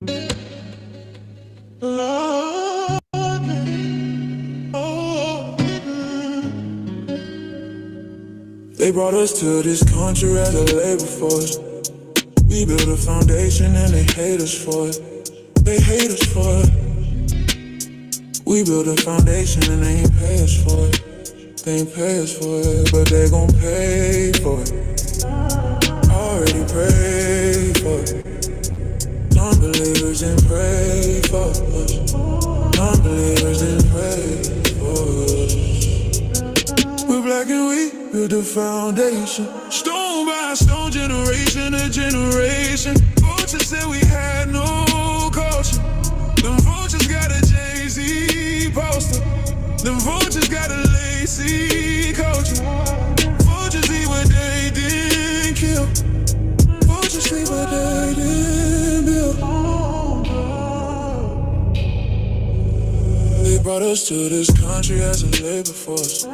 They brought us to this country as a labor force. We built a foundation and they hate us for it. They hate us for it. We built a foundation and they ain't pay us for it. They ain't pay us for it, but they gon' pay for it. Already prayed for it. Non-believers didn't pray for us. Non-believers didn't pray for us. We're black and we built a foundation. Stone by stone, generation to generation. Vultures said we had no culture. Them vultures got a Jay-Z poster. Them vultures got a lacy culture. Vultures eat what they didn't kill. Vultures sleep what they didn't build. They brought us to this country as a labor force.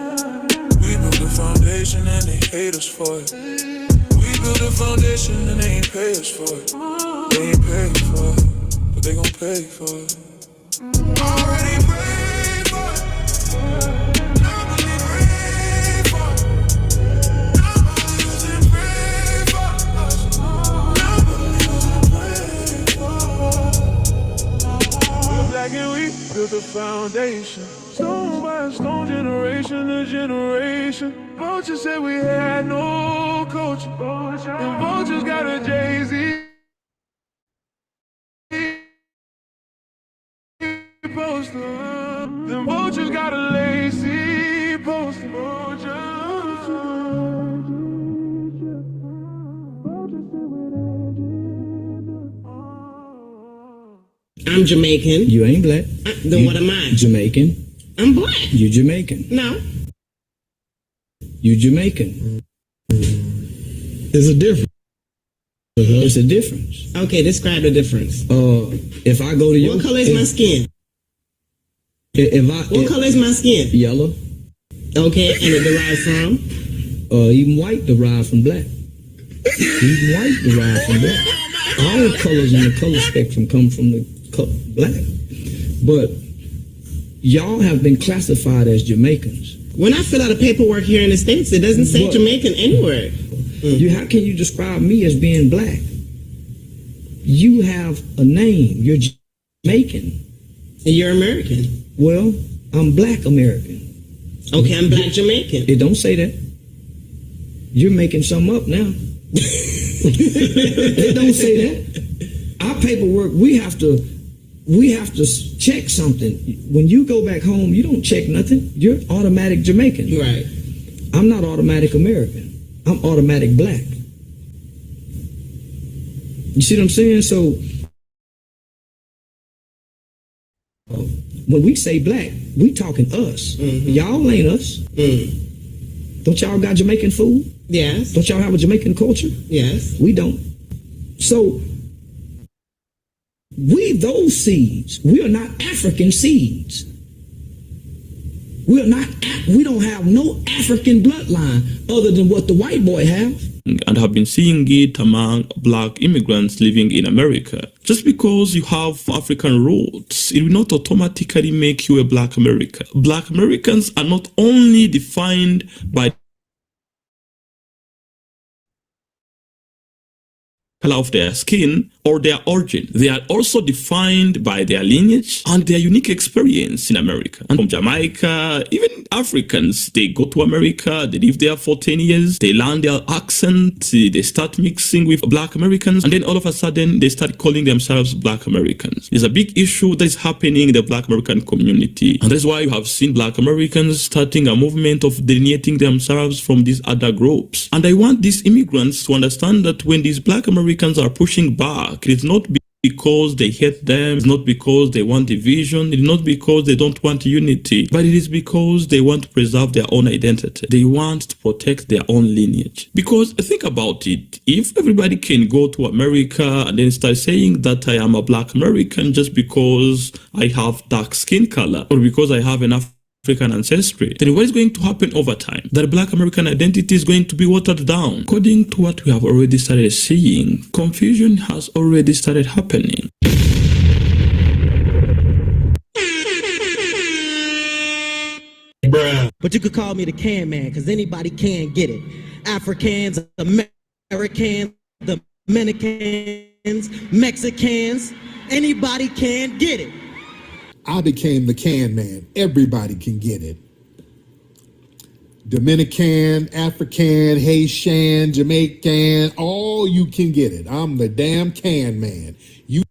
We built a foundation and they hate us for it. We built a foundation and they ain't pay us for it. They ain't pay for it, but they gon' pay for it. Already paid for it. Nobody prayed for it. Nobody didn't pray for us. Nobody didn't pray for us. We're black and we built a foundation. Stone by stone, generation to generation. Vultures said we had no culture. And vultures got a Jay-Z poster. Them vultures got a lacy poster. I'm Jamaican. You ain't black. Then what am I? Jamaican. I'm black. You Jamaican. No. You Jamaican. There's a difference. It's a difference. Okay, describe the difference. If I go to your... What color is my skin? What color is my skin? Yellow. Okay, and it derives from? Even white derived from black. Even white derived from black. All colors in the color spectrum come from the black. But y'all have been classified as Jamaicans. When I fill out a paperwork here in the States, it doesn't say Jamaican anywhere. How can you describe me as being black? You have a name. You're Jamaican. And you're American. Well, I'm black American. Okay, I'm black Jamaican. It don't say that. You're making something up now. It don't say that. Our paperwork, we have to check something. When you go back home, you don't check nothing. You're automatic Jamaican. Right. I'm not automatic American. I'm automatic black. You see what I'm saying? So when we say black, we talking us. Mm-hmm. Y'all ain't us. Don't y'all got Jamaican food? Yes. Don't y'all have a Jamaican culture? Yes. We don't. So we those seeds. We are not African seeds. We don't have no African bloodline other than what the white boy have. And have been seeing it among black immigrants living in America. Just because you have African roots, it will not automatically make you a black American. Black Americans are not only defined by color of their skin or their origin. They are also defined by their lineage and their unique experience in America. And from Jamaica, even Africans, they go to America, they live there for 10 years, they learn their accent, they start mixing with black Americans, and then all of a sudden they start calling themselves black Americans. There's a big issue that is happening in the black American community, and that's why you have seen black Americans starting a movement of delineating themselves from these other groups. And I want these immigrants to understand that when these black Americans are pushing back, it's not because they hate them, it's not because they want division, it's not because they don't want unity, but it is because they want to preserve their own identity. They want to protect their own lineage. Because think about it, if everybody can go to America and then start saying that I am a black American just because I have dark skin color or because I have enough African ancestry, then what is going to happen over time? That black American identity is going to be watered down. According to what we have already started seeing, confusion has already started happening. but you could call me the can man, because anybody can get it. Africans, Americans, Dominicans, Mexicans, anybody can get it. I became the can man. Everybody can get it. Dominican, African, Haitian, Jamaican, all you can get it. I'm the damn can man. You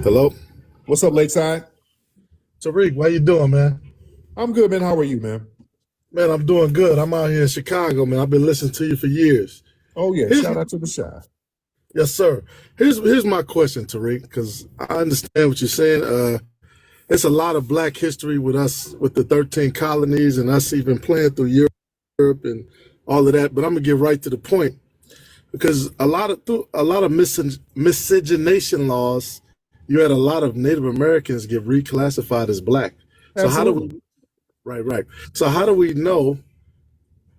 Hello, What's up, Lakeside? Tariq. How you doing, man? I'm good, man. How are you, man? Man, I'm doing good. I'm out here in Chicago, man. I've been listening to you for years. Oh yeah, Here's- shout out to the shy. Yes, sir. Here's my question, Tariq, because I understand what you're saying. It's a lot of Black history with us, with the 13 colonies, and us even playing through Europe and all of that. But I'm gonna get right to the point, because a lot of miscegenation laws, you had a lot of Native Americans get reclassified as Black. So how do we? Right. So how do we know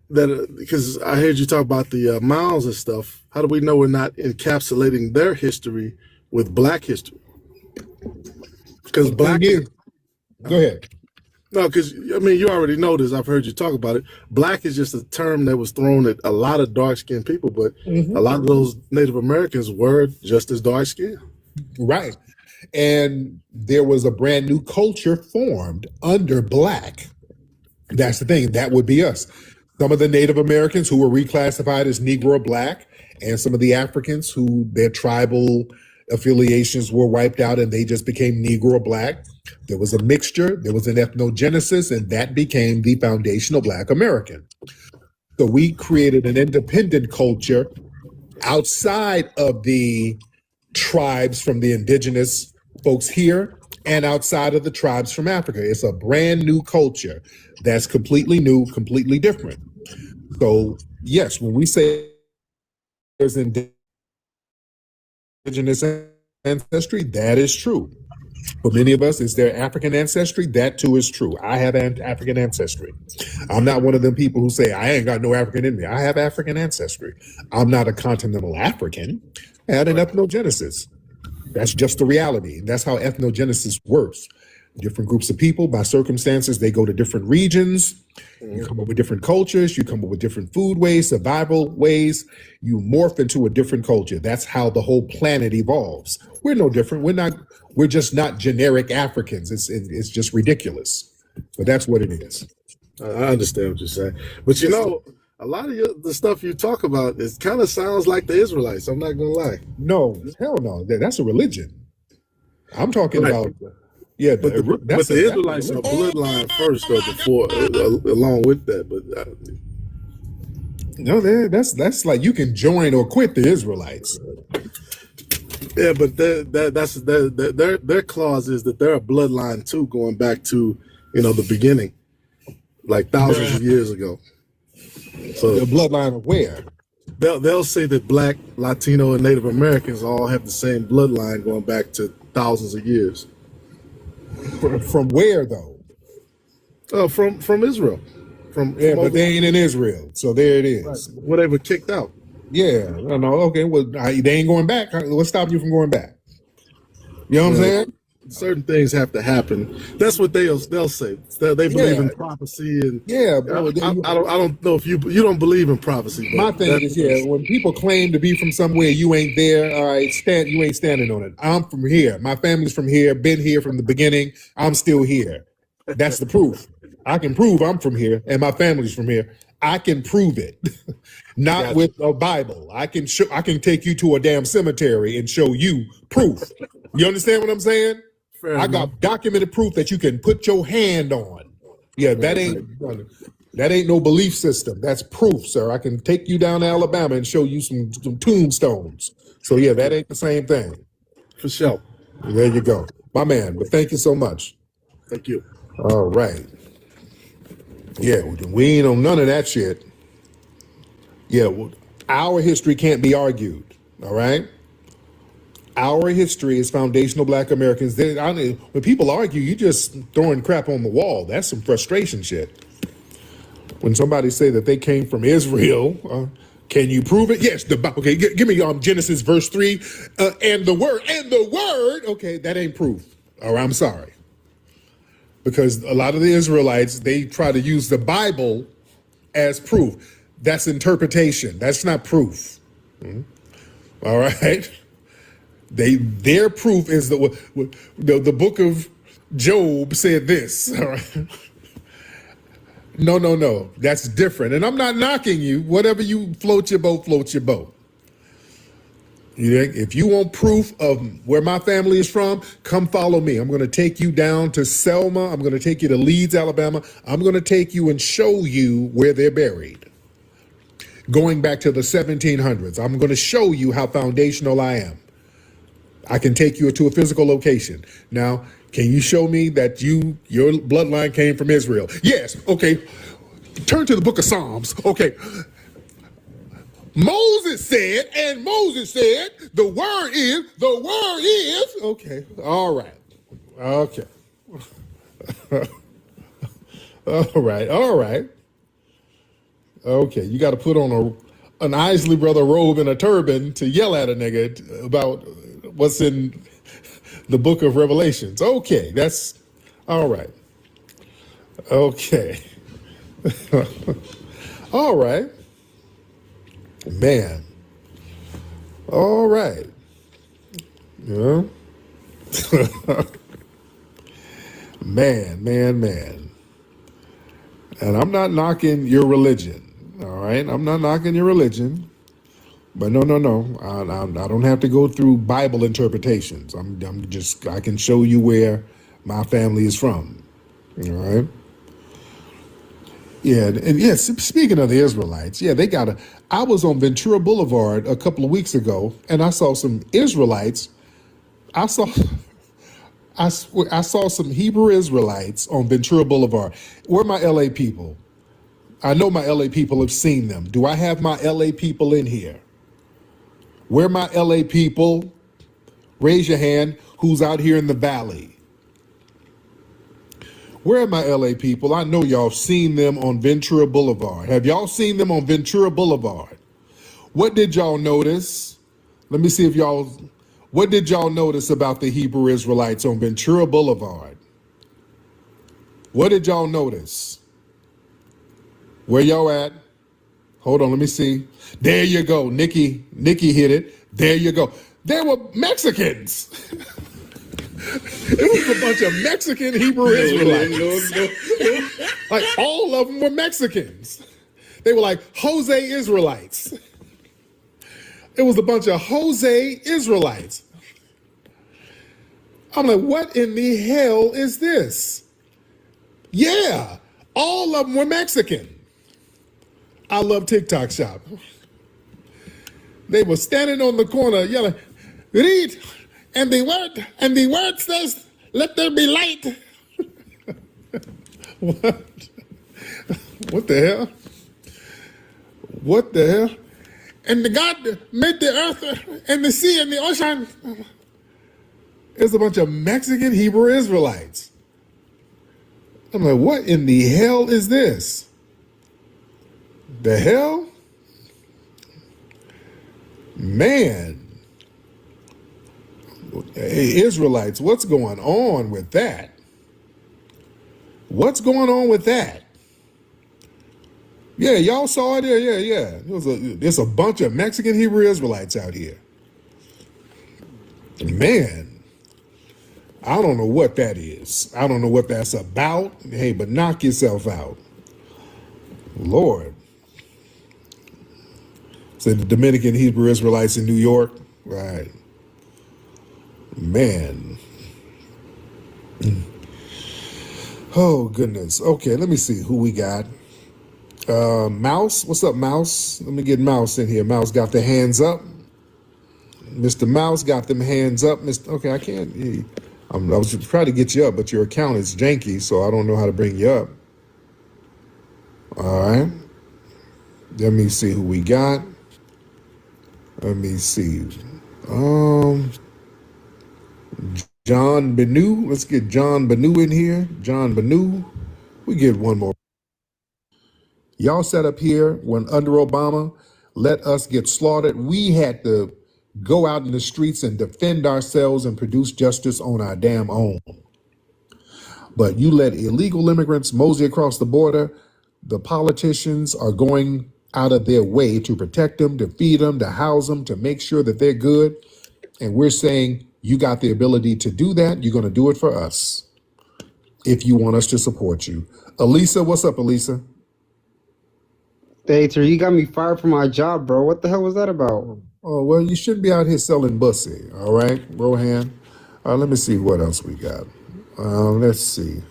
that? Because I heard you talk about the mounds and stuff. How do we know we're not encapsulating their history with Black history? Because Black is. Go ahead. No, because I mean, you already know this. I've heard you talk about it. Black is just a term that was thrown at a lot of dark-skinned people, but a lot of those Native Americans were just as dark-skinned. Right. And there was a brand new culture formed under Black. That's the thing. That would be us. Some of the Native Americans who were reclassified as Negro Black, and some of the Africans who their tribal affiliations were wiped out and they just became Negro Black. There was a mixture, there was an ethnogenesis, and that became the foundational Black American. So we created an independent culture outside of the tribes from the indigenous folks here and outside of the tribes from Africa. It's a brand new culture that's completely new, completely different. So yes, when we say there's indigenous ancestry, that is true. For many of us, is there African ancestry? That too is true. I have African ancestry. I'm not one of them people who say, I ain't got no African in me. I have African ancestry. I'm not a continental African. I had an ethnogenesis. That's just the reality. That's how ethnogenesis works. Different groups of people, by circumstances, they go to different regions. You come up with different cultures. You come up with different food ways, survival ways. You morph into a different culture. That's how the whole planet evolves. We're no different. We're just not generic Africans. It's just ridiculous. But that's what it is. I understand what you're saying, but you know, a lot of the stuff you talk about, it kind of sounds like the Israelites. I'm not gonna lie. No, hell no. That's a religion. I'm talking Right. about. Yeah, But the Israelites are bloodline first, though, before along with that. But no, that's like you can join or quit the Israelites. yeah, but their clause is that they're a bloodline too, going back to the beginning, like thousands of years ago. So The bloodline of where? they'll say that Black, Latino, and Native Americans all have the same bloodline going back to thousands of years. From where though? From Israel. From But they ain't in Israel, so there it is. where they were kicked out. Yeah, I know. Okay, well, they ain't going back. What's stopping you from going back? You know what I'm saying? Certain things have to happen. That's what they'll say. They believe in prophecy, and I don't know if you don't believe in prophecy. My thing is, when people claim to be from somewhere you ain't there, all right, you ain't standing on it. I'm from here. My family's from here. Been here from the beginning. I'm still here. That's the proof. I can prove I'm from here and my family's from here. I can prove it. Not with a Bible. I can take you to a damn cemetery and show you proof. You understand what I'm saying? I got documented proof that you can put your hand on. Yeah, that ain't no belief system. That's proof, sir. I can take you down to Alabama and show you some tombstones. So yeah, that ain't the same thing. For sure. There you go. My man, but thank you so much. Thank you. All right. Yeah, we ain't on none of that shit. Yeah, our history can't be argued. All right. Our history is foundational Black Americans. When people argue, you just throwing crap on the wall. That's some frustration shit. When somebody say that they came from Israel, can you prove it? Yes. Okay, give me Genesis verse 3, and the word. Okay, that ain't proof. Or I'm sorry. Because a lot of the Israelites, they try to use the Bible as proof. That's interpretation. That's not proof. All right. Their proof is the book of Job said this. All right. No. That's different. And I'm not knocking you. Whatever you float your boat, float your boat. If you want proof of where my family is from, come follow me. I'm going to take you down to Selma. I'm going to take you to Leeds, Alabama. I'm going to take you and show you where they're buried. Going back to the 1700s, I'm going to show you how foundational I am. I can take you to a physical location. Now, can you show me that your bloodline came from Israel? Yes. Okay. Turn to the book of Psalms. Okay. Moses said, the word is. Okay. All right. Okay. All right. Okay. You got to put on an Isley Brother robe and a turban to yell at a nigga about what's in the book of Revelations. Okay. That's all right. Okay. All right. Man. All right. Yeah. Man. And I'm not knocking your religion. All right. I'm not knocking your religion. But no. I don't have to go through Bible interpretations. I can show you where my family is from. All right. Yeah, and yes, speaking of the Israelites, I was on Ventura Boulevard a couple of weeks ago, and I saw some Israelites. I saw some Hebrew Israelites on Ventura Boulevard. Where are my LA people? I know my LA people have seen them. Do I have my LA people in here? Where are my LA people? Raise your hand who's out here in the valley. Where are my LA people? I know y'all seen them on Ventura Boulevard. Have y'all seen them on Ventura Boulevard? What did y'all notice? Let me see what did y'all notice about the Hebrew Israelites on Ventura Boulevard? What did y'all notice? Where y'all at? Hold on, let me see. There you go. Nikki hit it. There you go. They were Mexicans. It was a bunch of Mexican Hebrew Israelites. No. Like all of them were Mexicans. They were like Jose Israelites. It was a bunch of Jose Israelites. I'm like, what in the hell is this? Yeah, all of them were Mexican. I love TikTok Shop. They were standing on the corner yelling, read. And the word says, let there be light. What? What the hell? What the hell? And the God made the earth and the sea and the ocean. It's a bunch of Mexican Hebrew Israelites. I'm like, what in the hell is this? The hell? Man. Hey, Israelites, what's going on with that? What's going on with that? Yeah, y'all saw it there. Yeah. There's a bunch of Mexican Hebrew Israelites out here. Man, I don't know what that is. I don't know what that's about. Hey, but knock yourself out. Lord. So the Dominican Hebrew Israelites in New York, right? Man. Oh, goodness. Okay, let me see who we got. Mouse. What's up, Mouse? Let me get Mouse in here. Mouse got the hands up. Mr. Mouse got them hands up. Okay, I can't. I was trying to get you up, but your account is janky, so I don't know how to bring you up. All right. Let me see who we got. Let me see. John Benu. Let's get John Benu in here. John Benu. We get one more. Y'all set up here when under Obama let us get slaughtered. We had to go out in the streets and defend ourselves and produce justice on our damn own. But you let illegal immigrants mosey across the border. The politicians are going out of their way to protect them, to feed them, to house them, to make sure that they're good. And we're saying, you got the ability to do that. You're going to do it for us if you want us to support you. Elisa, what's up, Elisa? Thether, you got me fired from my job, bro. What the hell was that about? Oh, well, you shouldn't be out here selling bussy. All right, Rohan. Let me see what else we got. Let's see.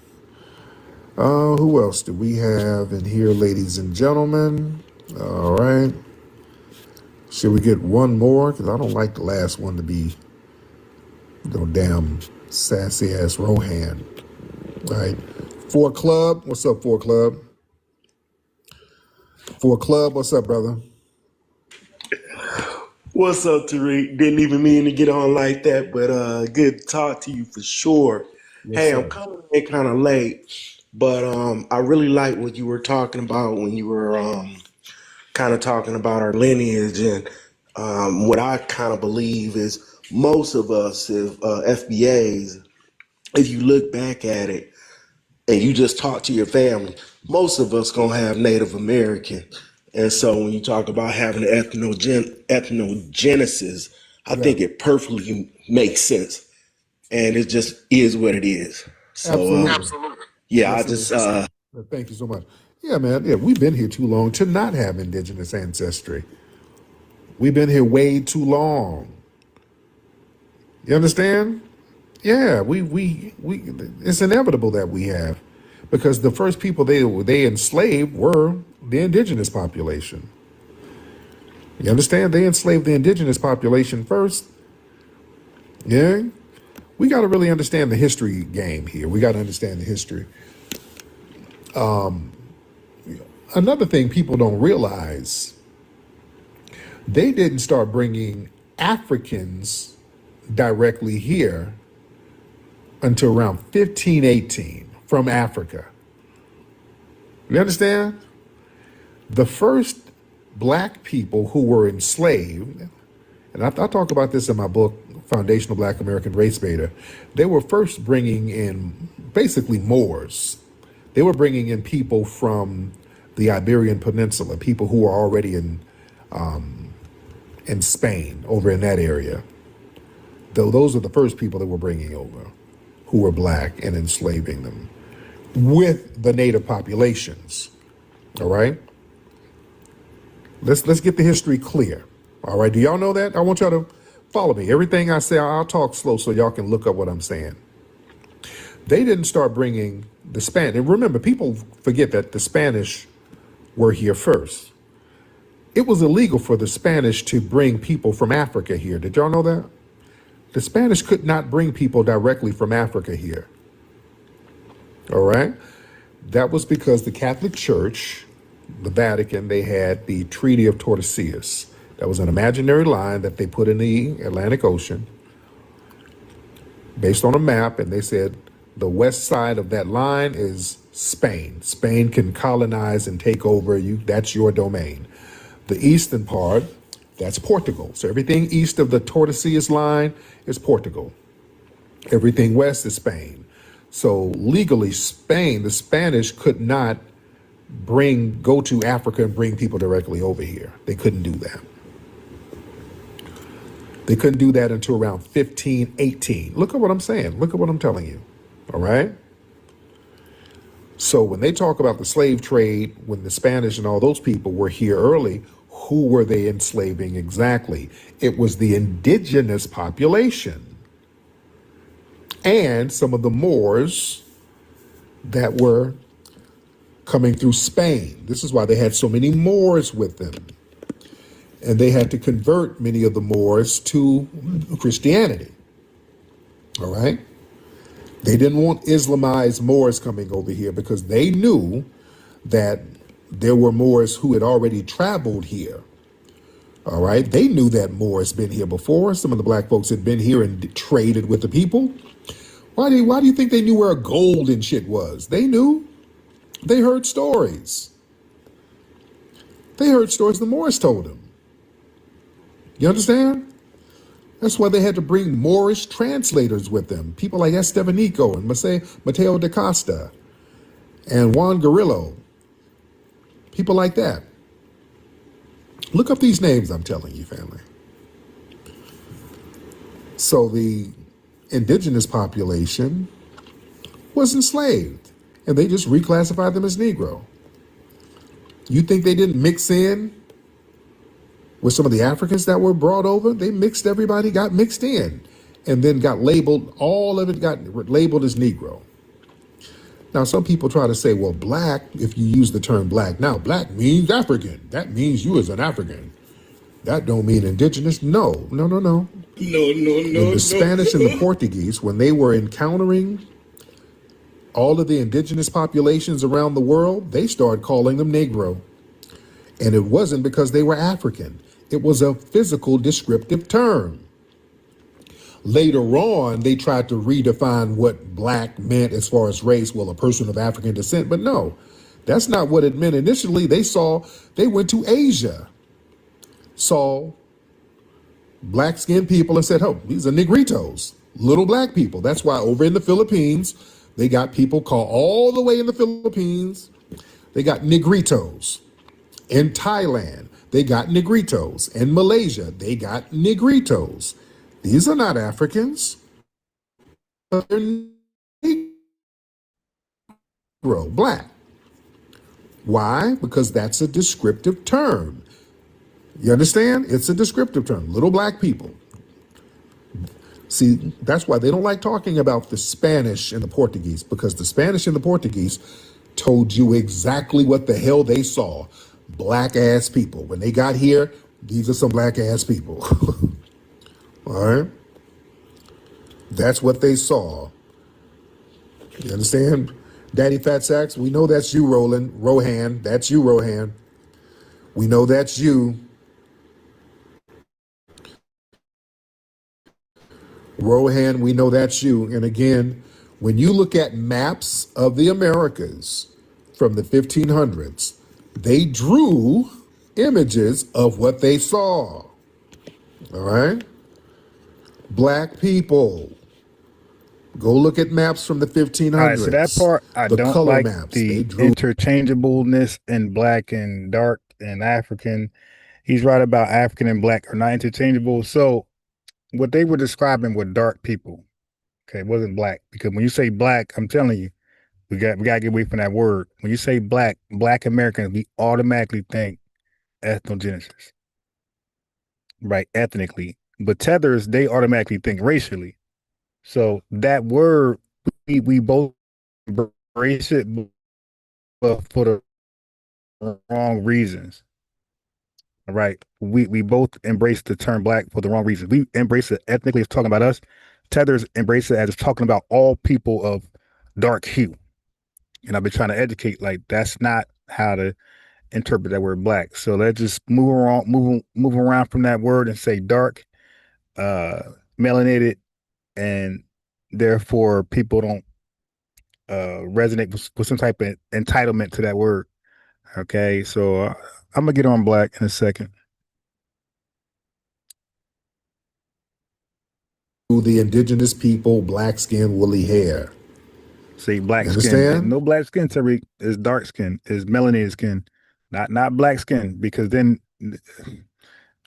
Who else do we have in here, ladies and gentlemen? All right. Should we get one more? Because I don't like the last one to be no damn sassy ass Rohan. All right. Four Club. What's up, Four Club? Four Club. What's up, brother? What's up, Tariq? Didn't even mean to get on like that, but good to talk to you for sure. Yes, Hey, sir. I'm coming in kind of late, but I really like what you were talking about when you were kind of talking about our lineage and what I kind of believe is most of us, if FBAs, if you look back at it and you just talk to your family, most of us gonna have Native American. And so when you talk about having an ethnogenesis, I Yeah, think it perfectly makes sense. And it just is what it is. So absolutely. yeah, I Yes, it just is. Thank you so much. Yeah, man. Yeah, we've been here too long to not have indigenous ancestry. We've been here way too long. You understand? Yeah, we it's inevitable that we have, because the first people they enslaved were the indigenous population. You understand? They enslaved the indigenous population first. Yeah, we got to really understand the history game here. We got to understand the history. Another thing people don't realize, they didn't start bringing Africans directly here until around 1518 from Africa. You understand? The first black people who were enslaved, and I talk about this in my book, Foundational Black American Race Beta, they were first bringing in basically Moors. They were bringing in people from the Iberian Peninsula, people who were already in Spain, over in that area. Though those are the first people that were bringing over, who were black, and enslaving them with the native populations. All right. Let's get the history clear. All right. Do y'all know that? I want y'all to follow me. Everything I say, I'll talk slow so y'all can look up what I'm saying. They didn't start bringing the Spanish. And remember, people forget that the Spanish were here first. It was illegal for the Spanish to bring people from Africa here. Did y'all know that? The Spanish could not bring people directly from Africa here. All right. That was because the Catholic Church, the Vatican, they had the Treaty of Tordesillas. That was an imaginary line that they put in the Atlantic Ocean based on a map. And they said the west side of that line is Spain. Spain can colonize and take over you. That's your domain. The eastern part, that's Portugal. So everything east of the Tordesillas line is Portugal. Everything west is Spain. So legally, Spain, the Spanish could not go to Africa and bring people directly over here. They couldn't do that. They couldn't do that until around 1518. Look at what I'm saying. Look at what I'm telling you. All right. So when they talk about the slave trade, when the Spanish and all those people were here early, who were they enslaving exactly? It was the indigenous population and some of the Moors that were coming through Spain. This is why they had so many Moors with them. And they had to convert many of the Moors to Christianity. All right. They didn't want Islamized Moors coming over here because they knew that there were Moors who had already traveled here, All right. They knew that Moors been here before. Some of the black folks had been here and traded with the people. Why do you think they knew where gold and shit was? They knew. They heard stories. They heard stories the Moors told them. You understand? That's why they had to bring Moorish translators with them. People like Estevanico and Mateo da Costa and Juan Garillo. People like that. Look up these names I'm telling you, family. So the indigenous population was enslaved, and they just reclassified them as Negro. You think they didn't mix in with some of the Africans that were brought over? They mixed, everybody got mixed in, and then got labeled, all of it got labeled as Negro. Now, some people try to say, well, black, if you use the term black, now black means African. That means you as an African. That don't mean indigenous. No. No. The Spanish and the Portuguese, when they were encountering all of the indigenous populations around the world, they started calling them Negro. And it wasn't because they were African. It was a physical descriptive term. Later on, they tried to redefine what black meant as far as race, well, a person of African descent, but no, that's not what it meant. Initially, they went to Asia, saw black-skinned people and said, oh, these are Negritos, little black people. That's why over in the Philippines, they got people called all the way in the Philippines, they got Negritos. In Thailand, they got Negritos. In Malaysia, they got Negritos. These are not Africans. They're Negro, black. Why? Because that's a descriptive term. You understand? It's a descriptive term. Little black people. See, that's why they don't like talking about the Spanish and the Portuguese, because the Spanish and the Portuguese told you exactly what the hell they saw. Black ass people. When they got here, these are some black ass people. All right? That's what they saw. You understand? Daddy Fat Sacks, we know that's you, Rohan. That's you, Rohan. We know that's you. Rohan, we know that's you. And again, when you look at maps of the Americas from the 1500s, they drew images of what they saw. All right? Black people. Go look at maps from the 1500s. All right, so that part I the don't color like maps. the They drew. interchangeableness in black and dark and African. He's right about African and black are not interchangeable. So what they were describing were dark people. Okay, it wasn't black, because when you say black, I'm telling you, we gotta get away from that word. When you say black Americans, we automatically think ethnogenesis, right? Ethnically, but Tethers, they automatically think racially. So that word, we both embrace it, but for the wrong reasons. All right. We both embrace the term black for the wrong reasons. We embrace it ethnically as talking about us. Tethers embrace it as talking about all people of dark hue. And I've been trying to educate, like, that's not how to interpret that word black. So let's just move around from that word and say dark, melanated, and therefore people don't resonate with some type of entitlement to that word. Okay, so I'm gonna get on black in a second. The indigenous people, black skin, woolly hair. See, black You skin. understand? No black skin, Tariq, is dark skin, is melanated skin, not black skin, because then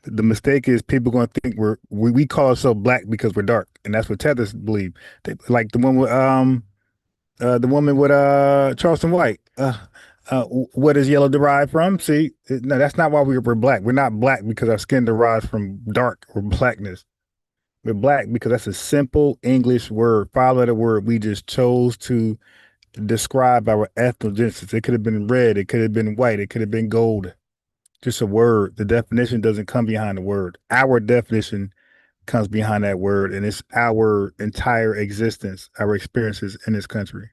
the mistake is people gonna think we call ourselves black because we're dark, and that's what Tethers believe. Like the one with the woman with Charleston White. What does yellow derive from? See, no, that's not why we're black. We're not black because our skin derives from dark or blackness. We're black because that's a simple English word, 5-letter word we just chose to describe our ethnogenesis. It could have been red, it could have been white, it could have been gold. Just a word. The definition doesn't come behind the word. Our definition comes behind that word, and it's our entire existence, our experiences in this country.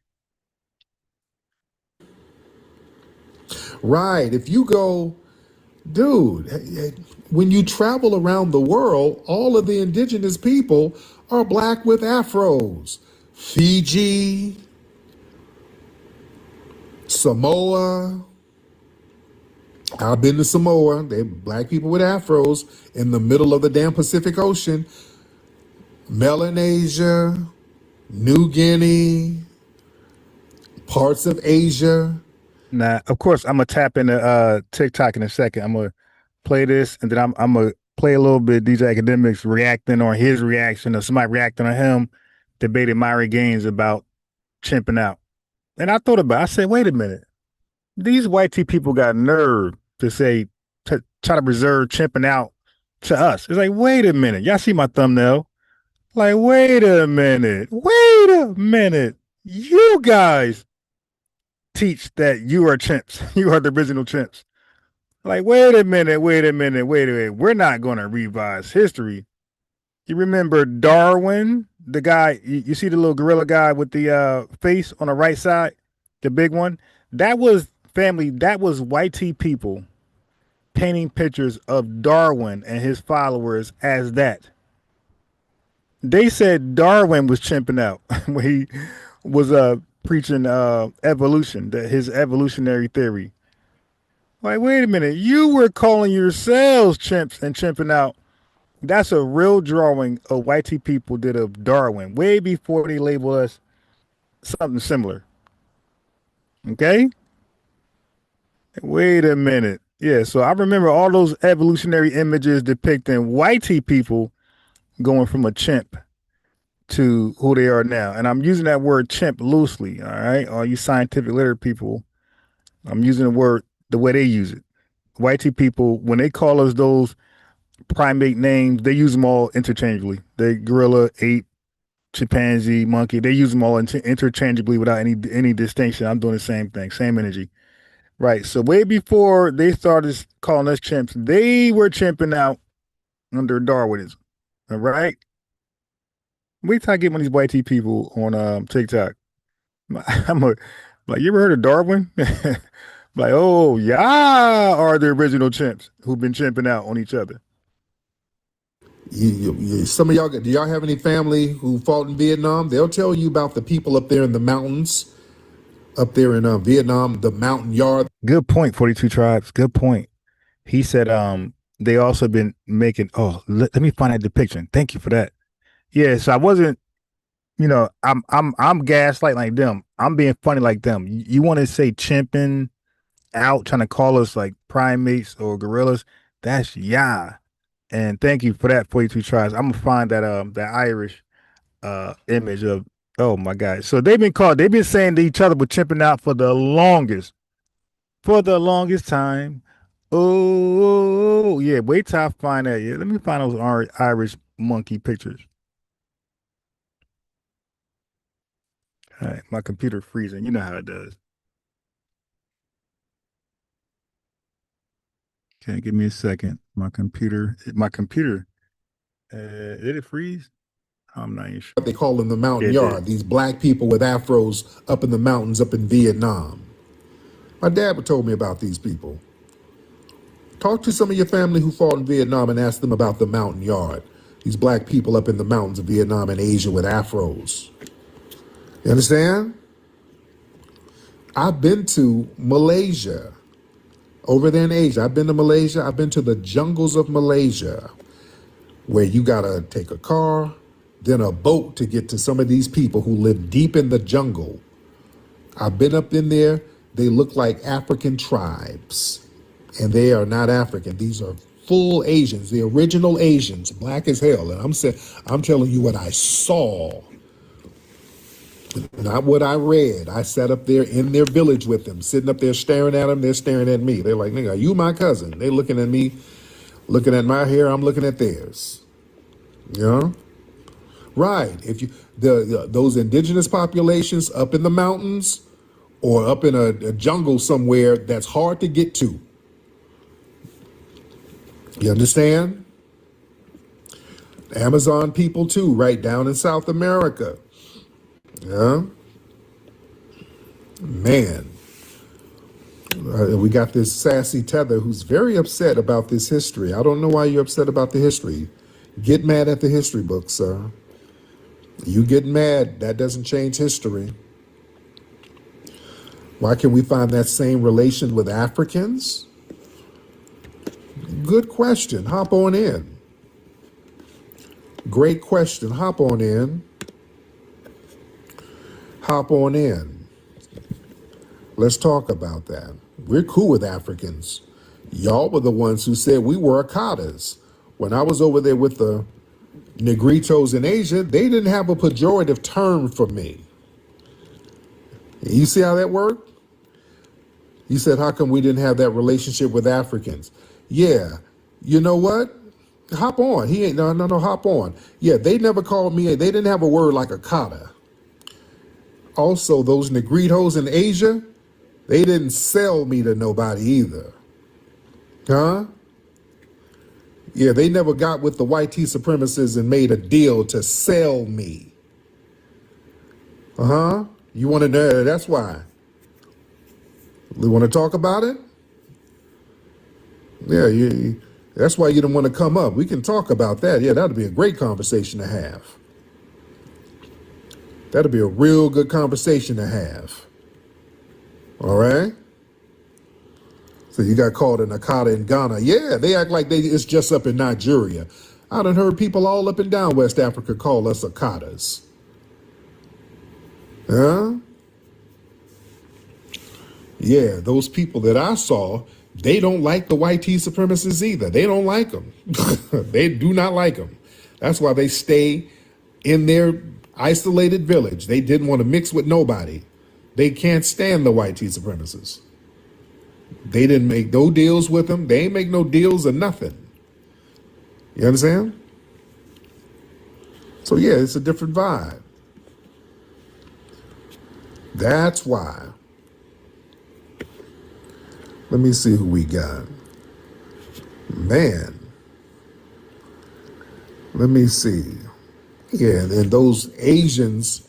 Right. If you go, dude, when you travel around the world, all of the indigenous people are black with afros. Fiji, Samoa. I've been to Samoa. They black people with afros in the middle of the damn Pacific Ocean. Melanesia, New Guinea, parts of Asia. Now, of course, I'm gonna tap into TikTok in a second. I'm gonna play this, and then I'm gonna play a little bit DJ Academics reacting on his reaction, or somebody reacting on him, debating Myri Gaines about chimping out. And I thought about it. I said, wait a minute. These white people got nerve to say, to try to reserve chimping out to us. It's like, wait a minute. Y'all see my thumbnail? Like, wait a minute. Wait a minute. You guys teach that you are chimps. You are the original chimps. Like, wait a minute. We're not going to revise history. You remember Darwin, the guy, you see the little gorilla guy with the face on the right side, the big one? That was white people painting pictures of Darwin and his followers as that. They said Darwin was chimping out when he was preaching evolution, his evolutionary theory. Like, wait a minute, you were calling yourselves chimps and chimping out. That's a real drawing of white people did of Darwin, way before they labeled us something similar. Okay? Wait a minute. Yeah, so I remember all those evolutionary images depicting white people going from a chimp to who they are now. And I'm using that word chimp loosely, all right? All you scientific literate people, I'm using the word the way they use it. White people, when they call us those primate names, they use them all interchangeably. They gorilla, ape, chimpanzee, monkey, they use them all interchangeably without any distinction. I'm doing the same thing, same energy. Right. So way before they started calling us chimps, they were chimping out under Darwinism. All right. Wait till I get one of these white people on TikTok. I'm like, you ever heard of Darwin? Like, oh, y'all are the original chimps who've been chimping out on each other. Some of y'all, do y'all have any family who fought in Vietnam? They'll tell you about the people up there in the mountains, up there in Vietnam, the mountain yard. Good point, 42 Tribes. Good point. He said they also been making, let me find that depiction. Thank you for that. Yeah, so I wasn't, I'm gaslighting like them. I'm being funny like them. You want to say chimping out, trying to call us like primates or gorillas? That's yeah. And thank you for that, 42 Tribes. I'm gonna find that Irish image of, oh my God. So they've been saying to each other we're chimping out for the longest time. Oh yeah, wait till I find that. Yeah, let me find those Irish monkey pictures. All right, my computer freezing. You know how it does. Okay, give me a second. My computer, did it freeze? I'm not even sure. They call them the mountain yard. These black people with afros up in the mountains up in Vietnam. My dad told me about these people. Talk to some of your family who fought in Vietnam and ask them about the mountain yard. These black people up in the mountains of Vietnam and Asia with afros. You understand? I've been to Malaysia. Over there in Asia, I've been to Malaysia. I've been to the jungles of Malaysia, where you gotta take a car, then a boat to get to some of these people who live deep in the jungle. I've been up in there. They look like African tribes, and they are not African. These are full Asians, the original Asians, black as hell. And I'm telling you what I saw, not what I read. I sat up there in their village with them, sitting up there staring at them. They're staring at me. They're like, nigga, are you my cousin? They looking at me, looking at my hair. I'm looking at theirs. You know? Right. If you those indigenous populations up in the mountains or up in a jungle somewhere that's hard to get to. You understand? Amazon people too, right down in South America. Yeah. Man. We got this sassy Tether who's very upset about this history. I don't know why you're upset about the history. Get mad at the history book, sir. You get mad, that doesn't change history. Why can we find that same relation with Africans? Good question. Hop on in. Great question. Hop on in. Hop on in. Let's talk about that. We're cool with Africans. Y'all were the ones who said we were Akatas. When I was over there with the Negritos in Asia, they didn't have a pejorative term for me. You see how that worked? You said, how come we didn't have that relationship with Africans? Yeah, you know what? Hop on. No, hop on. Yeah, they never called me, they didn't have a word like Akata. Also, those Negritos in Asia, they didn't sell me to nobody either. Huh? Yeah, they never got with the white tea supremacists and made a deal to sell me. Uh-huh. You want to know, that's why. You want to talk about it? Yeah, that's why you didn't want to come up. We can talk about that. Yeah, that'd be a great conversation to have. That'd be a real good conversation to have. All right? So you got called an Akata in Ghana. Yeah, they act like it's just up in Nigeria. I done heard people all up and down West Africa call us Akatas. Huh? Yeah, those people that I saw, they don't like the white tea supremacists either. They don't like them. They do not like them. That's why they stay in their isolated village. They didn't want to mix with nobody. They can't stand the white tea supremacists. They didn't make no deals with them. They ain't make no deals or nothing. You understand? So yeah, it's a different vibe. That's why. Let me see who we got. Man. Let me see. Yeah, and those Asians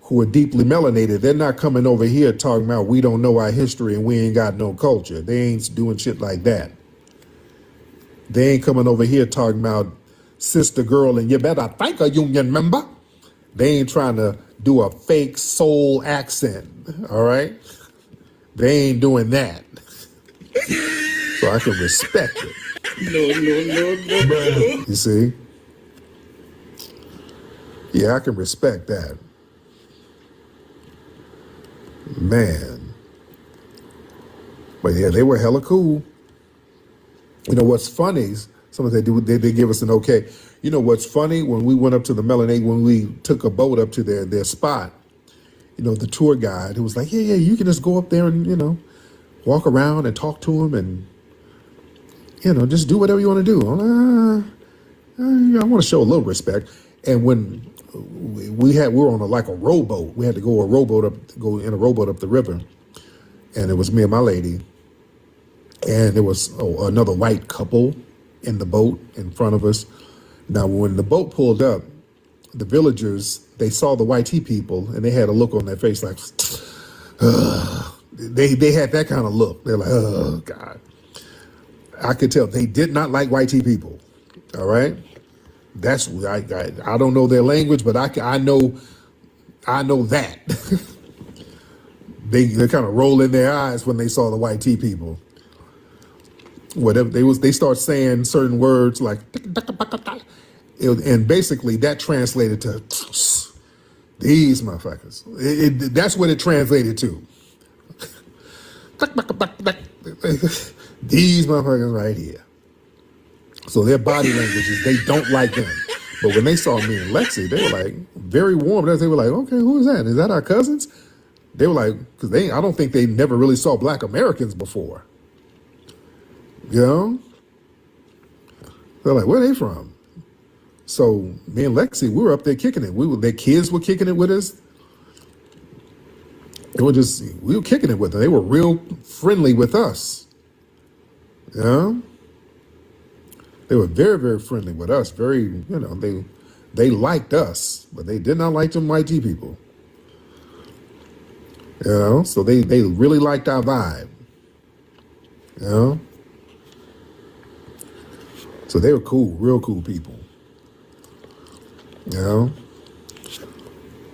who are deeply melanated, they're not coming over here talking about we don't know our history and we ain't got no culture. They ain't doing shit like that. They ain't coming over here talking about sister girl and you better thank a union member. They ain't trying to do a fake soul accent, all right? They ain't doing that. So I can respect it. No. You see? Yeah, I can respect that. Man. But yeah, they were hella cool. You know what's funny? Sometimes they give us an okay. You know what's funny? When we went up to the Melanate, when we took a boat up to their spot, you know, the tour guide who was like, yeah, you can just go up there and, you know, walk around and talk to them and, you know, just do whatever you want to do. I want to show a little respect. And when we were on a rowboat, we had to go in a rowboat up the river, and it was me and my lady, and there was another white couple in the boat in front of us. Now, when the boat pulled up, the villagers, they saw the white tea people, and they had a look on their face like, they had that kind of look. They're like, oh, God. I could tell they did not like white tea people, all right? That's I don't know their language, but I know that. they kind of roll in their eyes when they saw the white tea people. Whatever they start saying certain words like, and basically that translated to these motherfuckers. That's what it translated to. These motherfuckers right here. So their body language is they don't like them. But when they saw me and Lexi, they were like very warm. They were like, okay, who is that? Is that our cousins? They were like, because I don't think they never really saw Black Americans before. You know? They're like, where are they from? So me and Lexi, we were up there kicking it. Their kids were kicking it with us. We were kicking it with them. They were real friendly with us. You know? They were very, very friendly with us. Very, you know, they liked us, but they did not like them white tea people. You know, so they really liked our vibe. You know? So they were cool, real cool people. You know?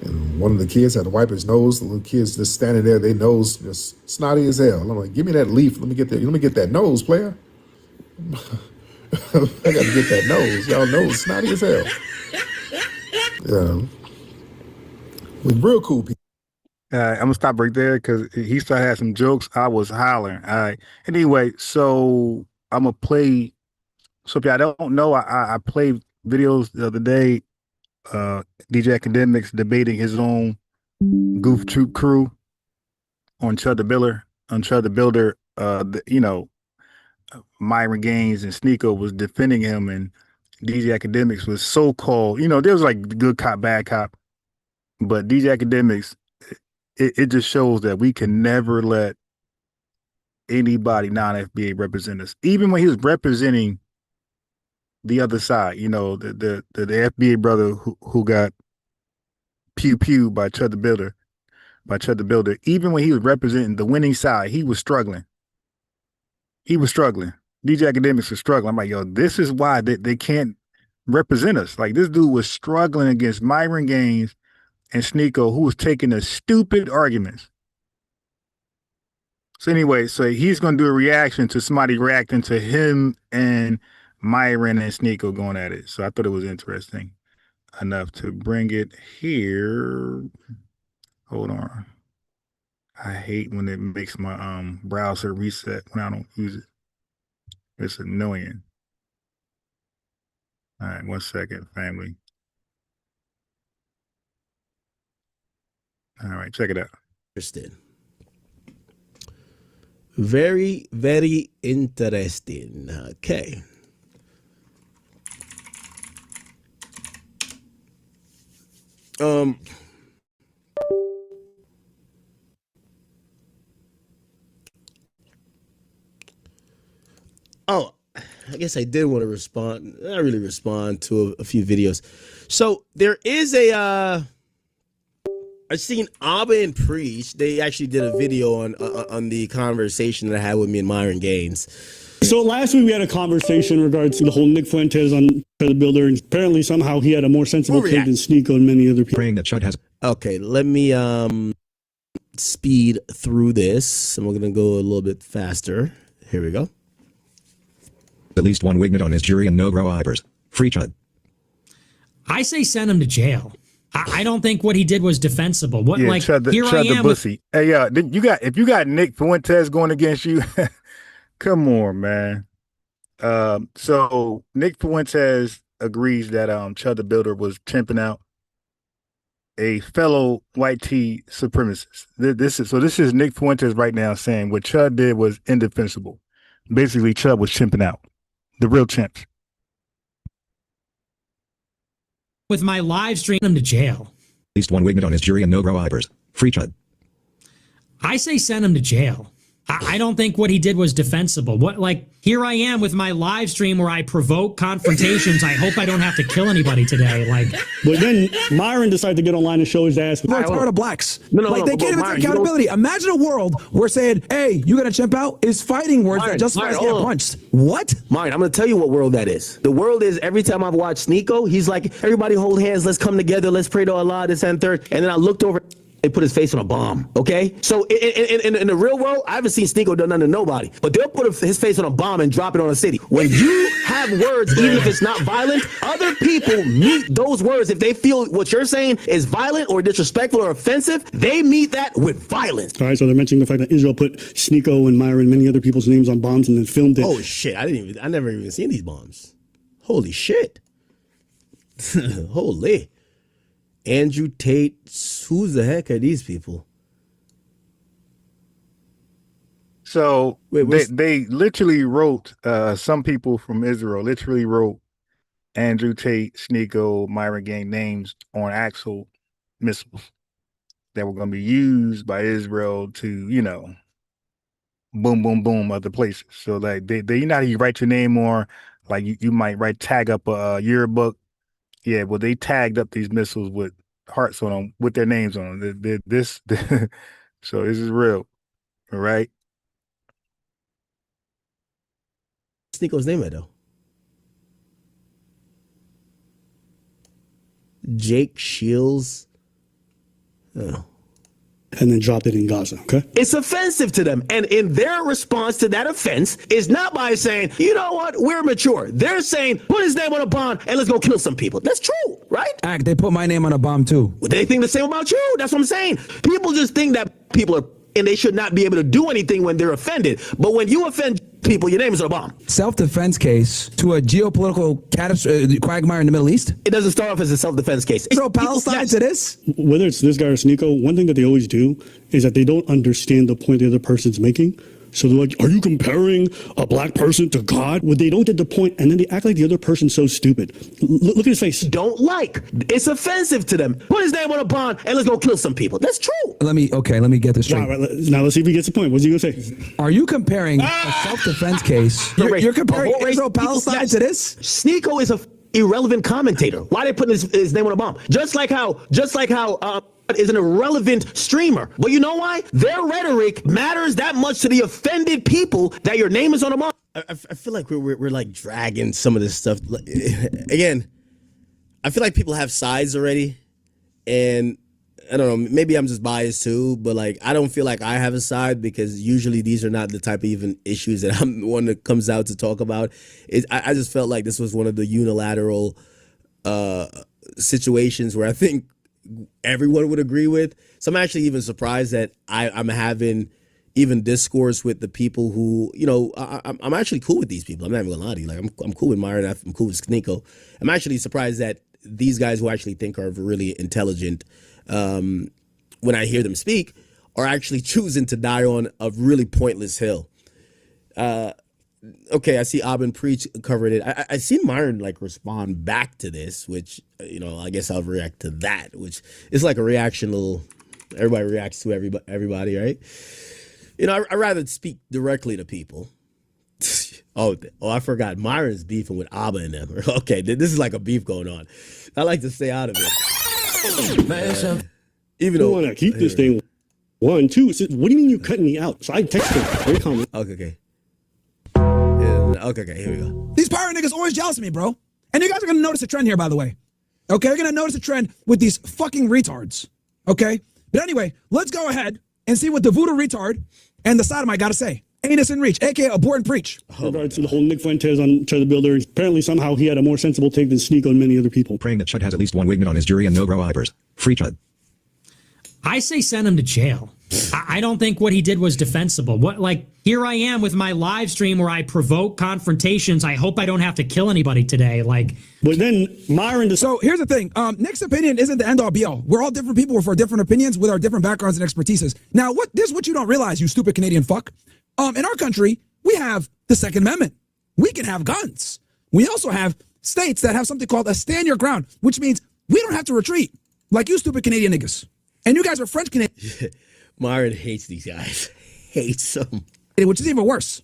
And one of the kids had to wipe his nose. The little kids just standing there, their nose just snotty as hell. I'm like, give me that leaf. Let me get that nose, player. I got to get that nose. Y'all nose snotty as hell. Yeah. With real cool people. I'm gonna stop right there because he started having some jokes. I was hollering. All right. Anyway, so I'm gonna play. So if y'all don't know, I played videos the other day. DJ Academics debating his own Goof Troop crew on Chud the Builder. Myron Gaines and Sneeko was defending him, and DJ Academics was so called. There was like good cop, bad cop, but DJ Academics. It just shows that we can never let anybody non-FBA represent us. Even when he was representing the other side, the FBA brother who got pew by Chud the Builder, even when he was representing the winning side, he was struggling. DJ Academics was struggling. I'm like, yo, this is why they can't represent us. Like, this dude was struggling against Myron Gaines and Sneeko, who was taking the stupid arguments. So anyway, so he's going to do a reaction to somebody reacting to him and Myron and Sneeko going at it. So I thought it was interesting enough to bring it here. Hold on. I hate when it makes my browser reset when I don't use it. It's annoying. All right, 1 second, family. All right, check it out. Interesting. Very, very interesting. Okay. Oh, I guess I did want to respond. Not really respond to a few videos. So there is I've seen Abba and Preach. They actually did a video on the conversation that I had with me and Myron Gaines. So last week we had a conversation in regards to the whole Nick Fuentes on the Builder, and apparently somehow he had a more sensible take than Sneeko and many other people. That Chud has. Okay, let me speed through this, and we're gonna go a little bit faster. Here we go. At least one Wignut on his jury and no Grow-Ibers. Free Chud. I say send him to jail. I don't think what he did was defensible. What Yeah, like Chud here I the am bussy. Hey, if you got Nick Fuentes going against you, come on, man. So Nick Fuentes agrees that Chud the Builder was chimping out a fellow white tea supremacist. This is Nick Fuentes right now saying what Chud did was indefensible. Basically, Chud was chimping out. The real chimps. with my live stream him to jail. At least one Wignut on his jury and no Grow-Ibers. Free Chud. I say send him to jail. I don't think what he did was defensible. What, like, here I am with my live stream where I provoke confrontations. I hope I don't have to kill anybody today. Like, but then Myron decided to get online and show his ass. We're tired of blacks. They can't even take accountability. Imagine a world where saying, "Hey, you got to chimp out," is fighting words that justify getting punched. What? Myron, I'm going to tell you what world that is. The world is every time I've watched Sneeko, he's like, everybody hold hands, let's come together, let's pray to Allah, this and third. And then I looked over. They put his face on a bomb, okay? So in the real world, I haven't seen Sneeko do nothing to nobody, but they'll put his face on a bomb and drop it on a city. When you have words, even if it's not violent, other people meet those words. If they feel what you're saying is violent or disrespectful or offensive, they meet that with violence. All right, so they're mentioning the fact that Israel put Sneeko and Myron and many other people's names on bombs and then filmed it. Oh shit, I never even seen these bombs. Holy shit. Holy. Andrew Tate, who the heck are these people? So they literally wrote, some people from Israel literally wrote Andrew Tate, Sneeko, Myron Gang names on actual missiles that were going to be used by Israel to, you know, boom, boom, boom, other places. So like they you know how you write your name on, like you might tag up a yearbook. Yeah, well, they tagged up these missiles with hearts on them, with their names on them. So this is real, all right? Sneako's name it though? Jake Shields. Oh. And then dropped it in Gaza, okay? It's offensive to them. And in their response to that offense is not by saying, you know what, we're mature. They're saying, put his name on a bomb and let's go kill some people. That's true, right? They put my name on a bomb too. They think the same about you. That's what I'm saying. People just think that people are, and they should not be able to do anything when they're offended. But when you offend people, your name is on a bomb. Self-defense case to a geopolitical quagmire in the Middle East? It doesn't start off as a self-defense case. Palestine to this? Whether it's this guy or Sneeko, one thing that they always do is that they don't understand the point the other person's making. So they're like, are you comparing a black person to God? Well, they don't get the point, and then they act like the other person's so stupid. Look at his face. Don't like. It's offensive to them. Put his name on a bond and let's go kill some people. That's true. Let me get this straight. Right, now let's see if he gets the point. What's he going to say? Are you comparing a self-defense case? You're comparing Israel-Palestine to this? Sneeko is a irrelevant commentator. Why are they putting his name on a bomb? Just like how is an irrelevant streamer. But you know why? Their rhetoric matters that much to the offended people that your name is on a bomb. I feel like we're like dragging some of this stuff. Again, I feel like people have sides already. And I don't know, maybe I'm just biased too, but like I don't feel like I have a side because usually these are not the type of even issues that I'm the one that comes out to talk about. I just felt like this was one of the unilateral situations where I think everyone would agree with. So I'm actually even surprised that I'm having even discourse with the people who, you know, I'm actually cool with these people. I'm not even gonna lie to you. Like I'm cool with Myron. I'm cool with Sneeko. I'm actually surprised that these guys who I actually think are really intelligent, when I hear them speak, are actually choosing to die on a really pointless hill. Okay, I see Abin Preach covered it. I seen Myron like respond back to this, which, you know, I guess I'll react to that, which is like a reaction. Everybody reacts to everybody, right? You know, I rather speak directly to people. Oh, I forgot. Myron's beefing with Abba and them. Okay, this is like a beef going on. I like to stay out of it. Even though I want to keep this thing 1, 2. What do you mean you cutting me out? So I texted very common. Okay. Yeah, okay, here we go. These pirate niggas always jealous of me, bro. And you guys are gonna notice a trend here, by the way. Okay, you're gonna notice a trend with these fucking retards. Okay? But anyway, let's go ahead and see what the voodoo retard and the sodomite gotta say. Anus in reach, aka abort and preach. In regards to the whole Nick Fuentes on Charlie the Builder, apparently somehow he had a more sensible take than Sneeko and many other people. Praying that Chud has at least one wigman on his jury and no bro eyebers. Free Chud. I say send him to jail. I don't think what he did was defensible. Here I am with my live stream where I provoke confrontations. I hope I don't have to kill anybody today. But then Myron. So here's the thing. Nick's opinion isn't the end all be all. We're all different people for different opinions with our different backgrounds and expertises. Now, this is what you don't realize, you stupid Canadian fuck. In our country, we have the Second Amendment. We can have guns. We also have states that have something called a stand your ground, which means we don't have to retreat like you stupid Canadian niggas. And you guys are French Canadian. Myron hates these guys. Hates them. Which is even worse.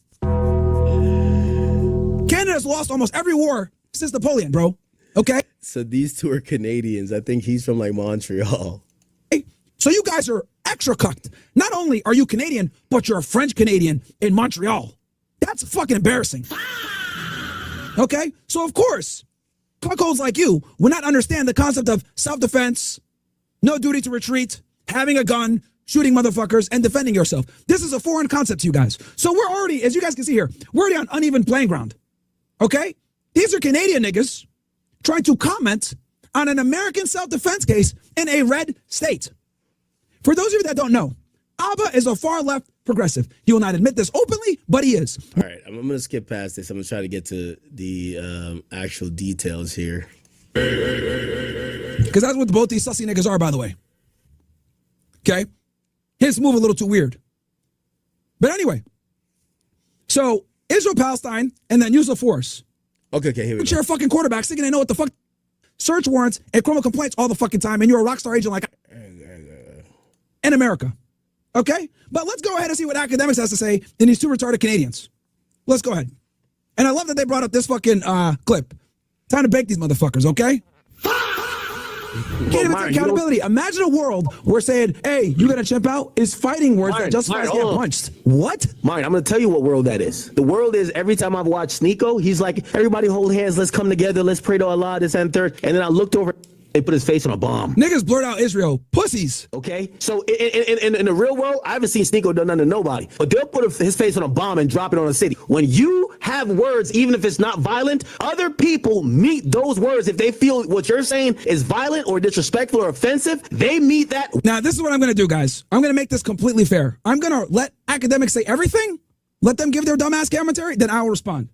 Canada's lost almost every war since Napoleon, bro. Okay? So these two are Canadians. I think he's from like Montreal. So you guys are extra cucked. Not only are you Canadian, but you're a French Canadian in Montreal. That's fucking embarrassing. Okay? So of course, cuckolds like you would not understand the concept of self-defense, no duty to retreat, having a gun, shooting motherfuckers, and defending yourself. This is a foreign concept to you guys. So we're already, as you guys can see here, we're already on uneven playing ground. Okay? These are Canadian niggas trying to comment on an American self-defense case in a red state. For those of you that don't know, Abba is a far-left progressive. He will not admit this openly, but he is. All right, I'm going to skip past this. I'm going to try to get to the actual details here. Because that's what both these sussy niggas are, by the way. Okay? His move a little too weird. But anyway, so Israel, Palestine, and then use of force. Okay, here we go. You're a fucking quarterback thinking they know what the fuck. Search warrants and criminal complaints all the fucking time, and you're a rock star agent like in America. Okay? But let's go ahead and see what academics has to say in these two retarded Canadians. Let's go ahead. And I love that they brought up this fucking clip. Time to bake these motherfuckers, okay? Can't even take accountability. Imagine a world where saying, hey, you gonna chimp out is fighting words that justifies getting punched. What? Mine, I'm gonna tell you what world that is. The world is every time I've watched Sneeko, he's like, everybody hold hands, let's come together, let's pray to Allah, this and third. And then I looked over, they put his face on a bomb. Niggas blurt out Israel. Pussies. Okay? So in the real world, I haven't seen Sneeko do nothing to nobody. But they'll put his face on a bomb and drop it on a city. When you have words, even if it's not violent, other people meet those words. If they feel what you're saying is violent or disrespectful or offensive, they meet that. Now, this is what I'm going to do, guys. I'm going to make this completely fair. I'm going to let academics say everything. Let them give their dumbass commentary. Then I will respond.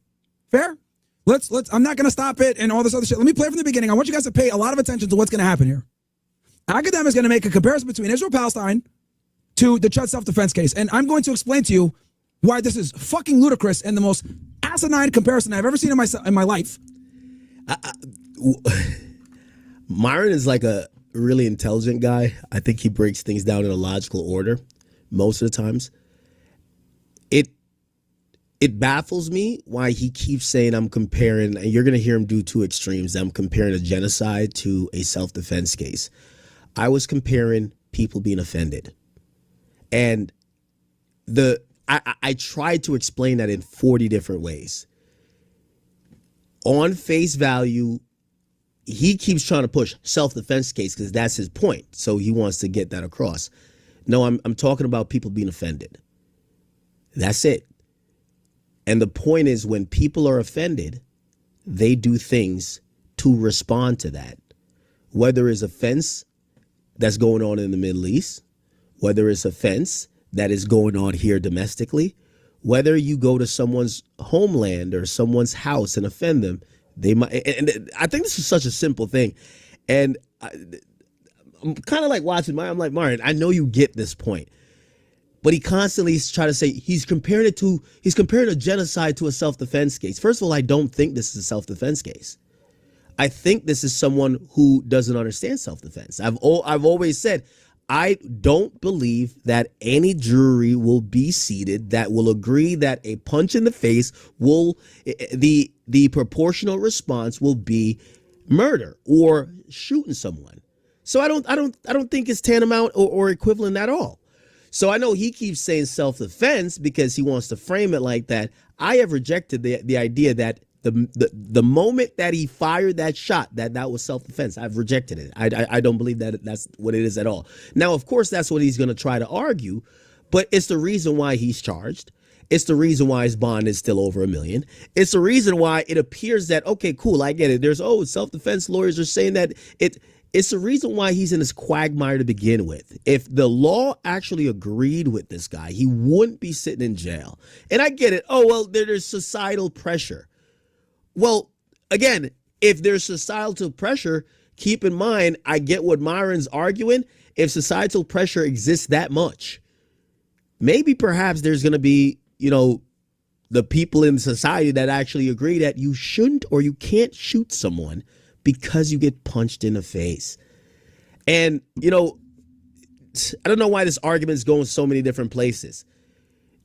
Fair? Let's. I'm not going to stop it and all this other shit. Let me play from the beginning. I want you guys to pay a lot of attention to what's going to happen here. Academics going to make a comparison between Israel-Palestine to the Chud self-defense case. And I'm going to explain to you why this is fucking ludicrous and the most asinine comparison I've ever seen in my life. Myron is like a really intelligent guy. I think he breaks things down in a logical order most of the times. It baffles me why he keeps saying I'm comparing, and you're going to hear him do two extremes. I'm comparing a genocide to a self-defense case. I was comparing people being offended. And I tried to explain that in 40 different ways. On face value, he keeps trying to push self-defense case because that's his point. So he wants to get that across. No, I'm talking about people being offended. That's it. And the point is, when people are offended, they do things to respond to that. Whether it's offense that's going on in the Middle East, whether it's offense that is going on here domestically, whether you go to someone's homeland or someone's house and offend them, they might. And I think this is such a simple thing. And I'm kind of like watching I'm like, Martin, I know you get this point. But he constantly is trying to say he's comparing a genocide to a self-defense case. First of all, I don't think this is a self-defense case. I think this is someone who doesn't understand self-defense. I've always said I don't believe that any jury will be seated that will agree that a punch in the face will the proportional response will be murder or shooting someone. So I don't think it's tantamount or equivalent at all. So I know he keeps saying self-defense because he wants to frame it like that. I have rejected the idea that the moment that he fired that shot, that was self-defense. I've rejected it. I don't believe that that's what it is at all. Now, of course, that's what he's going to try to argue, but it's the reason why he's charged. It's the reason why his bond is still over $1 million. It's the reason why it appears that, okay, cool, I get it. There's, self-defense lawyers are saying that it's the reason why he's in this quagmire to begin with. If the law actually agreed with this guy, he wouldn't be sitting in jail. And I get it. Oh, well, there's societal pressure. Well, again, if there's societal pressure, keep in mind, I get what Myron's arguing. If societal pressure exists that much, maybe perhaps there's going to be, the people in society that actually agree that you shouldn't or you can't shoot someone because you get punched in the face. And, I don't know why this argument is going so many different places.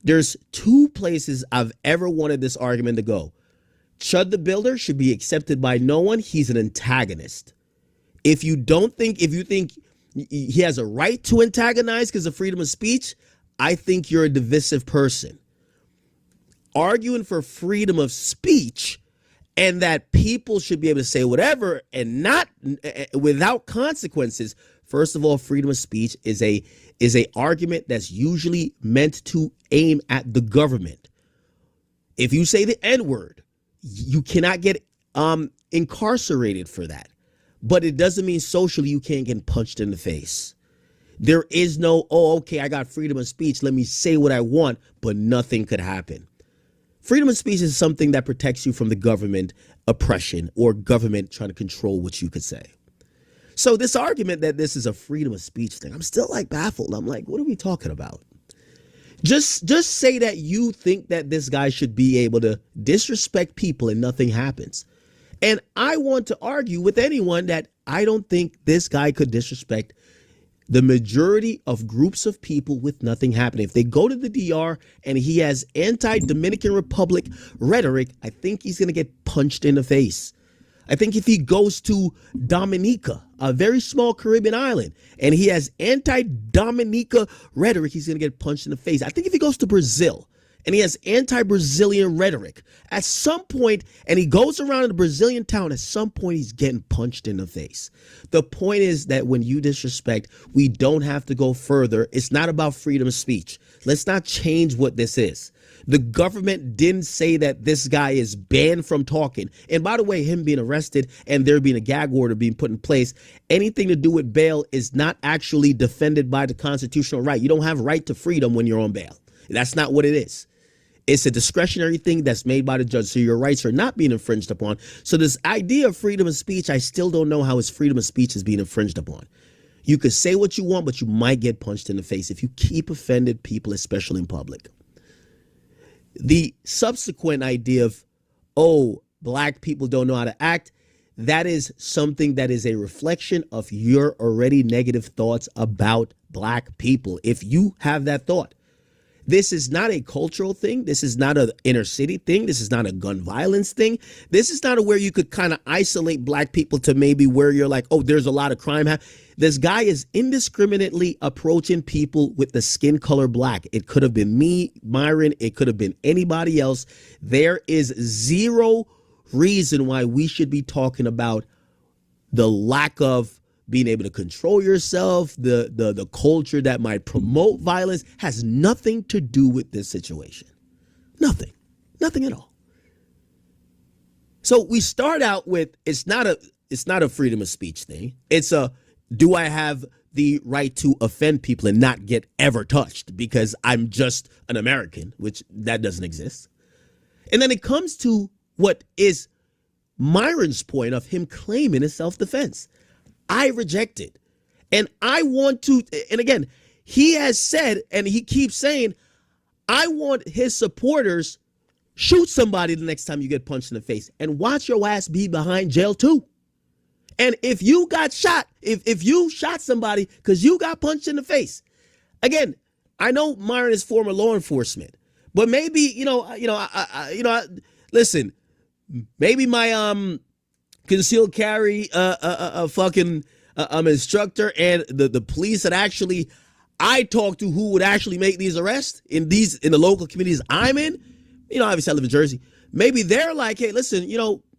There's two places I've ever wanted this argument to go. Chud the Builder should be accepted by no one. He's an antagonist. If you think he has a right to antagonize because of freedom of speech, I think you're a divisive person. Arguing for freedom of speech and that people should be able to say whatever and not without consequences. First of all, freedom of speech is a argument that's usually meant to aim at the government. If you say the N-word, you cannot get incarcerated for that. But it doesn't mean socially you can't get punched in the face. There is no, I got freedom of speech. Let me say what I want, but nothing could happen. Freedom of speech is something that protects you from the government oppression or government trying to control what you could say. So this argument that this is a freedom of speech thing, I'm still baffled. I'm like, what are we talking about? Just say that you think that this guy should be able to disrespect people and nothing happens. And I want to argue with anyone that I don't think this guy could disrespect the majority of groups of people with nothing happening. If they go to the DR and he has anti-Dominican Republic rhetoric, I think he's going to get punched in the face. I think if he goes to Dominica, a very small Caribbean island, and he has anti-Dominica rhetoric, he's going to get punched in the face. I think if he goes to Brazil and he has anti-Brazilian rhetoric, at some point, and he goes around in a Brazilian town, at some point he's getting punched in the face. The point is that when you disrespect, we don't have to go further. It's not about freedom of speech. Let's not change what this is. The government didn't say that this guy is banned from talking. And by the way, him being arrested and there being a gag order being put in place, anything to do with bail is not actually defended by the constitutional right. You don't have right to freedom when you're on bail. That's not what it is. It's a discretionary thing that's made by the judge. So your rights are not being infringed upon. So this idea of freedom of speech, I still don't know how his freedom of speech is being infringed upon. You could say what you want, but you might get punched in the face if you keep offending people, especially in public. The subsequent idea of, oh, black people don't know how to act, that is something that is a reflection of your already negative thoughts about black people. If you have that thought, this is not a cultural thing. This is not an inner city thing. This is not a gun violence thing. This is not a where you could kind of isolate black people to maybe where you're like, oh, there's a lot of crime. This guy is indiscriminately approaching people with the skin color black. It could have been me, Myron. It could have been anybody else. There is zero reason why we should be talking about the lack of being able to control yourself, the culture that might promote violence. Has nothing to do with this situation. Nothing at all. So we start out with, it's not a freedom of speech thing. It's a, do I have the right to offend people and not get ever touched because I'm just an American, which that doesn't exist. And then it comes to what is Myron's point of him claiming a self-defense. I reject it. And I want to, and again, he has said, and he keeps saying, I want his supporters shoot somebody the next time you get punched in the face and watch your ass be behind jail too. And if you got shot, if you shot somebody because you got punched in the face, again, I know Myron is former law enforcement, but maybe, listen, maybe my concealed carry fucking instructor and the police that actually I talked to who would actually make these arrests in the local communities I'm in, obviously I live in Jersey. Maybe they're like, hey, listen,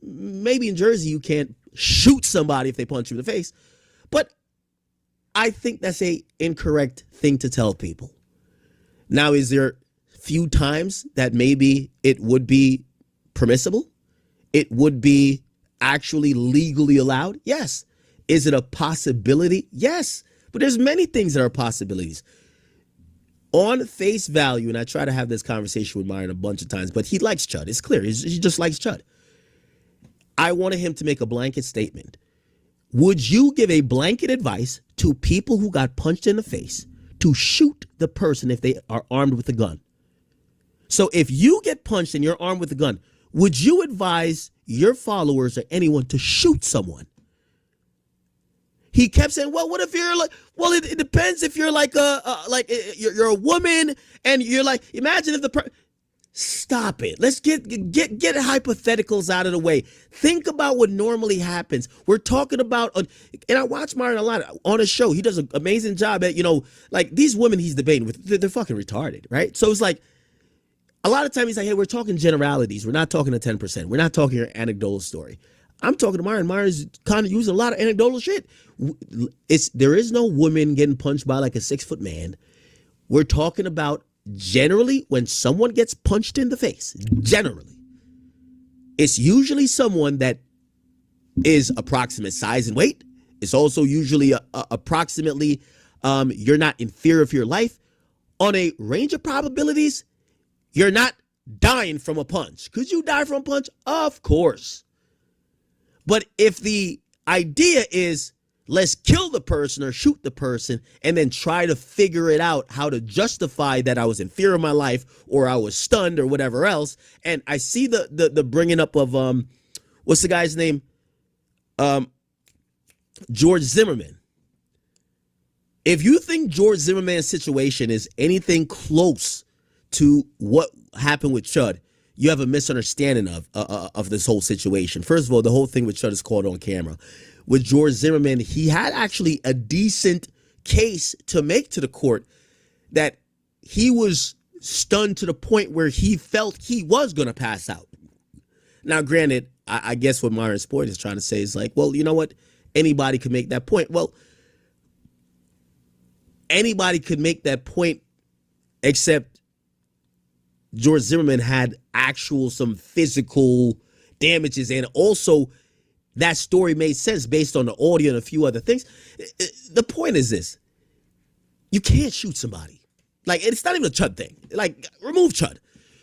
maybe in Jersey you can't shoot somebody if they punch you in the face. But I think that's a incorrect thing to tell people. Now, is there few times that maybe it would be permissible? It would be actually legally allowed? Yes. Is it a possibility? Yes. But there's many things that are possibilities. On face value, and I try to have this conversation with Myron a bunch of times, but he likes Chud. It's clear. He just likes Chud. I wanted him to make a blanket statement. Would you give a blanket advice to people who got punched in the face to shoot the person if they are armed with a gun? So if you get punched and you're armed with a gun, would you advise your followers or anyone to shoot someone? He kept saying, well, what if you're like, well, it depends if you're like you're a woman and you're like, imagine if stop it. Let's get hypotheticals out of the way. Think about what normally happens. We're talking about, and I watch Myron a lot on his show. He does an amazing job at, like these women he's debating with, they're fucking retarded, right? So it's like, a lot of times he's like, hey, we're talking generalities. We're not talking to 10%. We're not talking your anecdotal story. I'm talking to Myron. Myron's kind of using a lot of anecdotal shit. There is no woman getting punched by like a 6-foot man. We're talking about generally when someone gets punched in the face, generally, it's usually someone that is approximate size and weight. It's also usually approximately you're not in fear of your life. On a range of probabilities, you're not dying from a punch. Could you die from a punch? Of course. But if the idea is let's kill the person or shoot the person and then try to figure it out how to justify that I was in fear of my life or I was stunned or whatever else. And I see the bringing up of, what's the guy's name? George Zimmerman. If you think George Zimmerman's situation is anything close to what happened with Chud, you have a misunderstanding of this whole situation. First of all, the whole thing with Chud is caught on camera. With George Zimmerman, he had actually a decent case to make to the court that he was stunned to the point where he felt he was going to pass out. Now, granted, I guess what Myron Sport is trying to say is like, well, you know what? Anybody could make that point. Well, anybody could make that point except George Zimmerman had some physical damages, and also that story made sense based on the audio and a few other things. The point is this: you can't shoot somebody. Like, it's not even a Chud thing. Like, remove Chud.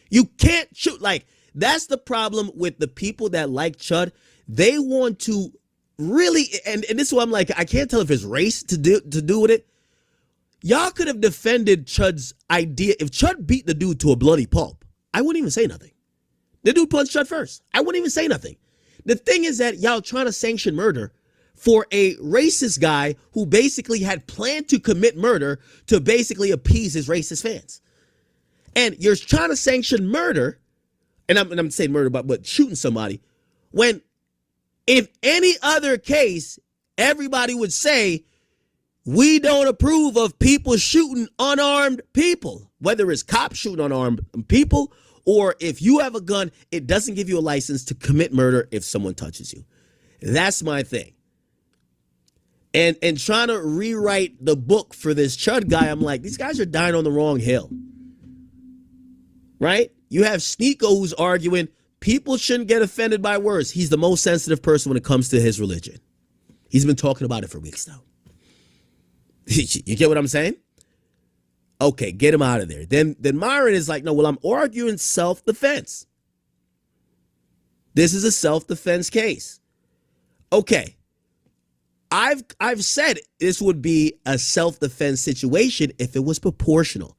You can't shoot. Like, that's the problem with the people that like Chud. They want to really, and this is why I'm like, I can't tell if it's race to do with it. Y'all could have defended Chud's idea. If Chud beat the dude to a bloody pulp, I wouldn't even say nothing. The dude punched Chud first. I wouldn't even say nothing. The thing is that y'all trying to sanction murder for a racist guy who basically had planned to commit murder to basically appease his racist fans. And you're trying to sanction murder, and I'm saying murder, but shooting somebody, when in any other case, everybody would say, we don't approve of people shooting unarmed people, whether it's cops shooting unarmed people, or if you have a gun, it doesn't give you a license to commit murder if someone touches you. That's my thing. And trying to rewrite the book for this Chud guy, I'm like, these guys are dying on the wrong hill. Right? You have Sneeko who's arguing people shouldn't get offended by words. He's the most sensitive person when it comes to his religion. He's been talking about it for weeks now. You get what I'm saying? Okay, get him out of there. Then Myron is like, no, well, I'm arguing self-defense. This is a self-defense case. Okay. I've said this would be a self-defense situation if it was proportional.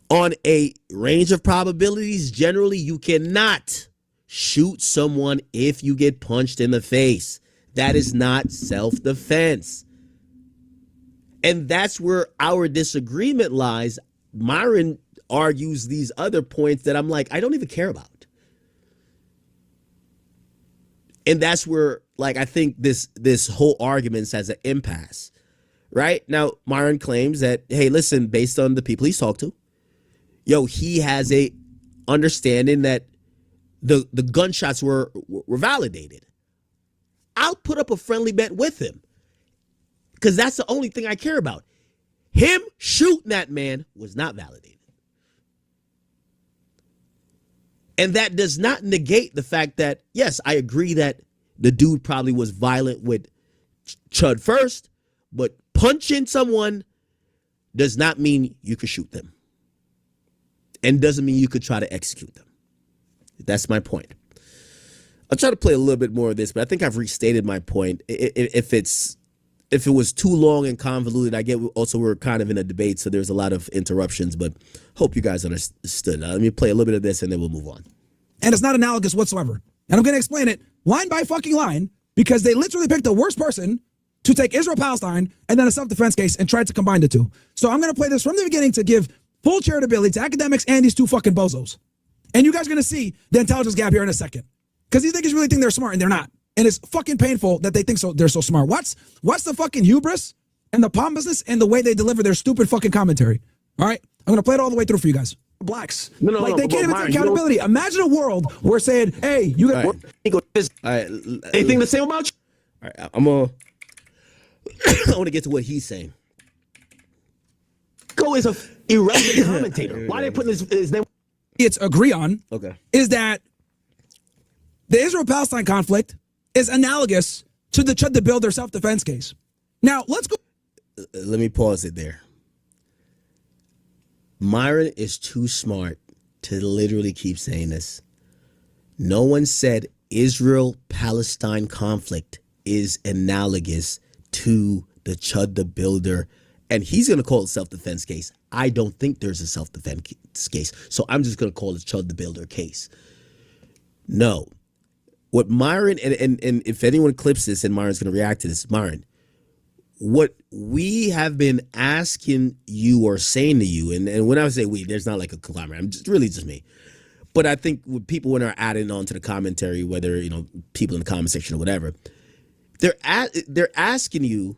On a range of probabilities, generally, you cannot shoot someone if you get punched in the face. That is not self-defense. And that's where our disagreement lies. Myron argues these other points that I'm like, I don't even care about. And that's where, like, I think this whole argument has an impasse. Right? Now, Myron claims that, hey, listen, based on the people he's talked to, he has a understanding that the gunshots were validated. I'll put up a friendly bet with him because that's the only thing I care about. Him shooting that man was not validated. And that does not negate the fact that, yes, I agree that the dude probably was violent with Chud first, but punching someone does not mean you could shoot them. And doesn't mean you could try to execute them. That's my point. I'll try to play a little bit more of this, but I think I've restated my point. If it was too long and convoluted, I get also we're kind of in a debate, so there's a lot of interruptions, but hope you guys understood. Let me play a little bit of this and then we'll move on. And it's not analogous whatsoever. And I'm going to explain it line by fucking line because they literally picked the worst person to take Israel-Palestine and then a self-defense case and tried to combine the two. So I'm going to play this from the beginning to give full charitability to academics and these two fucking bozos. And you guys are going to see the intelligence gap here in a second. Because these niggas really think they're smart and they're not. And it's fucking painful that they think they're so smart. What's the fucking hubris and the pompousness and the way they deliver their stupid fucking commentary? All right? I'm going to play it all the way through for you guys. Blacks. They can't even take accountability. Imagine a world where saying, hey, you got... All right. Anything to say about you? All right, I want to get to what he's saying. Go is a irrelevant commentator. Why are they putting his name? It's agree on is that the Israel-Palestine conflict is analogous to the Chud the Builder self-defense case. Now, let's go. Let me pause it there. Myron is too smart to literally keep saying this. No one said Israel-Palestine conflict is analogous to the Chud the Builder, and he's going to call it self-defense case. I don't think there's a self-defense case, so I'm just going to call it Chud the Builder case. No. What Myron, and if anyone clips this and Myron's going to react to this, Myron, what we have been asking you or saying to you, and when I say we, there's not like a conglomerate. I'm just really just me. But I think with people when they're adding on to the commentary, whether people in the comment section or whatever, they're asking you.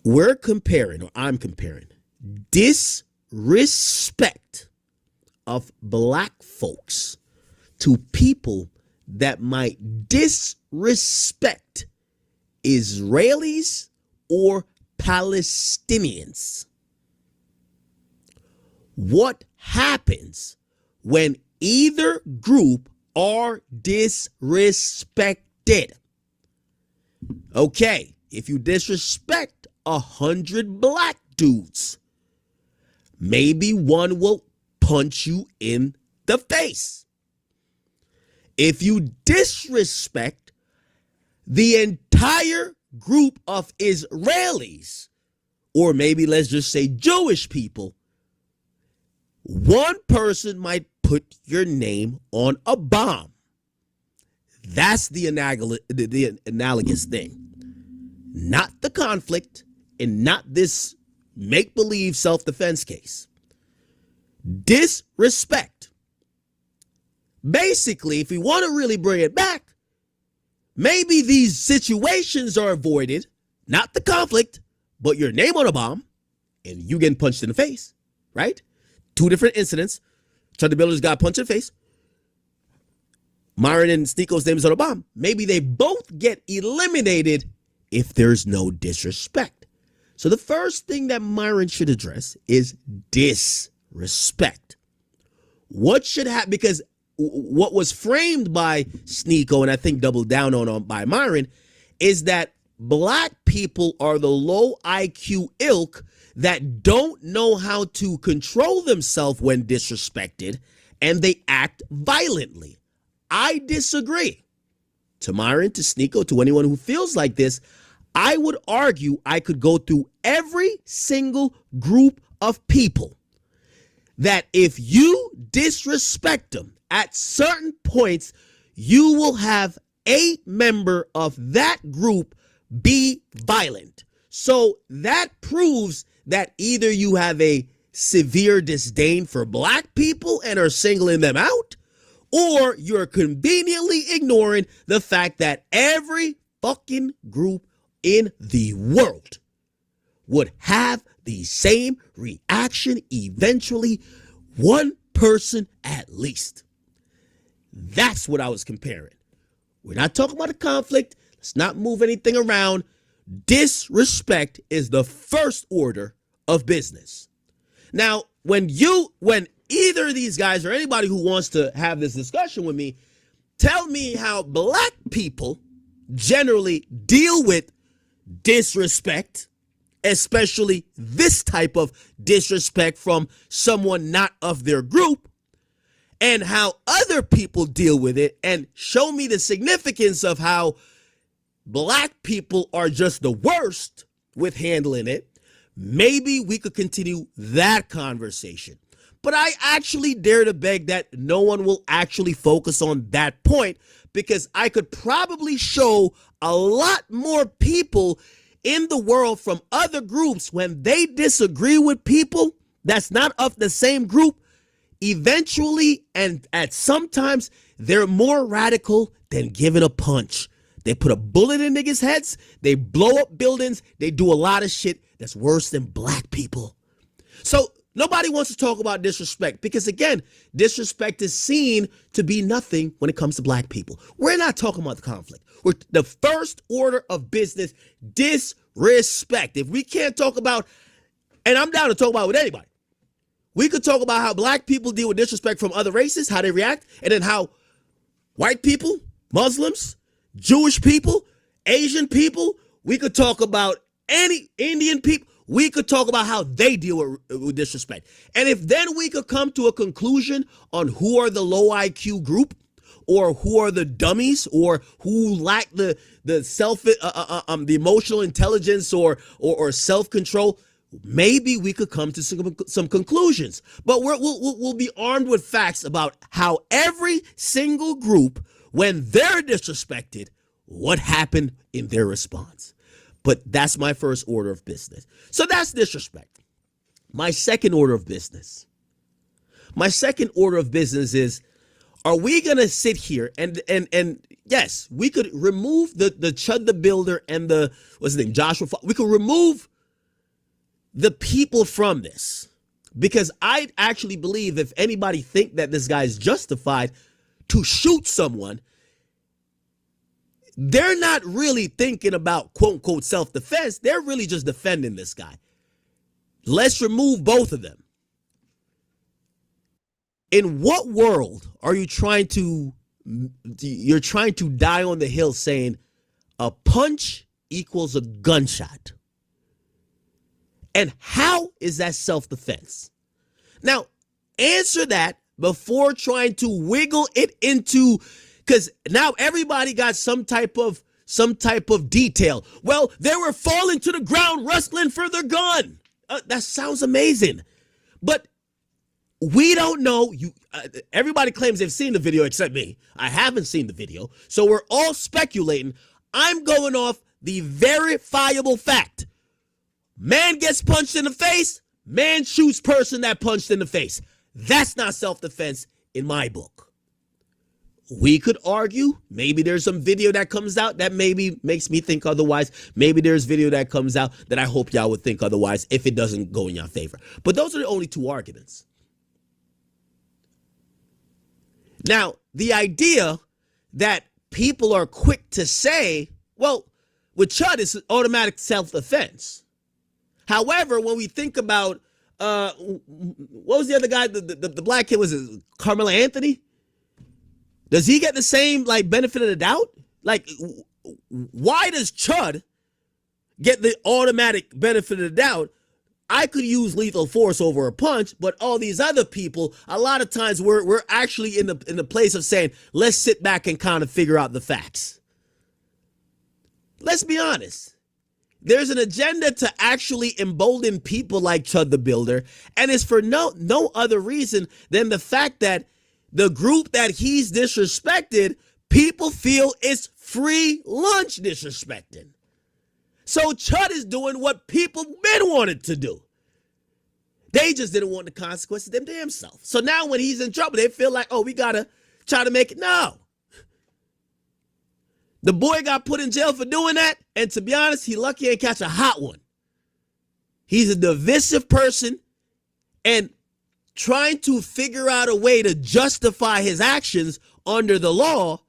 We're comparing, or I'm comparing, disrespect of black folks to people that might disrespect Israelis or Palestinians. What happens when either group are disrespected? Okay, if you disrespect 100 black dudes, maybe one will punch you in the face. If you disrespect the entire group of Israelis, or maybe let's just say Jewish people, one person might put your name on a bomb. That's the analogous thing. Not the conflict and not this make-believe self-defense case. Disrespect. Basically, if we want to really bring it back, maybe these situations are avoided, not the conflict, but your name on a bomb and you getting punched in the face, right? Two different incidents. Charlie Builders got punched in the face. Myron and Sneako's name is on a bomb. Maybe they both get eliminated if there's no disrespect. So the first thing that Myron should address is disrespect. What should happen? Because what was framed by Sneako, and I think doubled down on by Myron, is that black people are the low IQ ilk that don't know how to control themselves when disrespected, and they act violently. I disagree. To Myron, to Sneako, to anyone who feels like this, I would argue I could go through every single group of people that if you disrespect them at certain points, you will have a member of that group be violent. So that proves that either you have a severe disdain for black people and are singling them out, or you're conveniently ignoring the fact that every fucking group in the world would have the same reaction eventually, one person at least. That's what I was comparing. We're not talking about a conflict. Let's not move anything around. Disrespect is the first order of business. Now, when either of these guys or anybody who wants to have this discussion with me, tell me how black people generally deal with disrespect, especially this type of disrespect from someone not of their group, and how other people deal with it, and show me the significance of how black people are just the worst with handling it. Maybe we could continue that conversation. But I actually dare to beg that no one will actually focus on that point, because I could probably show a lot more people in the world from other groups when they disagree with people that's not of the same group. Eventually, and at sometimes, they're more radical than giving a punch. They put a bullet in niggas' heads. They blow up buildings. They do a lot of shit that's worse than black people. So nobody wants to talk about disrespect because, again, disrespect is seen to be nothing when it comes to black people. We're not talking about the conflict. We're the first order of business, disrespect. If we can't talk about, and I'm down to talk about it with anybody, we could talk about how black people deal with disrespect from other races, how they react, and then how white people, Muslims, Jewish people, Asian people, we could talk about any Indian people. We could talk about how they deal with disrespect. And if then we could come to a conclusion on who are the low IQ group, or who are the dummies, or who lack the the emotional intelligence or self-control, maybe we could come to some conclusions. But we'll be armed with facts about how every single group when they're disrespected, what happened in their response. But that's my first order of business. So that's disrespect. My second order of business. My second order of business is, are we going to sit here and yes, we could remove the Chud the Builder and the, what's his name, Joshua. We could remove the people from this, because I actually believe if anybody think that this guy is justified to shoot someone, they're not really thinking about quote unquote self-defense. They're really just defending this guy. Let's remove both of them. In what world are you trying to, you're trying to die on the hill saying a punch equals a gunshot? And how is that self-defense? Now, answer that before trying to wiggle it into, because now everybody got some type of detail. Well, they were falling to the ground, wrestling for their gun. That sounds amazing, but we don't know. Everybody claims they've seen the video except me. I haven't seen the video, so we're all speculating. I'm going off the verifiable fact. Man gets punched in the face, man shoots person that punched in the face. That's not self-defense in my book. We could argue, maybe there's some video that comes out that maybe makes me think otherwise. Maybe there's video that comes out that I hope y'all would think otherwise if it doesn't go in your favor. But those are the only two arguments. Now, the idea that people are quick to say, well, with Chud, it's automatic self-defense. However, when we think about, what was the other guy, the black kid, was it Carmelo Anthony? Does he get the same benefit of the doubt? Why does Chud get the automatic benefit of the doubt? I could use lethal force over a punch, but all these other people, a lot of times we're actually in the place of saying, let's sit back and kind of figure out the facts. Let's be honest. There's an agenda to actually embolden people like Chud the Builder, and it's for no other reason than the fact that the group that he's disrespected, people feel it's free lunch disrespecting. So Chud is doing what people been wanted to do. They just didn't want the consequences them damn self. So now when he's in trouble, they feel like, oh, we gotta try to make it. No. The boy got put in jail for doing that, and to be honest, he lucky ain't catch a hot one. He's a divisive person, and trying to figure out a way to justify his actions under the law,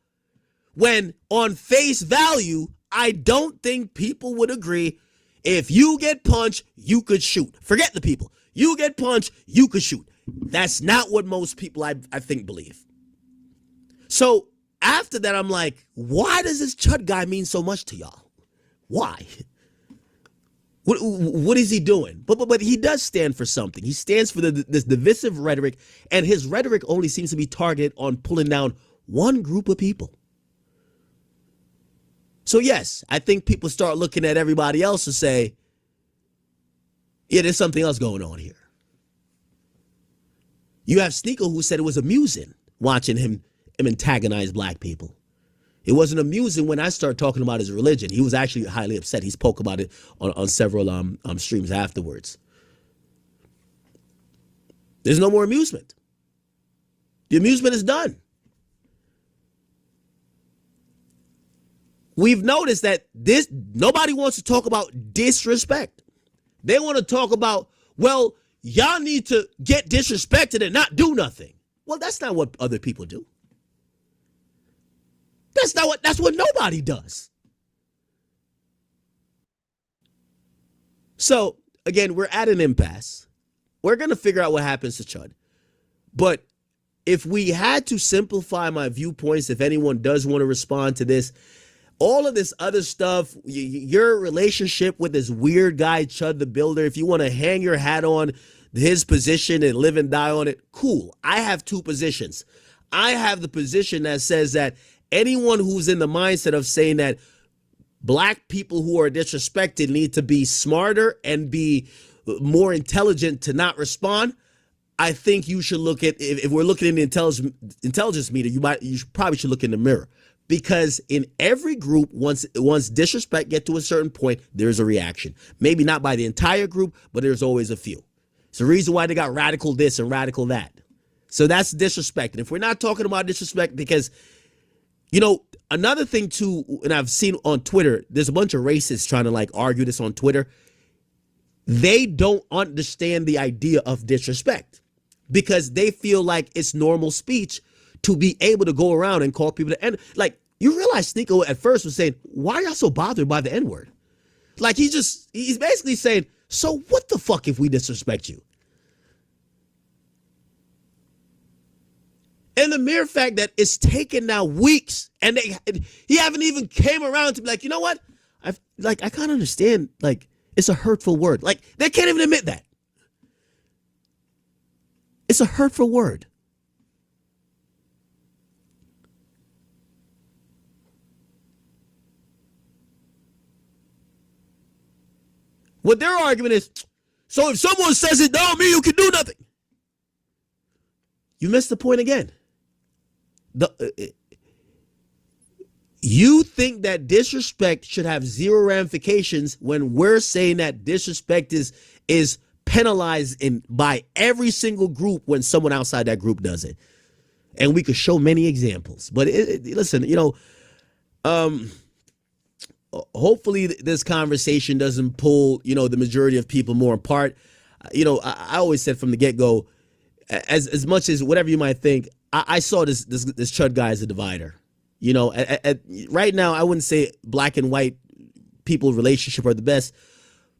when on face value, I don't think people would agree. If you get punched, you could shoot. Forget the people. You get punched, you could shoot. That's not what most people I think believe. So after that, I'm like, why does this Chud guy mean so much to y'all? Why? What is he doing? But he does stand for something. He stands for this divisive rhetoric, and his rhetoric only seems to be targeted on pulling down one group of people. So yes, I think people start looking at everybody else and say, yeah, there's something else going on here. You have Sneeko, who said it was amusing watching him antagonize black people. It wasn't amusing when I started talking about his religion. He was actually highly upset. He spoke about it on several streams afterwards. There's no more amusement. The amusement is done. We've noticed that nobody wants to talk about disrespect. They want to talk about, well, y'all need to get disrespected and not do nothing. Well, that's not what other people do. That's what nobody does. So again, we're at an impasse. We're going to figure out what happens to Chud. But if we had to simplify my viewpoints, if anyone does want to respond to this, all of this other stuff, your relationship with this weird guy, Chud the Builder, if you want to hang your hat on his position and live and die on it, cool. I have two positions. I have the position that says that anyone who's in the mindset of saying that black people who are disrespected need to be smarter and be more intelligent to not respond, I think you should look at, if we're looking in the intelligence meter, you probably should look in the mirror, because in every group, once disrespect get to a certain point, there's a reaction. Maybe not by the entire group, but there's always a few. It's the reason why they got radical this and radical that. So that's disrespect. And if we're not talking about disrespect, because, another thing too, and I've seen on Twitter, there's a bunch of racists trying to like argue this on Twitter. They don't understand the idea of disrespect, because they feel like it's normal speech to be able to go around and call people the N. Like, you realize Sneeko at first was saying, why are y'all so bothered by the N-word? Like, he's basically saying, so what the fuck if we disrespect you? And the mere fact that it's taken now weeks and he haven't even came around to be like, you know what? I kind of understand, like, it's a hurtful word. Like, they can't even admit that. It's a hurtful word. What their argument is, so if someone says it don't mean you can do nothing. You missed the point again. You think that disrespect should have zero ramifications when we're saying that disrespect is penalized by every single group when someone outside that group does it. And we could show many examples. But listen, hopefully this conversation doesn't pull, the majority of people more apart. I always said from the get-go, as much as whatever you might think, I saw this Chud guy as a divider. Right now, I wouldn't say black and white people relationship are the best,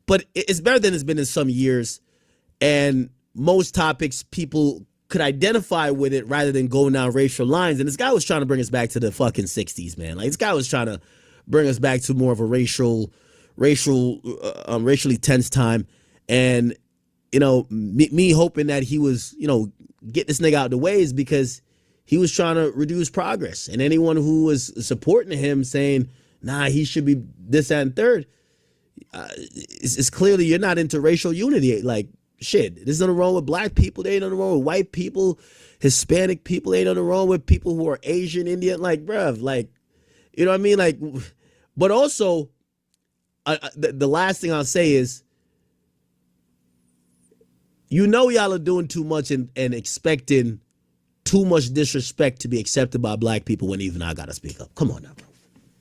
but it's better than it's been in some years. And most topics, people could identify with it rather than going down racial lines. And this guy was trying to bring us back to the fucking 60s, man. Like, this guy was trying to bring us back to more of a racially tense time. And, me hoping that he was, get this nigga out of the way is because he was trying to reduce progress. And anyone who was supporting him saying, nah, he should be this, that, and third, it's clearly you're not into racial unity. Like, shit, there's nothing wrong with black people. There ain't nothing wrong with white people, Hispanic people. Ain't nothing wrong with people who are Asian, Indian. Like, bruv, like, you know what I mean? Like, but also, the last thing I'll say is, y'all are doing too much and expecting too much disrespect to be accepted by black people when even I gotta speak up. Come on now, bro.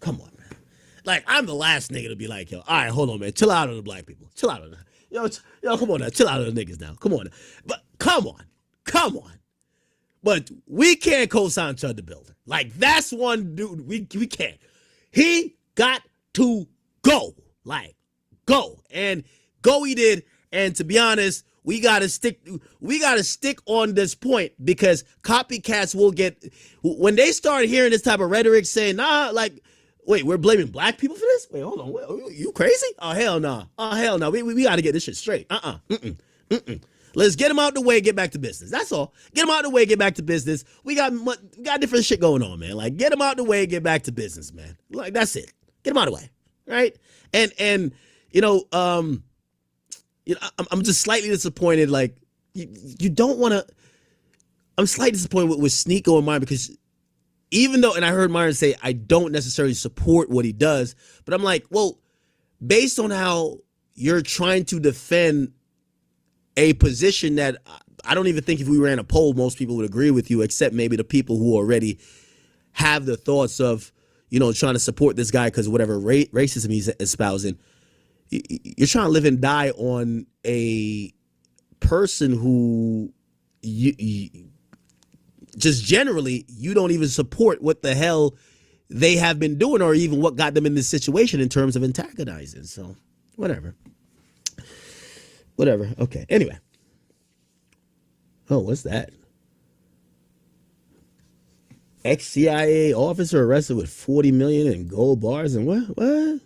Come on, man. Like, I'm the last nigga to be like, yo, all right, hold on, man. Chill out on the black people. Chill out on that. Yo, come on now. Chill out on the niggas now. Come on. But come on. But we can't co-sign Chud the Builder. Like, that's one dude we can't. He got to go. Like, go. And go he did. And to be honest, we gotta stick on this point, because copycats will get, when they start hearing this type of rhetoric saying, nah, like, wait, we're blaming black people for this? Wait, hold on. You crazy? Oh, hell no. We gotta get this shit straight. Let's get them out the way, get back to business. That's all. Get them out the way, get back to business. We got different shit going on, man. Like, get them out the way, get back to business, man. Like, that's it. Get them out of the way, right? And I'm just slightly disappointed. Like, you don't want to. I'm slightly disappointed with Sneeko and Myron, because even though, and I heard Myron say, I don't necessarily support what he does, but I'm like, well, based on how you're trying to defend a position that I don't even think if we ran a poll, most people would agree with you, except maybe the people who already have the thoughts of, trying to support this guy because of whatever racism he's espousing. You're trying to live and die on a person who you just generally, you don't even support what the hell they have been doing, or even what got them in this situation in terms of antagonizing. So whatever. Okay. Anyway. Oh, what's that? Ex-CIA officer arrested with 40 million in gold bars and what?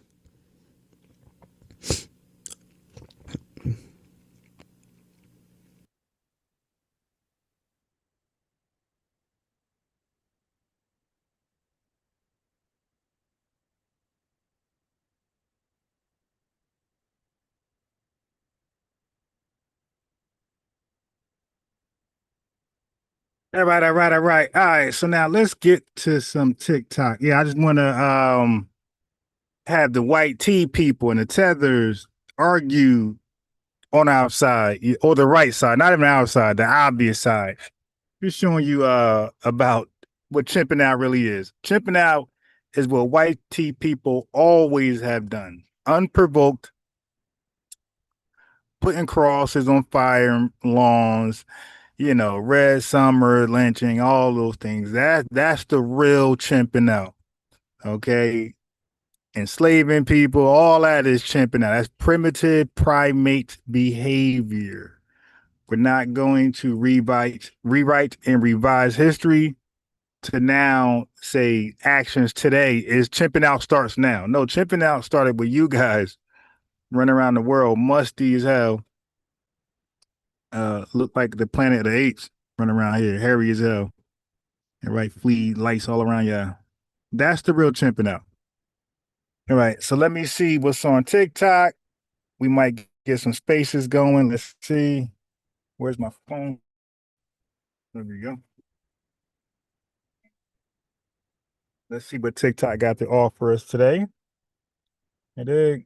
All right, all right, all right. All right. So now let's get to some TikTok. Yeah, I just want to have the white tea people and the tethers argue on our side or the right side, not even our side, the obvious side. Just showing you about what chimping out really is. Chimping out is what white tea people always have done. Unprovoked, putting crosses on fire lawns, red summer lynching, all those things. That's the real chimping out. Okay. Enslaving people, all that is chimping out. That's primitive primate behavior. We're not going to rewrite and revise history to now say actions today is chimping out starts now. No, chimping out started with you guys running around the world, musty as hell. Look like the planet of the apes running around here, hairy as hell. And right, flea lights all around y'all. That's the real chimping out. All right, so let me see what's on TikTok. We might get some spaces going. Let's see. Where's my phone? There we go. Let's see what TikTok got to offer us today. It is.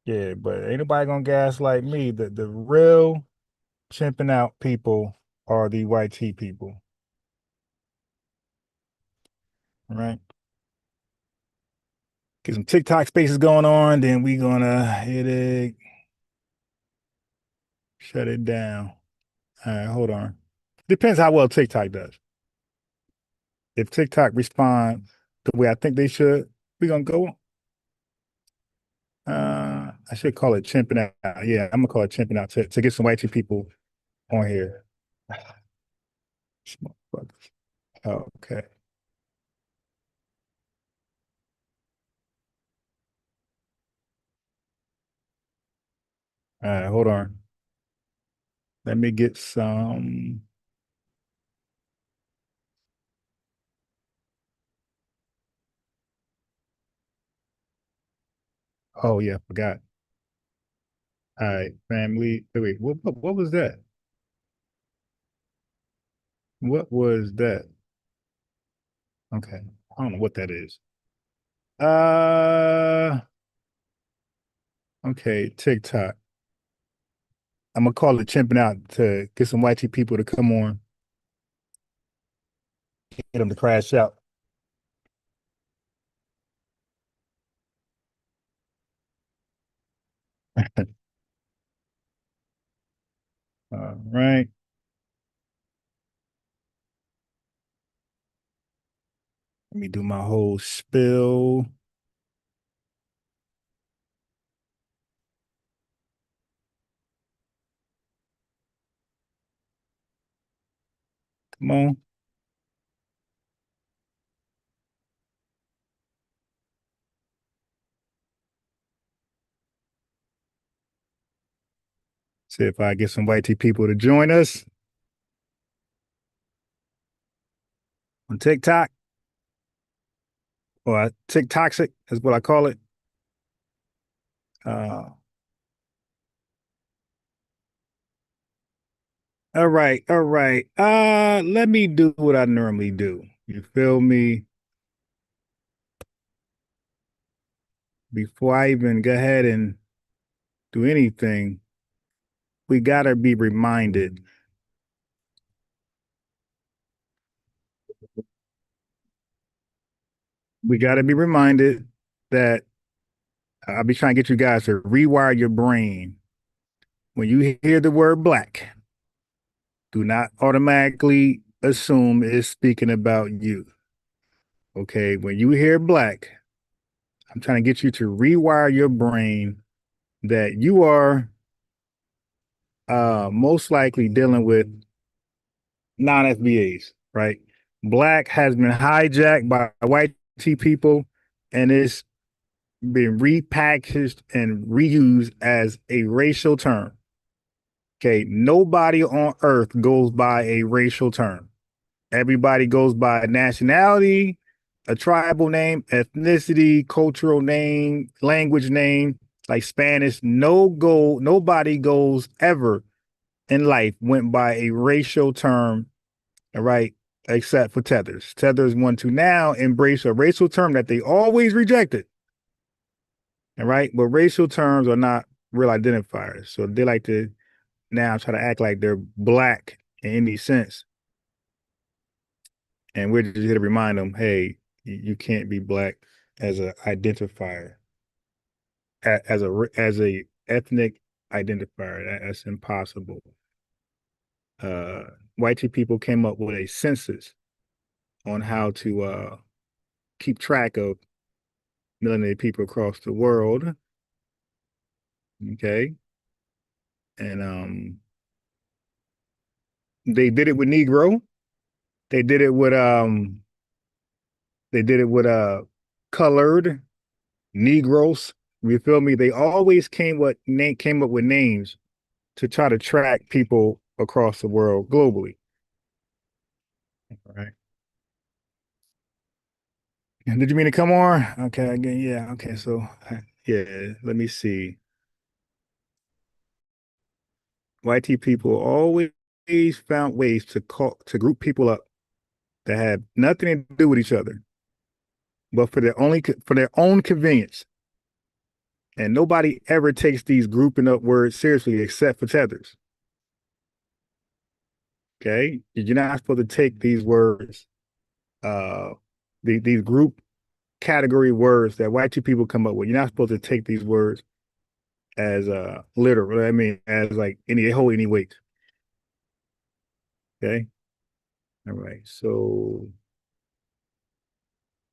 Yeah, but ain't nobody gonna gaslight me. The real chimping out people are the white tea people. All right. Get some TikTok spaces going on, then we gonna hit it. Shut it down. All right, hold on. Depends how well TikTok does. If TikTok responds the way I think they should, we're gonna go. I should call it chimping out. Yeah, I'm gonna call it chimping out to get some white tea people on here. Okay. All right, hold on. Let me get some. Oh yeah, forgot. All right, family. Wait, what was that? What was that? Okay, I don't know what that is. Okay, TikTok. I'm gonna call it chimping out to get some white tea people to come on, get them to crash out. All right. Let me do my whole spill. Come on. See if I get some white tea people to join us on TikTok. Or TikToxic is what I call it. All right, all right. Let me do what I normally do. You feel me? Before I even go ahead and do anything, we gotta be reminded. We gotta be reminded that I'll be trying to get you guys to rewire your brain. When you hear the word black, do not automatically assume it's speaking about you. Okay, when you hear black, I'm trying to get you to rewire your brain that you are most likely dealing with non-FBAs, right? Black has been hijacked by white tea people and it's been repackaged and reused as a racial term. Okay, nobody on earth goes by a racial term. Everybody goes by a nationality, a tribal name, ethnicity, cultural name, language name, like Spanish. Nobody goes ever in life went by a racial term, all right, except for Tethers. Tethers want to now embrace a racial term that they always rejected, all right? But racial terms are not real identifiers. So they like to now try to act like they're black in any sense. And we're just here to remind them, hey, you can't be black as an identifier, as a ethnic identifier. That's impossible. White people came up with a census on how to keep track of melanated people across the world. Okay. And they did it with Negro. They did it with colored Negroes. You feel me? They always came up with names to try to track people across the world globally. All right. Did you mean to come on? Okay, again, yeah. Okay, so yeah, let me see. White people always found ways to group people up that had nothing to do with each other, but for their own convenience. And nobody ever takes these grouping up words seriously except for Tethers. Okay, you're not supposed to take these words, these group category words that white people come up with. You're not supposed to take these words as literal. I mean, as like they hold any weight. Okay. All right. So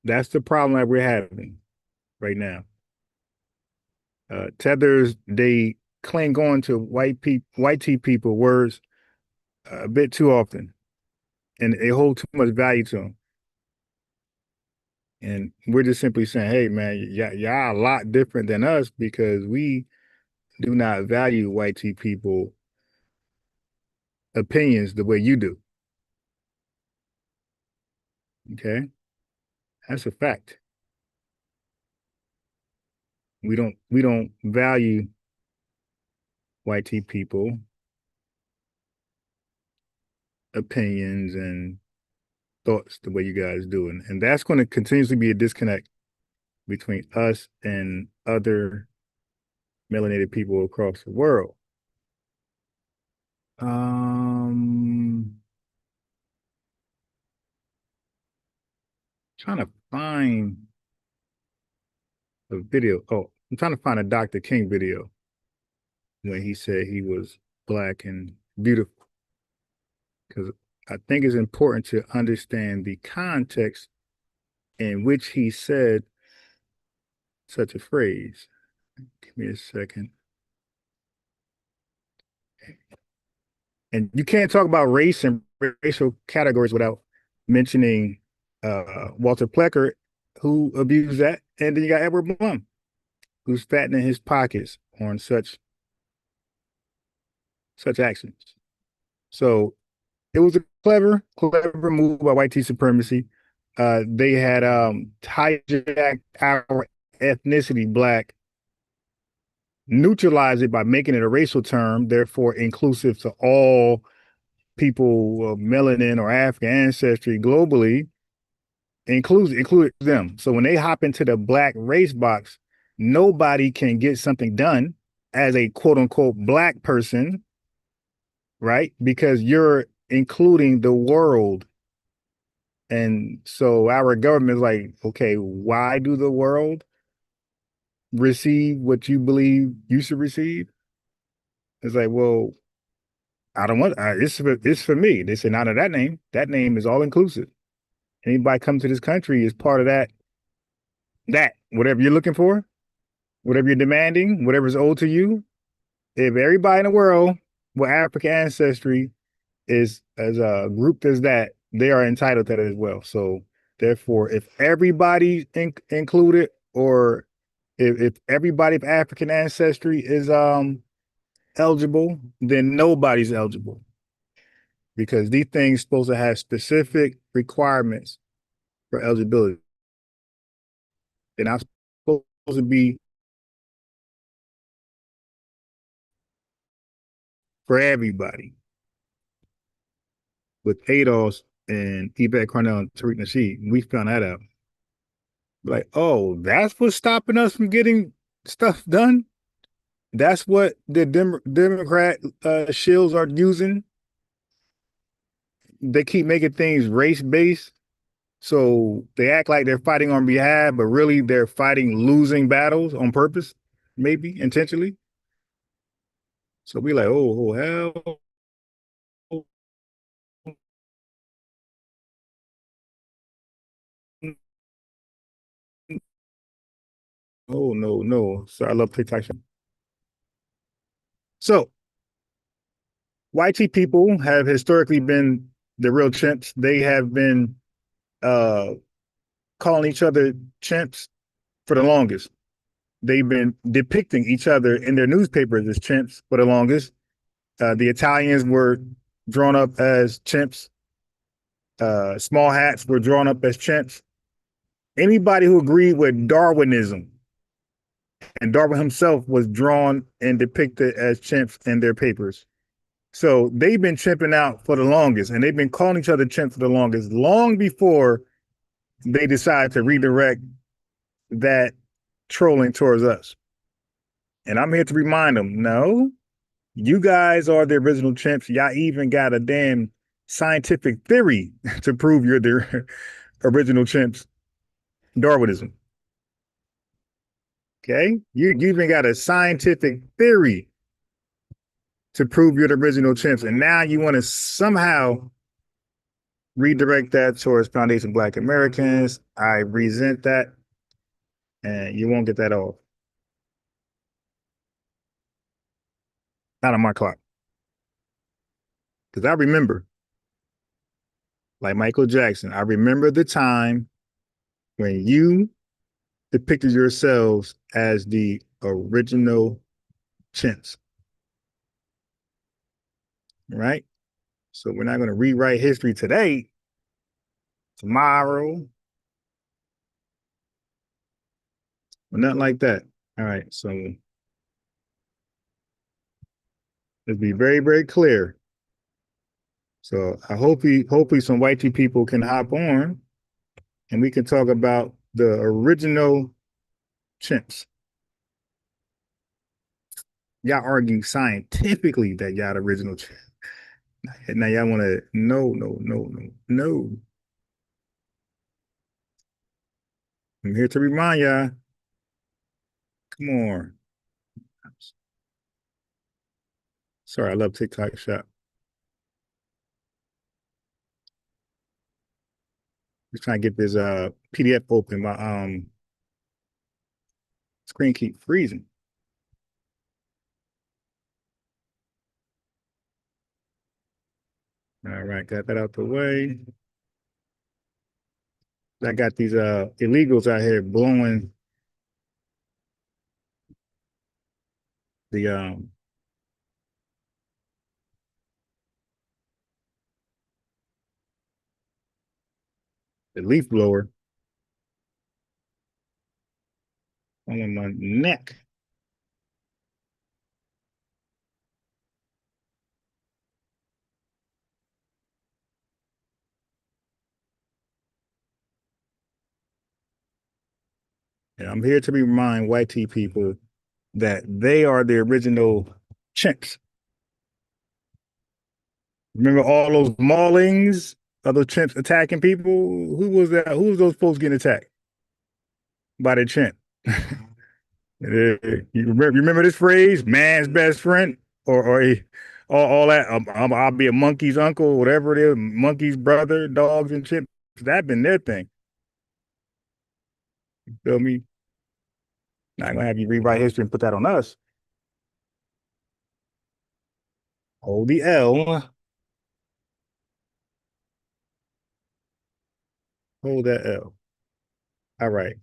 that's the problem that we're having right now. Tethers, they cling on to white people words a bit too often, and they hold too much value to them. And we're just simply saying, hey, man, y'all a lot different than us because we do not value white people opinions the way you do. Okay. That's a fact. We don't value white people opinions and thoughts the way you guys do. And that's going to continuously be a disconnect between us and other melanated people across the world. Trying to find a video. Oh, I'm trying to find a Dr. King video when he said he was black and beautiful. Because I think it's important to understand the context in which he said such a phrase. Give me a second. And you can't talk about race and racial categories without mentioning Walter Plecker, who abused that. And then you got Edward Blum, who's fattening his pockets on such actions. So it was a clever move by white supremacy. They had hijacked our ethnicity, black, neutralized it by making it a racial term, therefore inclusive to all people of melanin or African ancestry globally, include them. So when they hop into the black race box, nobody can get something done as a quote unquote black person, right? Because you're including the world. And so our government is like, okay, why do the world receive what you believe you should receive? It's like, well, I don't want it's for me. They say, not of that name. That name is all inclusive. Anybody come to this country is part of that whatever you're looking for, whatever you're demanding, whatever's owed to you. If everybody in the world with African ancestry is as a group as that, they are entitled to that as well. So therefore, if everybody included, or if everybody of African ancestry is eligible, then nobody's eligible, because these things supposed to have specific requirements for eligibility. They're not supposed to be for everybody. With ADOS and Yvette Cornell and Tariq Nasheed, we found that out. Like, oh, that's what's stopping us from getting stuff done. That's what the Democrat shills are using. They keep making things race-based. So they act like they're fighting on behalf, but really they're fighting losing battles on purpose, maybe intentionally. So we like, oh hell. Oh no. So I love TikTok. So white people have historically been the real chimps. They have been calling each other chimps for the longest. They've been depicting each other in their newspapers as chimps for the longest. The Italians were drawn up as chimps. Small hats were drawn up as chimps. Anybody who agreed with Darwinism, and Darwin himself was drawn and depicted as chimps in their papers. So they've been chimping out for the longest, and they've been calling each other chimps for the longest, long before they decide to redirect that trolling towards us. And I'm here to remind them, no, you guys are the original chimps. Y'all even got a damn scientific theory to prove you're the original chimps. Darwinism. Okay? You even got a scientific theory to prove you're the original chimps. And now you want to somehow redirect that towards Foundation Black Americans. I resent that. And you won't get that off. Not on my clock. Because I remember, like Michael Jackson, I remember the time when you depicted yourselves as the original chimps. Right? So we're not going to rewrite history today, tomorrow, or nothing like that. All right. So let's be very, very clear. So I hopefully some white people can hop on and we can talk about the original chimps. Y'all argue scientifically that y'all the original chimps. Now y'all want to no. I'm here to remind y'all. Come on. Sorry, I love TikTok shop. Just trying to get this PDF open. My screen keep freezing. All right, got that out the way. I got these illegals out here blowing the leaf blower on my neck. And I'm here to remind white people that they are the original chimps. Remember all those maulings of those chimps attacking people? Who was that? Who was those folks getting attacked by the chimp? You remember this phrase, man's best friend? Or all that, I'll be a monkey's uncle, whatever it is, monkey's brother, dogs and chimps. That been their thing. You feel me? Not gonna have you rewrite history and put that on us. Hold the L. Hold that L. All right.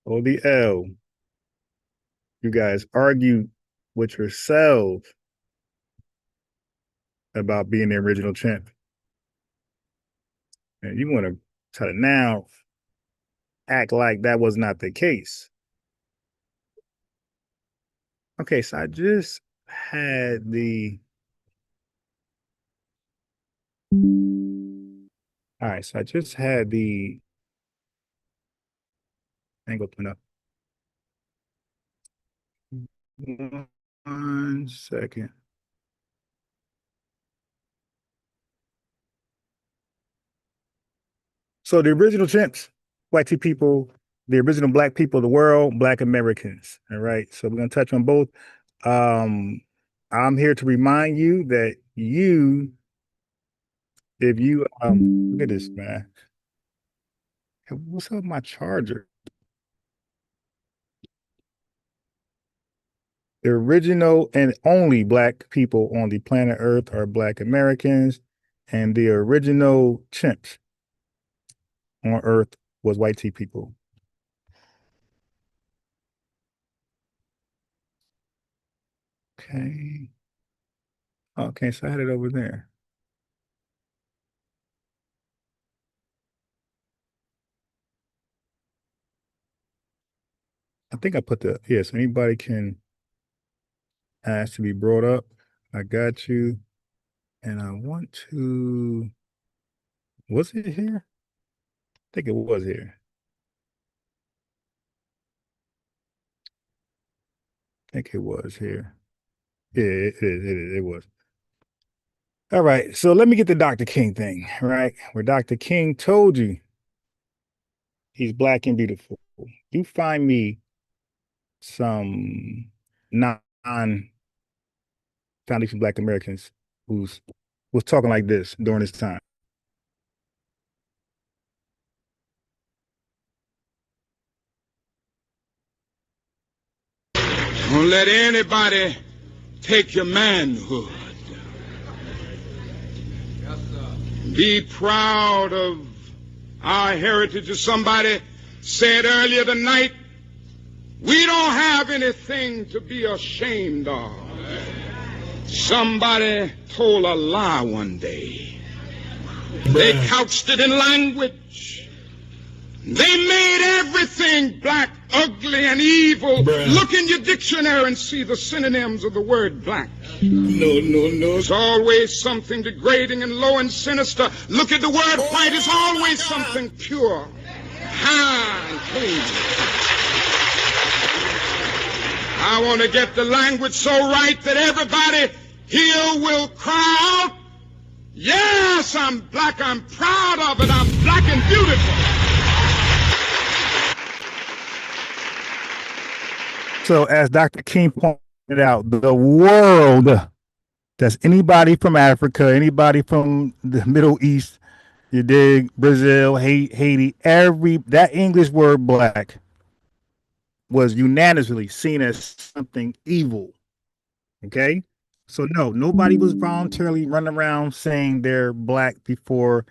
Hold the L. You guys argue with yourselves. about being the original chimp. And you want to try to now act like that was not the case. Okay, so I just had the. All right, so I just had the. Angle open up. 1 second. So the original chimps, white people, the original black people of the world, black Americans. All right. So we're gonna touch on both. I'm here to remind you that if you look at this, man. What's up with my charger? The original and only black people on the planet Earth are black Americans, and the original chimps on Earth was white people. Okay. Okay, so I had it over there. I think I put the, yes, anybody can ask to be brought up. I got you. And I want to, was it here? I think it was here. I think it was here. Yeah, it was. All right, so let me get the Dr. King thing, right? Where Dr. King told you he's black and beautiful. You find me some non-foundation black Americans who's was talking like this during this time. Don't let anybody take your manhood. Be proud of our heritage. As somebody said earlier tonight, we don't have anything to be ashamed of. Somebody told a lie one day. They couched it in language. They made everything black, ugly, and evil. Look in your dictionary and see the synonyms of the word black. No. It's always something degrading and low and sinister. Look at the word white. It's always something pure, high, and clean. I want to get the language so right that everybody here will cry out, yes, I'm black, I'm proud of it, I'm black and beautiful. So as Dr. King pointed out, the world, that's anybody from Africa, anybody from the Middle East, you dig, Brazil, Haiti, that English word black was unanimously seen as something evil. Okay? So no, nobody was voluntarily running around saying they're black before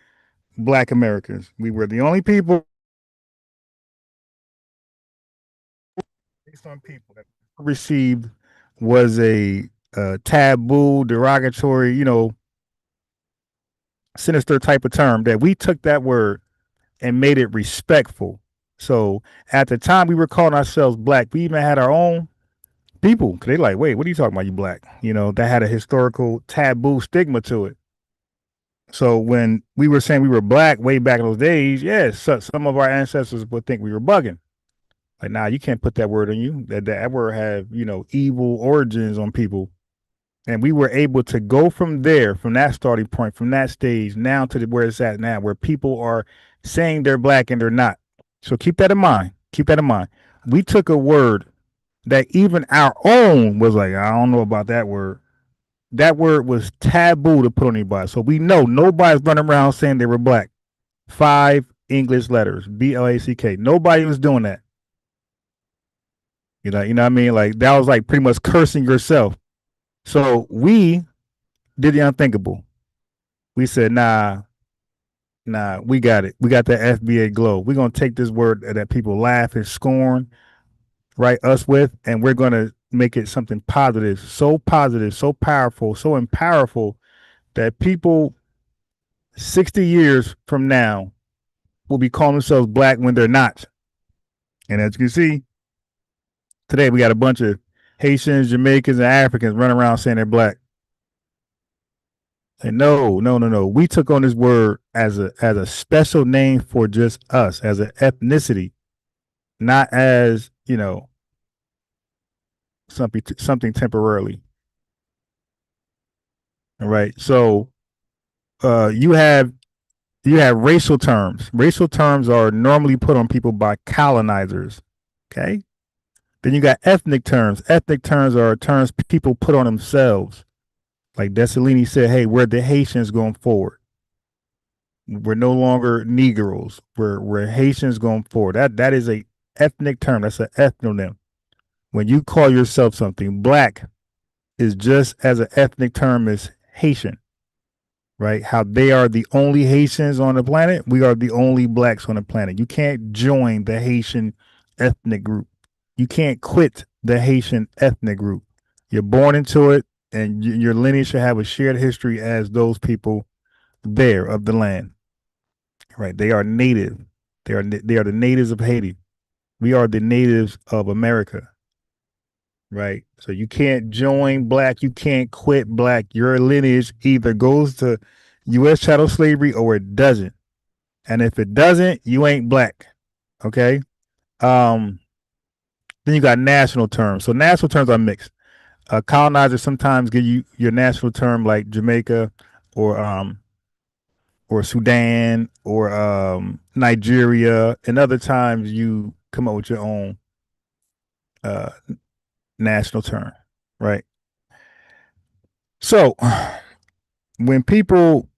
black Americans. We were the only people some people that received was a taboo, derogatory, sinister type of term that we took that word and made it respectful. So at the time we were calling ourselves black, we even had our own people. Cause they like, wait, what are you talking about? You black? That had a historical taboo stigma to it. So when we were saying we were black way back in those days, yes, some of our ancestors would think we were bugging. Like, nah, you can't put that word on you. That word have, evil origins on people. And we were able to go from there, from that starting point, from that stage, now to where it's at now, where people are saying they're black and they're not. So keep that in mind. Keep that in mind. We took a word that even our own was like, I don't know about that word. That word was taboo to put on anybody. So we know nobody's running around saying they were black. 5 English letters, BLACK. Nobody was doing that. You know what I mean? Like that was like pretty much cursing yourself. So we did the unthinkable. We said, nah, we got it. We got that FBA glow. We're going to take this word that people laugh and scorn, right, us with, and we're going to make it something positive, so powerful, so powerful that people 60 years from now will be calling themselves black when they're not. And as you can see, today we got a bunch of Haitians, Jamaicans, and Africans running around saying they're black. And no. We took on this word as a special name for just us, as an ethnicity, not as, something temporarily. All right. So you have racial terms. Racial terms are normally put on people by colonizers. Okay. Then you got ethnic terms. Ethnic terms are terms people put on themselves. Like Dessalini said, hey, we're the Haitians going forward. We're no longer Negroes. We're Haitians going forward. That is a ethnic term. That's an ethnonym. When you call yourself something, black is just as an ethnic term as Haitian, right? How they are the only Haitians on the planet. We are the only blacks on the planet. You can't join the Haitian ethnic group. You can't quit the Haitian ethnic group. You're born into it, and your lineage should have a shared history as those people there of the land, right? They are native. They are the natives of Haiti. We are the natives of America, right? So you can't join black. You can't quit black. Your lineage either goes to U.S. chattel slavery or it doesn't. And if it doesn't, you ain't black. Okay. Then you got national terms. So national terms are mixed. Colonizers sometimes give you your national term like Jamaica or Sudan or Nigeria, and other times you come up with your own national term, right? So when people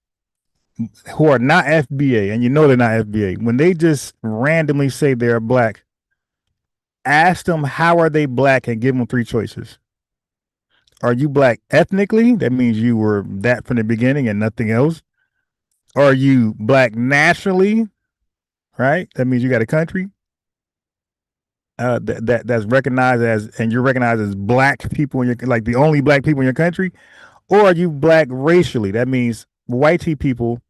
who are not FBA, and they're not FBA, when they just randomly say they're black, ask them how are they black and give them three choices. Are you black ethnically? That means you were that from the beginning and nothing else. Are you black nationally? Right? That means you got a country that's recognized as, and you're recognized as black people in your, like the only black people in your country. Or are you black racially? That means white people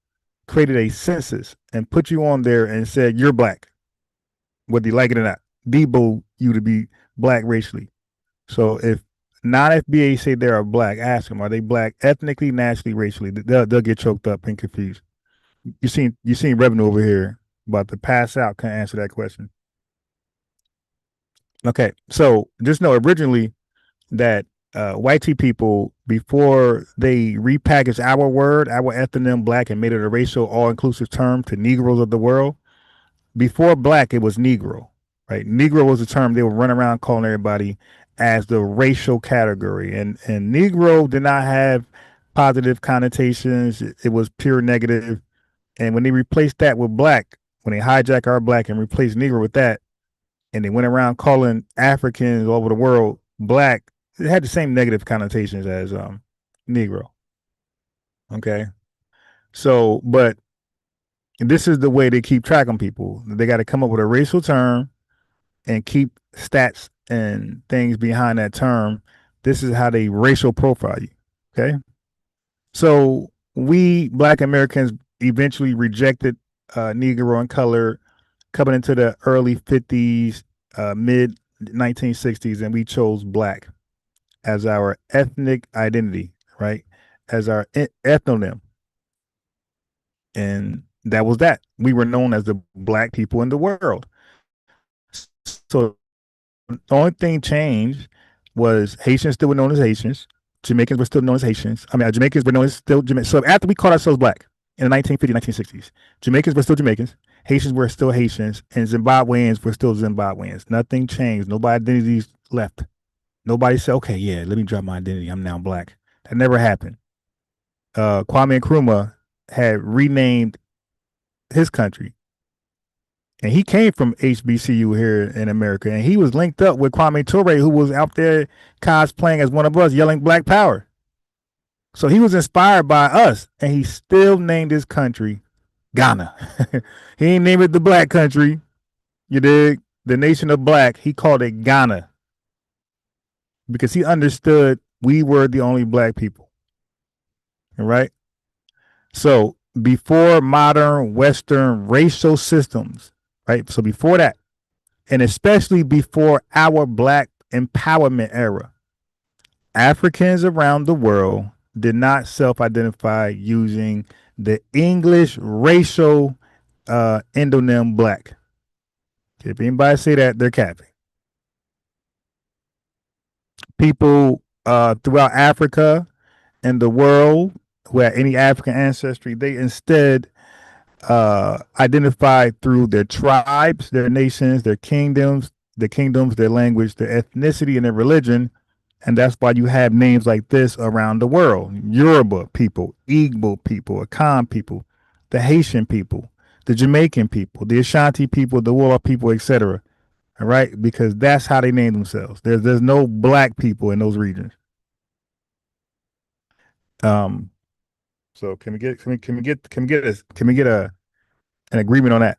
created a census and put you on there and said you're black, whether you like it or not. Debo you to be black racially. So if non-FBA say they are black, ask them, are they black ethnically, nationally, racially? They'll get choked up and confused. You seen revenue over here about to pass out. Can't answer that question. Okay, so just know originally that white people, before they repackaged our word, our ethnonym black, and made it a racial all-inclusive term to Negroes of the world, before black, it was Negro, right? Negro was a term they would run around calling everybody as the racial category. And Negro did not have positive connotations. It was pure negative. And when they replaced that with black, when they hijacked our black and replaced Negro with that, and they went around calling Africans all over the world black, it had the same negative connotations as Negro. Okay. So, but this is the way they keep track on people. They got to come up with a racial term and keep stats and things behind that term. This is how they racial profile you. Okay. So we black Americans eventually rejected Negro and color coming into the early 50s, mid 1960s, and we chose black as our ethnic identity, right? As our ethnonym. And that was that. We were known as the black people in the world. So the only thing changed was Haitians still were known as Haitians. Jamaicans were still known as Haitians. Jamaicans were known as still Jamaicans. So after we called ourselves black in the 1950s, 1960s, Jamaicans were still Jamaicans. Haitians were still Haitians, and Zimbabweans were still Zimbabweans. Nothing changed. Nobody identities left. Nobody said, okay, yeah, let me drop my identity. I'm now black. That never happened. Kwame Nkrumah had renamed his country. And he came from HBCU here in America. And he was linked up with Kwame Ture, who was out there cosplaying as one of us, yelling Black Power. So he was inspired by us. And he still named his country Ghana. He ain't named it the Black country. You dig? The nation of black. He called it Ghana. Because he understood we were the only black people. All right? So before modern Western racial systems, right? So before that, and especially before our Black empowerment era, Africans around the world did not self-identify using the English racial endonym Black. If anybody say that, they're capping. People throughout Africa and the world who had any African ancestry, they instead identified through their tribes, their nations, their kingdoms, their language, their ethnicity, and their religion. And that's why you have names like this around the world. Yoruba people, Igbo people, Akan people, the Haitian people, the Jamaican people, the Ashanti people, the Wolof people, etc. All right, because that's how they name themselves. There's no black people in those regions. So can we get an agreement on that?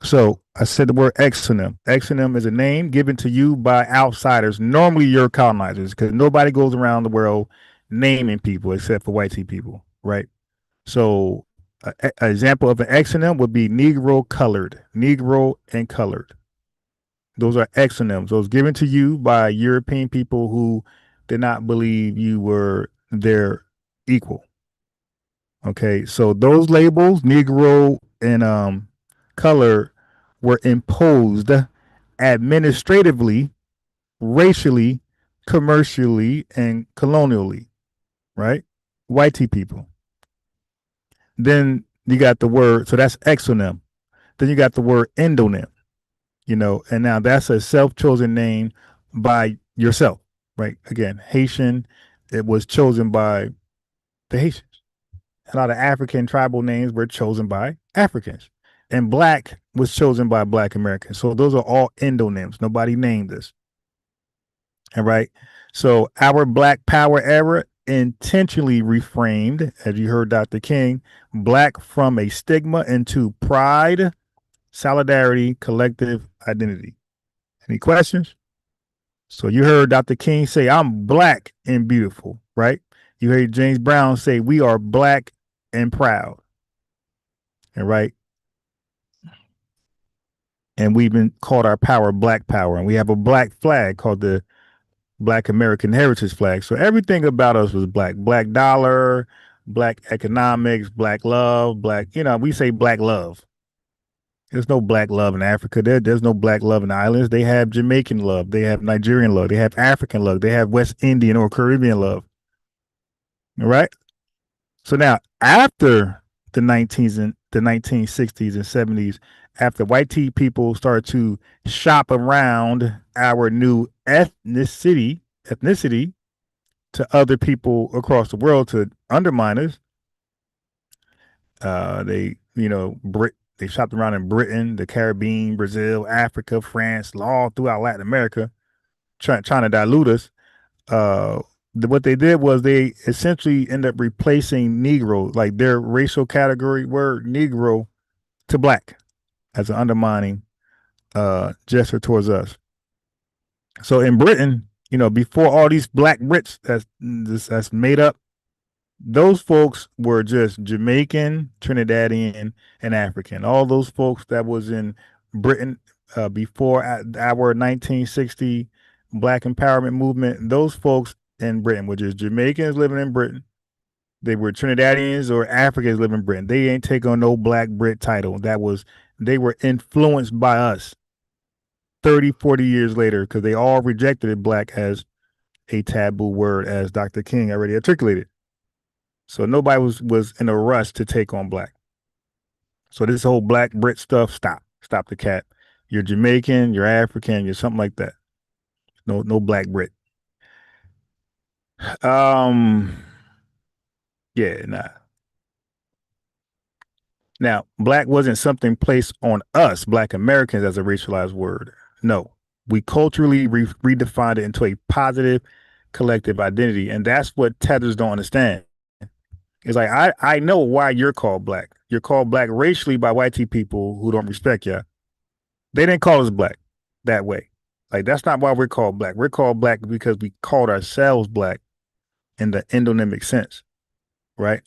So I said the word exonym. Exonym is a name given to you by outsiders, normally your colonizers, because nobody goes around the world naming people except for white people, right? So an example of an exonym would be Negro colored, Negro and colored. Those are exonyms. Those given to you by European people who did not believe you were their equal. Okay, so those labels, Negro and color, were imposed administratively, racially, commercially, and colonially, right? White people. Then you got the word, so that's exonym. Then you got the word endonym, and now that's a self-chosen name by yourself, right? Again, Haitian, it was chosen by the Haitians. A lot of African tribal names were chosen by Africans. And Black was chosen by Black Americans. So those are all endonyms. Nobody named this. All right. So our Black Power era intentionally reframed, as you heard Dr. King, Black from a stigma into pride, solidarity, collective identity. Any questions? So you heard Dr. King say, I'm Black and beautiful, right? You heard James Brown say, we are Black and proud. And right. And we've been called our power Black Power. And we have a Black flag called the Black American Heritage Flag. So everything about us was Black. Black dollar, Black economics, Black love, Black, we say Black love. There's no Black love in Africa. There's no Black love in the islands. They have Jamaican love. They have Nigerian love. They have African love. They have West Indian or Caribbean love. All right. So now after the 1960s and 70s, after white people started to shop around our new ethnicity to other people across the world to undermine us, they shopped around in Britain, the Caribbean, Brazil, Africa, France, all throughout Latin America, trying to dilute us. What they did was they essentially end up replacing Negro, like their racial category word Negro, to Black as an undermining gesture towards us. So in Britain, before all these Black Brits that's made up, those folks were just Jamaican, Trinidadian, and African. All those folks that was in Britain before our 1960 Black empowerment movement, those folks in Britain were just Jamaicans living in Britain. They were Trinidadians or Africans living in Britain. They ain't take on no Black Brit title. They were influenced by us 30, 40 years later because they all rejected Black as a taboo word, as Dr. King already articulated. So nobody was in a rush to take on Black. So this whole Black Brit stuff, stop the cat. You're Jamaican, you're African, you're something like that. No Black Brit. Yeah, nah. Now, Black wasn't something placed on us, Black Americans, as a racialized word. No, we culturally redefined it into a positive collective identity. And that's what Tethers don't understand. It's like, I know why you're called Black. You're called Black racially by white people who don't respect you. They didn't call us Black that way. Like, that's not why we're called Black. We're called Black because we called ourselves Black in the endonymic sense, right?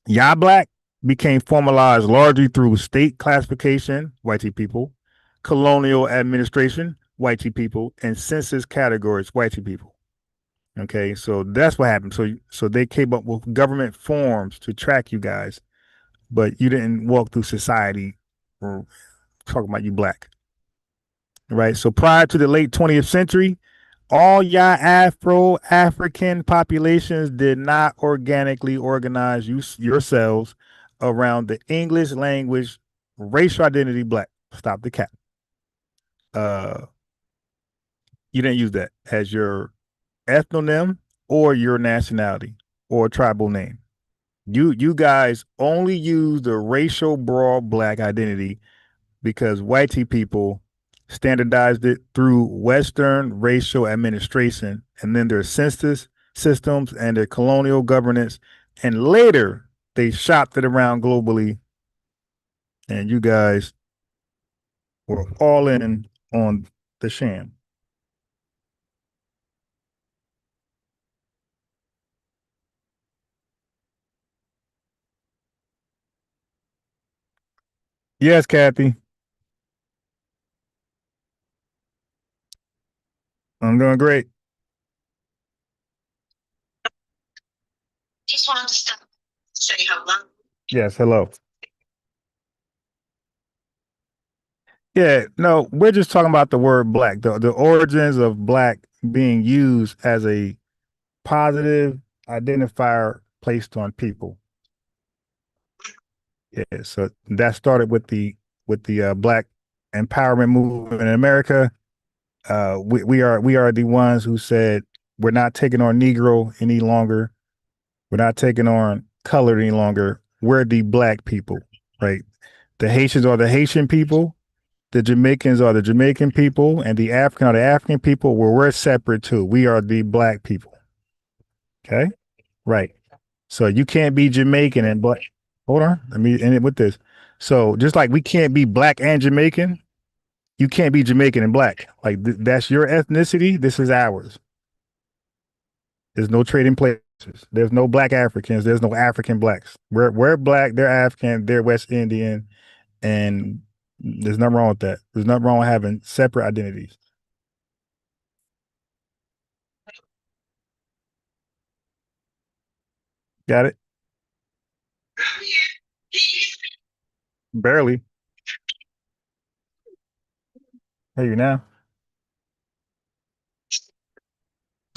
Y'all black became formalized largely through state classification, white people, colonial administration, white people, and census categories, white people. Okay, so that's what happened. So they came up with government forms to track you guys, but you didn't walk through society or talking about you black. Right. So prior to the late 20th century, all y'all Afro-African populations did not organically organize yourselves around the English language, racial identity black. Stop the cap. You didn't use that as your ethnonym or your nationality or tribal name. You guys only use the racial broad black identity because whitey people standardized it through Western racial administration and then their census systems and their colonial governance. And later they shopped it around globally. And you guys were all in on the sham. Yes, Kathy. I'm doing great. Just wanted to say hello. Yes, hello. Yeah, no, we're just talking about the word black, the origins of black being used as a positive identifier placed on people. Yeah, so that started with the black empowerment movement in America. We are the ones who said we're not taking on Negro any longer. We're not taking on colored any longer. We're the black people, right? The Haitians are the Haitian people. The Jamaicans are the Jamaican people, and the African are the African people. Where we're separate too. We are the black people. Okay, right. So you can't be Jamaican and black. Hold on, let me end it with this. So just like we can't be black and Jamaican, you can't be Jamaican and black. Like that's your ethnicity. This is ours. There's no trading places. There's no black Africans. There's no African blacks. We're black. They're African. They're West Indian, and there's nothing wrong with that. There's nothing wrong with having separate identities. Got it? Barely. Hey, you now.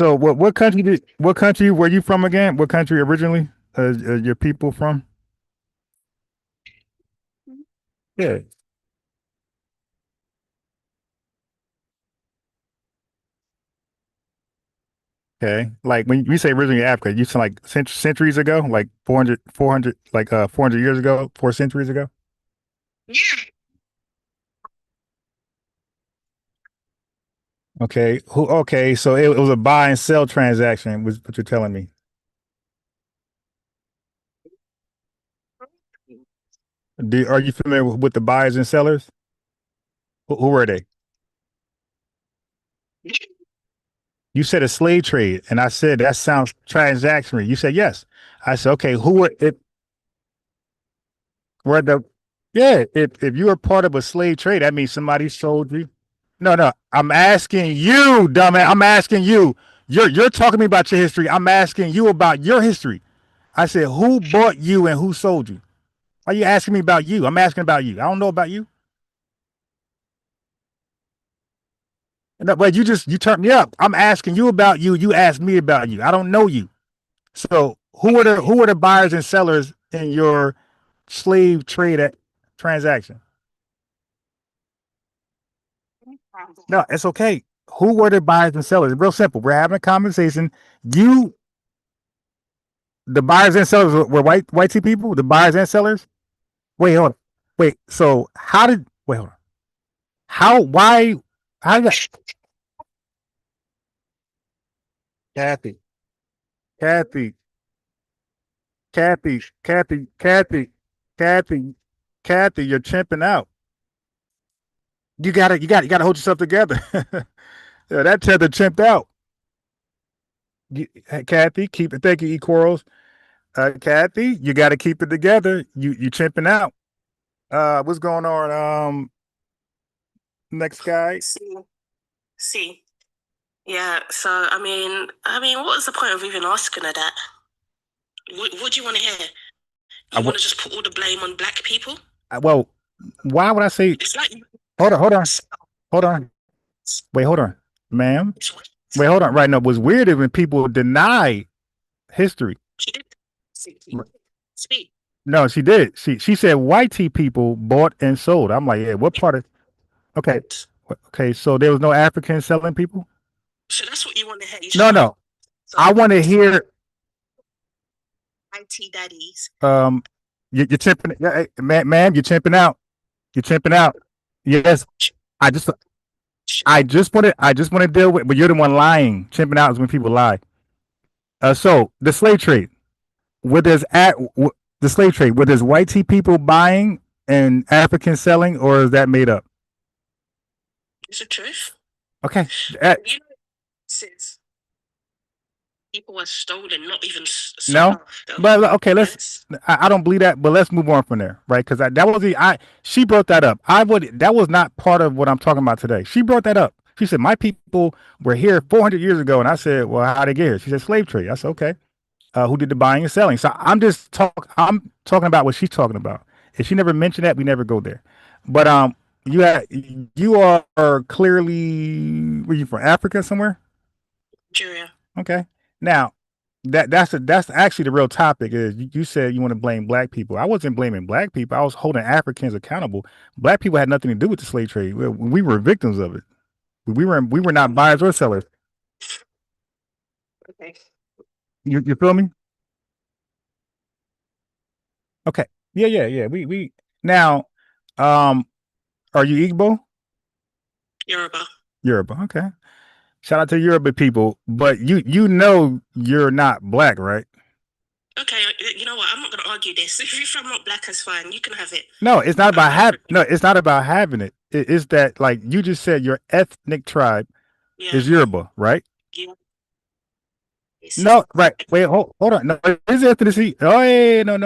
So what country were you from again? What country originally? Your people from? Yeah. Okay. Like when you say originally Africa, you said like centuries ago, like 400, like 400 years ago, 4 centuries ago. Okay. Okay. So it was a buy and sell transaction, was what you're telling me. Are you familiar with the buyers and sellers? Who were they? You said a slave trade, and I said that sounds transactionary. You said yes. I said okay. Who were it? Were the Yeah? If you were part of a slave trade, that means somebody sold you. No, no. I'm asking you, dumbass. I'm asking you. You're talking to me about your history. I'm asking you about your history. I said who bought you and who sold you. Why are you asking me about you? I'm asking about you. I don't know about you. No, but you turned me up. I'm asking you about you. You asked me about you. I don't know you. So who are the buyers and sellers in your slave trade transaction? No, it's okay. Who were the buyers and sellers? Real simple. We're having a conversation. You, the buyers and sellers were white people. The buyers and sellers. Wait, hold on. Wait. So how did? Wait, hold on. How? Why? How did that? Kathy, Kathy, Kathy, Kathy, you're chimping out. You gotta hold yourself together. Yeah, that tether chimped out. Kathy, keep it. Thank you, E Quarrels. Kathy, you got to keep it together. You chimping out. What's going on? Next guy. See. Yeah, so I mean, what was the point of even asking her that? What do you want to hear? You want to just put all the blame on black people? Well, why would I say? It's like Hold on. Wait, hold on, ma'am. Wait, hold on. Right now, what's weird is when people deny history. She did. Speak. No, she did. She said white people bought and sold. I'm like, yeah. What part of? Okay, okay. So there was no African selling people. So that's what you want to hear. No. I want to hear. IT daddies. You're chimping. Yeah, ma'am, you're chimping out. You're chimping out. Yes. I just want to deal with. But you're the one lying. Chimping out is when people lie. So the slave trade. Where there's the slave trade, where there's white people buying and Africans selling, or is that made up? It's the truth. Okay. Since people were stolen, not even No, but okay, I don't believe that, but let's move on from there, right? Because that was she brought that up. That was not part of what I'm talking about today. She brought that up. She said my people were here 400 years ago, and I said, well, how did they get here? She said slave trade. I said, okay. Who did the buying and selling? So I'm talking about what she's talking about. If she never mentioned that, we never go there. But you are clearly, were you from Africa somewhere? Nigeria. Okay. Now that's actually the real topic. Is you said you want to blame black people. I wasn't blaming black people. I was holding Africans accountable. Black people had nothing to do with the slave trade. We were victims of it. We were not buyers or sellers. Okay. You feel me? Okay. Yeah. We now, are you Igbo? Yoruba. Okay. Shout out to Yoruba people, but you know you're not black, right? Okay. You know what? I'm not going to argue this. If I'm not black, that's fine. You can have it. No, it's not about it's not about having it. It's that, like you just said, your ethnic tribe is Yoruba, right? Yeah. No, right. Wait, hold on. No, is ethnicity? Oh, hey, no.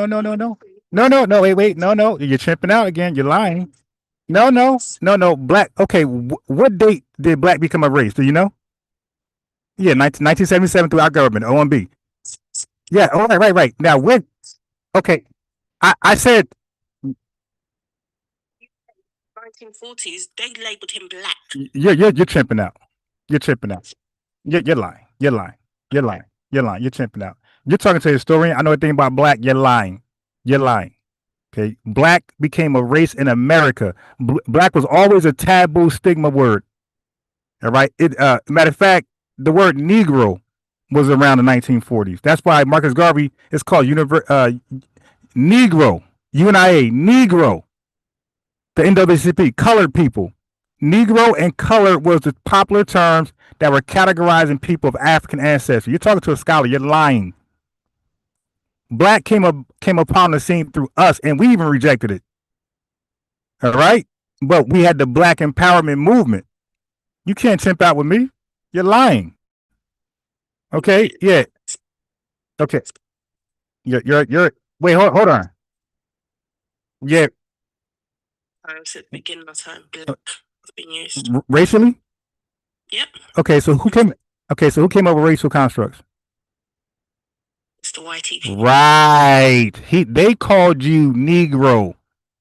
Wait. No. You're tripping out again. You're lying. No. Black. Okay. What date did black become a race? Do you know? Yeah, 1977 through our government, OMB. Yeah. All right. Now, when? Okay. I said 1940s. They labeled him black. You're tripping out. You're lying. You're tripping out. You're talking to a historian. I know a thing about black. You're lying. Okay. Black became a race in America. Black was always a taboo stigma word. All right. Matter of fact, the word Negro was around the 1940s. That's why Marcus Garvey is called Negro. UNIA. Negro. The NAACP. Colored people. Negro and colored was the popular terms that were categorizing people of African ancestry. You're talking to a scholar. You're lying. Black came upon the scene through us, and we even rejected it. All right? But we had the black empowerment movement. You can't chimp out with me. You're lying. Okay? Yeah. Okay. You're wait, hold on. Yeah. I was at the beginning of time. Black being used. Racially? Yep. Okay, so who came up with racial constructs? It's the white people. Right. They called you Negro.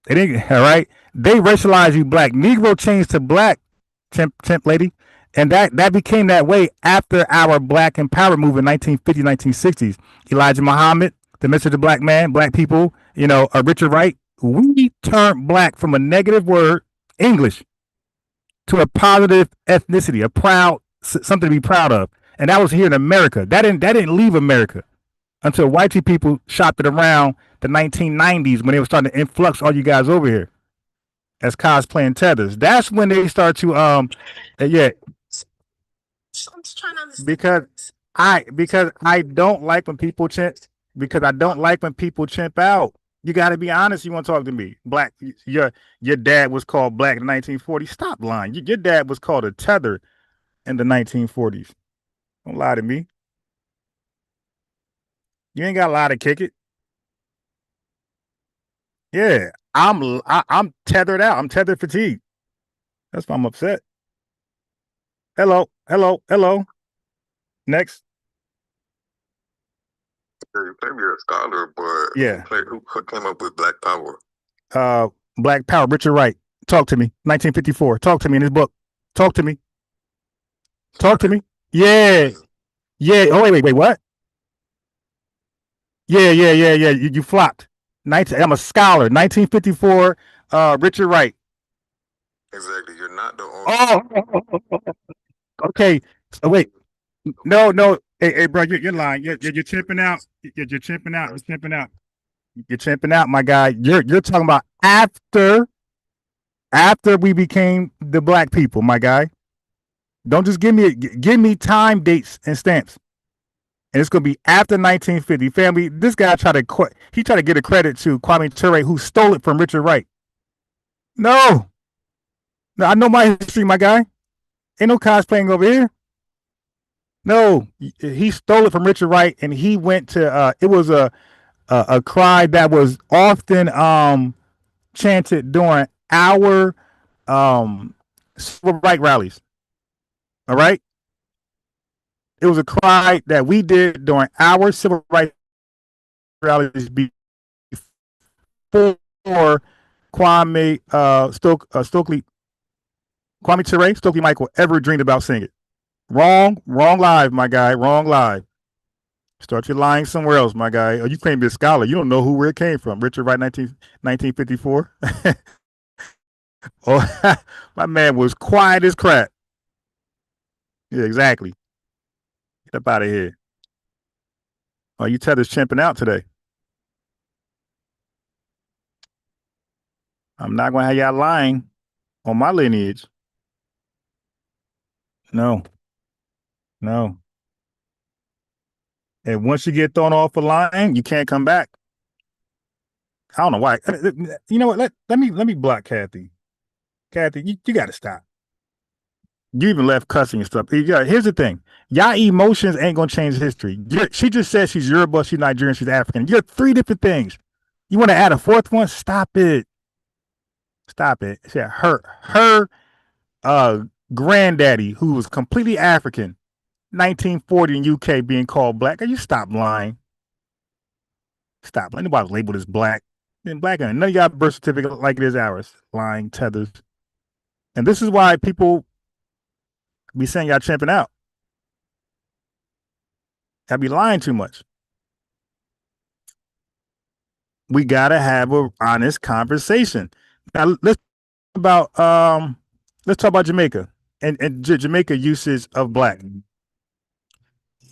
They didn't. All right. They racialized you black. Negro changed to black, temp lady, and that became that way after our black empowerment movement, 1950s, 1960s. Elijah Muhammad, the Mr. Black Man, black people. Richard Wright. We turned black from a negative word, English, to a positive ethnicity, something to be proud of, and that was here in America. That didn't leave America until white people shopped it around the 1990s when they were starting to influx all you guys over here as cosplaying Tethers. That's when they start to yeah. So I'm just trying to understand. Because I don't like when people chimp. Because I don't like when people chimp out. You got to be honest. You want to talk to me? Black. Your dad was called black in the 1940s. Stop lying. Your dad was called a tether in the 1940s. Don't lie to me. You ain't got a lie to kick it. Yeah, I'm tethered out. I'm tethered fatigued. That's why I'm upset. Hello, hello, hello. Next. You claim you're a scholar, but Yeah. who came up with Black Power? Black Power, Richard Wright. Talk to me. 1954. Talk to me in his book. Talk to me. Talk to me. Yeah. Yeah. Oh, wait. What? Yeah. You flopped. I'm a scholar. 1954. Richard Wright. Exactly. You're not the only. Oh. Okay. So wait. No. Hey, bro, you're lying. You're chimping out. You're chimping out. You're chimping out. You're chimping out, my guy. You're talking about after we became the black people, my guy. Don't just give me time, dates, and stamps. And it's gonna be after 1950. Family, this guy tried to get a credit to Kwame Ture, who stole it from Richard Wright. No, I know my history, my guy. Ain't no cosplaying over here. No, he stole it from Richard Wright, and he went to. It was a cry that was often chanted during our civil rights rallies. All right, it was a cry that we did during our civil rights rallies before Kwame Kwame Ture, Stokely Michael ever dreamed about singing. Wrong live, my guy. Wrong live. Start your lying somewhere else, my guy. Oh, you claim to be a scholar. You don't know where it came from. Richard Wright, 1954. Oh, my man was quiet as crap. Yeah, exactly. Get up out of here. Oh, you Tethers chimping out today. I'm not going to have y'all lying on my lineage. No. And once you get thrown off a line, you can't come back. I don't know why. You know what? Let me block Kathy. Kathy, you got to stop. You even left cussing and stuff. Here's the thing. Y'all emotions ain't going to change history. She just said she's Yoruba, she's Nigerian, she's African. You're three different things. You want to add a fourth one? Stop it. Yeah, her granddaddy, who was completely African, 1940 in UK, being called black. Can you stop lying? Stop. Anybody labeled as black. And black, and none of y'all birth certificate like it is ours. Lying Tethers. And this is why people be saying y'all chimping out. Y'all be lying too much. We gotta have an honest conversation. Now let's talk about Jamaica and Jamaica usage of black.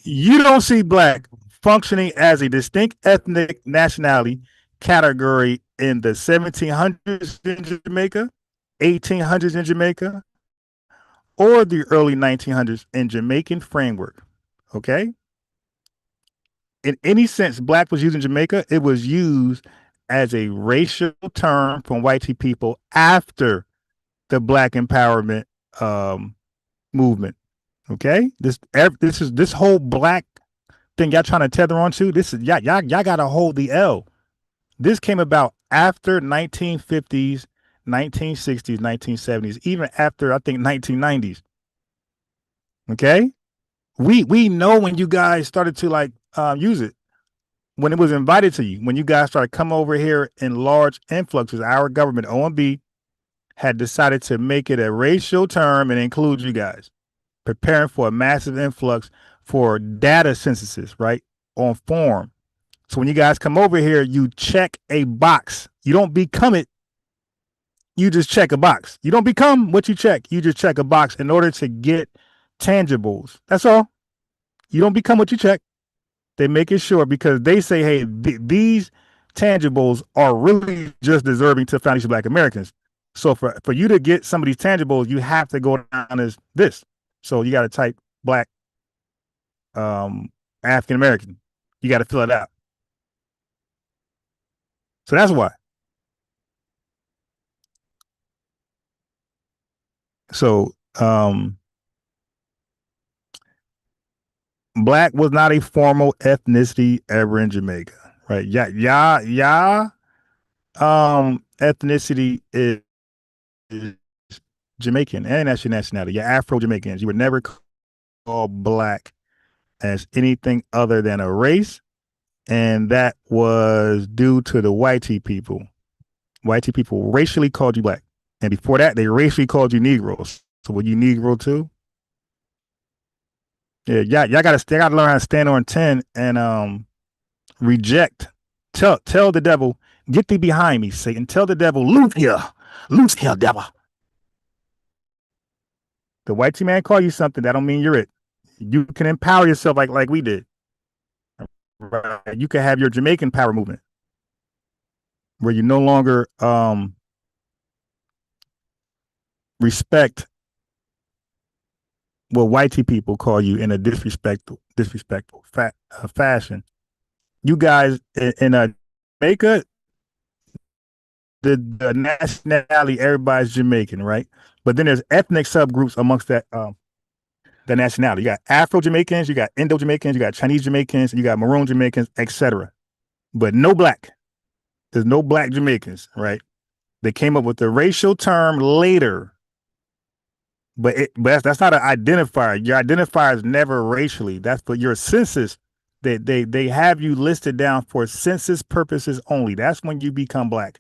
You don't see black functioning as a distinct ethnic nationality category in the 1700s in Jamaica, 1800s in Jamaica, or the early 1900s in Jamaican framework. Okay? In any sense black was used in Jamaica, it was used as a racial term from white people after the black empowerment movement. Okay? This whole black thing y'all trying to tether onto, this is y'all gotta hold the L. This came about after 1950s, 1960s, 1970s, even after I think 1990s. Okay? We know when you guys started to use it, when it was invited to you, when you guys started coming over here in large influxes. Our government, OMB, had decided to make it a racial term and include you guys, preparing for a massive influx for data synthesis, right, on form. So when you guys come over here, you check a box. You don't become it. You just check a box. You don't become what you check. You just check a box in order to get tangibles. That's all. You don't become what you check. They make it sure because they say, hey, these tangibles are really just deserving to foundation Black Americans. So for you to get some of these tangibles, you have to go down as this. So you got to type Black African American. You got to fill it out. So that's why. So Black was not a formal ethnicity ever in Jamaica, right? Yeah. ethnicity is Jamaican, and that's your nationality. You're Afro-Jamaicans. You were never called black as anything other than a race, and that was due to the whitey people. Whitey people racially called you black, and before that, they racially called you Negroes. So were you Negro too? Yeah, y'all gotta learn how to stand on 10 and reject. Tell the devil, get thee behind me, Satan. Tell the devil, loose here, devil. The whitey man call you something, that don't mean you're it. You can empower yourself like we did. Right. You can have your Jamaican power movement, where you no longer respect what whitey people call you in a disrespectful fashion. You guys in Jamaica, the nationality, everybody's Jamaican, right? But then there's ethnic subgroups amongst that the nationality. You got Afro-Jamaicans, you got Indo-Jamaicans, you got Chinese Jamaicans, you got Maroon Jamaicans, etc. But no black. There's no black Jamaicans, right? They came up with the racial term later, but that's not an identifier. Your identifier is never racially. That's for your census. They have you listed down for census purposes only. That's when you become black,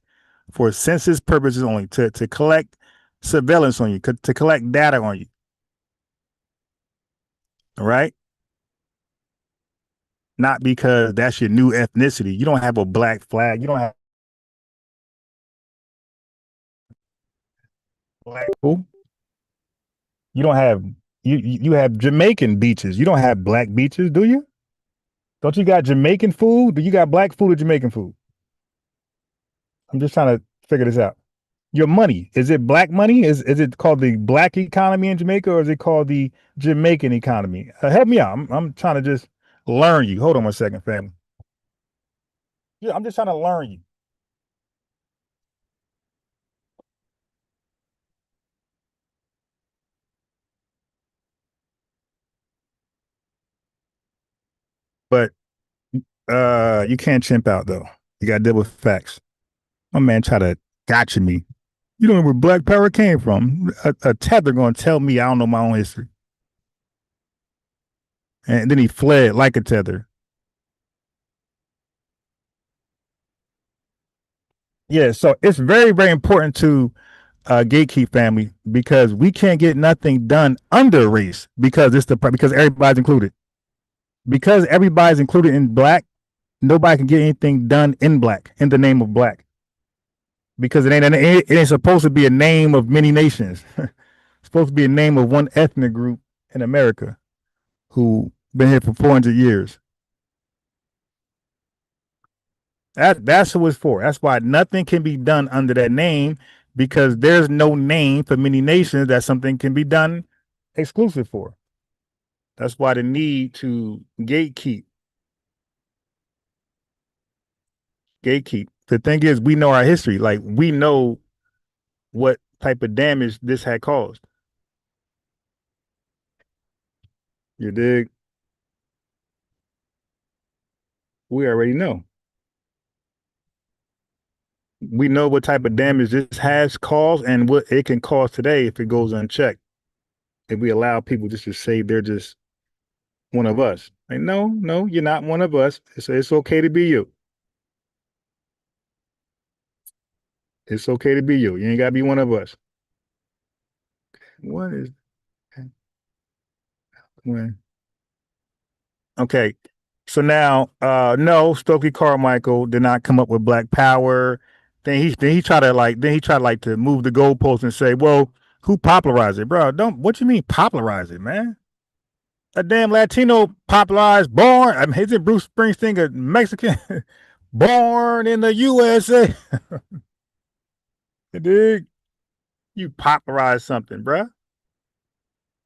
for census purposes only, to collect surveillance on you, to collect data on you. All right? Not because that's your new ethnicity. You don't have a black flag. You don't have black people. You don't have you have Jamaican beaches. You don't have black beaches, do you? Don't you got Jamaican food? Do you got black food or Jamaican food? I'm just trying to figure this out. Your money, is it black money? Is it called the black economy in Jamaica, or is it called the Jamaican economy? Help me out. I'm trying to just learn you. Hold on 1 second, family. Yeah, I'm just trying to learn you. But you can't chimp out though. You got to deal with facts. My man try to gotcha me. You don't know where black power came from. A tether going to tell me I don't know my own history. And then he fled like a tether. Yeah, so it's very, very important to gatekeep family, because we can't get nothing done under race because because everybody's included. Because everybody's included in black, nobody can get anything done in black in the name of black. Because it ain't supposed to be a name of many nations. It's supposed to be a name of one ethnic group in America who been here for 400 years. That's who it's for. That's why nothing can be done under that name, because there's no name for many nations that something can be done exclusive for. That's why the need to gatekeep. The thing is, we know our history. Like, we know what type of damage this had caused. You dig? We already know. We know what type of damage this has caused and what it can cause today if it goes unchecked. If we allow people just to say they're just one of us. Like, no, you're not one of us. It's okay to be you. It's okay to be you. You ain't gotta be one of us. What is when? Okay. So now, no, Stokely Carmichael did not come up with Black Power. Then he tried to move the goalpost and say, well, who popularized it, bro? What you mean popularize it, man? A damn Latino popularized, born. I mean, isn't Bruce Springsteen a Mexican? Born in the USA. Dig? You popularized something, bro.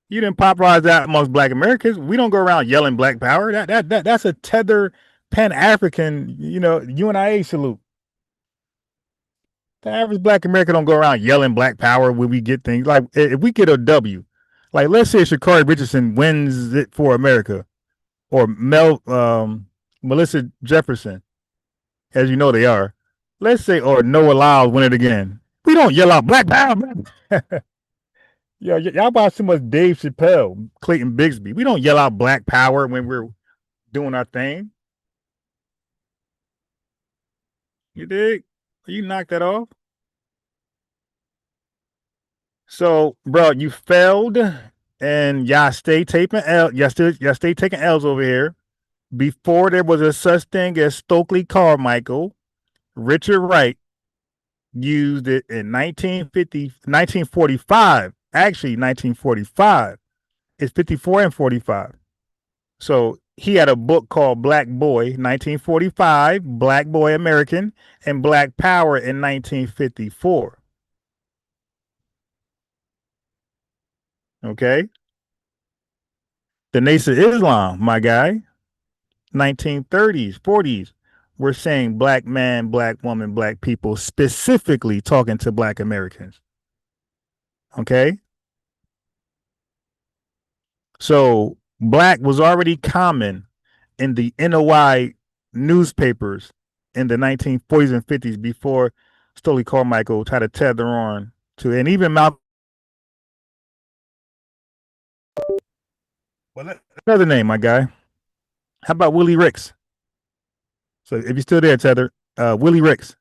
You didn't popularize that amongst Black Americans. We don't go around yelling Black Power. That's a tether Pan-African, UNIA salute. The average Black American don't go around yelling Black Power when we get things. Like, if we get a W, like, let's say Sha'Carri Richardson wins it for America, or Melissa Jefferson, as you know they are. let's say, or Noah Lyles win it again. We don't yell out Black Power, man. Yo, y'all watch too much Dave Chappelle, Clayton Bigsby. We don't yell out Black Power when we're doing our thing. You dig? You knock that off. So, bro, you failed, and y'all stay taking L. Y'all stay taking L's over here. Before there was a such thing as Stokely Carmichael, Richard Wright used it in 1945. Actually, 1945. It's 54 and 45. So he had a book called Black Boy, 1945, Black Boy American, and Black Power in 1954. Okay. The Nation of Islam, my guy, 1930s, 40s. We're saying black man, black woman, black people, specifically talking to black Americans. Okay. So black was already common in the NOI newspapers in the 1940s and 50s before Stokely Carmichael tried to tether on to, and even Malcolm. Well, another name, my guy. How about Willie Ricks? So if you're still there, Tether, Willie Ricks.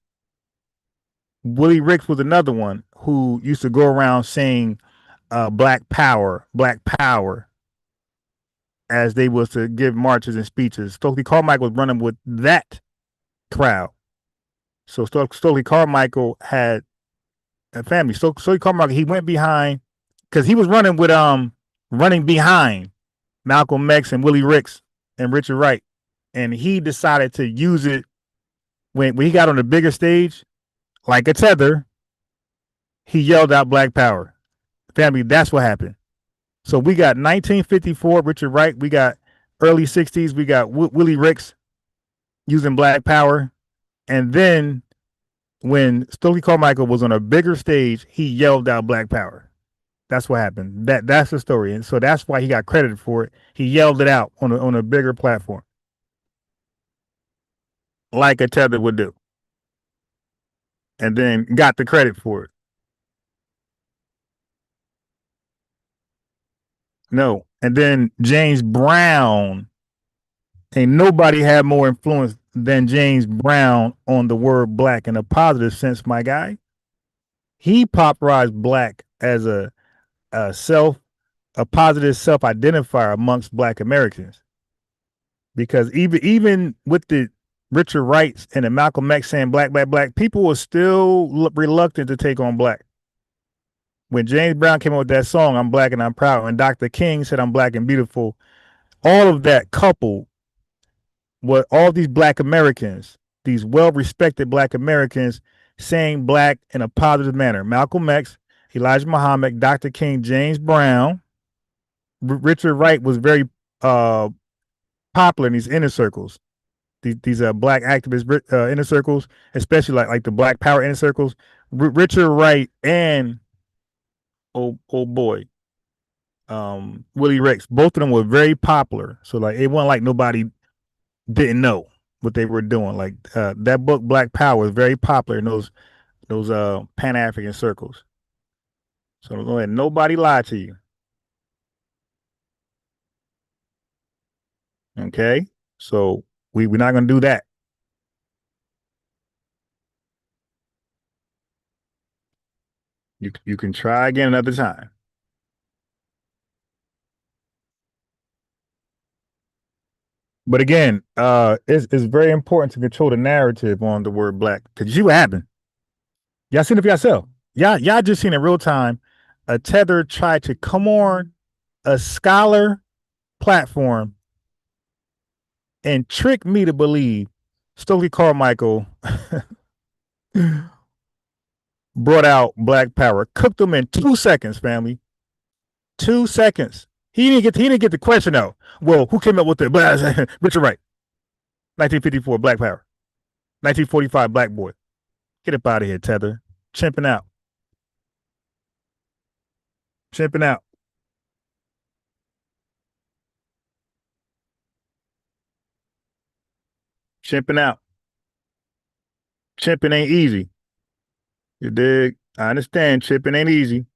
Willie Ricks was another one who used to go around saying Black Power, as they was to give marches and speeches. Stokely Carmichael was running with that crowd. So Stokely Carmichael had a family. Stokely Carmichael, he went behind, because he was running behind Malcolm X and Willie Ricks and Richard Wright. And he decided to use it when he got on the bigger stage, like a Tether, he yelled out Black Power. Family, that's what happened. So we got 1954, Richard Wright. We got early 60s, we got Willie Ricks using Black Power. And then when Stokely Carmichael was on a bigger stage, he yelled out Black Power. That's what happened. That's the story. And so that's why he got credited for it. He yelled it out on a bigger platform, like a Tether would do, and then got the credit for it. No. And then James Brown, ain't nobody had more influence than James Brown on the word black in a positive sense, my guy. He popularized black as a positive self-identifier amongst black Americans. Because even with the Richard Wrights and the Malcolm X saying black, people were still reluctant to take on black. When James Brown came up with that song, I'm Black and I'm Proud, and Dr. King said I'm black and beautiful, all of that coupled with all these black Americans, these well-respected black Americans saying black in a positive manner. Malcolm X, Elijah Muhammad, Dr. King, James Brown, Richard Wright was very popular in these inner circles. These black activist inner circles, especially like the Black Power inner circles. Richard Wright and old boy, Willie Ricks, both of them were very popular. So like it wasn't like nobody didn't know what they were doing. Like that book Black Power is very popular in those Pan-African circles. So don't let nobody lie to you. Okay, so we're not gonna do that. You can try again another time. But again, it's very important to control the narrative on the word black, because you see what happened. Y'all seen it for yourself. Y'all just seen in real time. A Tether tried to come on a scholar platform and trick me to believe Stokely Carmichael brought out Black Power, cooked them in 2 seconds, family. 2 seconds. He didn't get the question out. Well, who came up with the Richard Wright? 1954, Black Power. 1945, Black Boy. Get up out of here, Tether. Chimp'n out. Chimp'n out. Chimp'n out. Chimping ain't easy. You dig? I understand chipping ain't easy.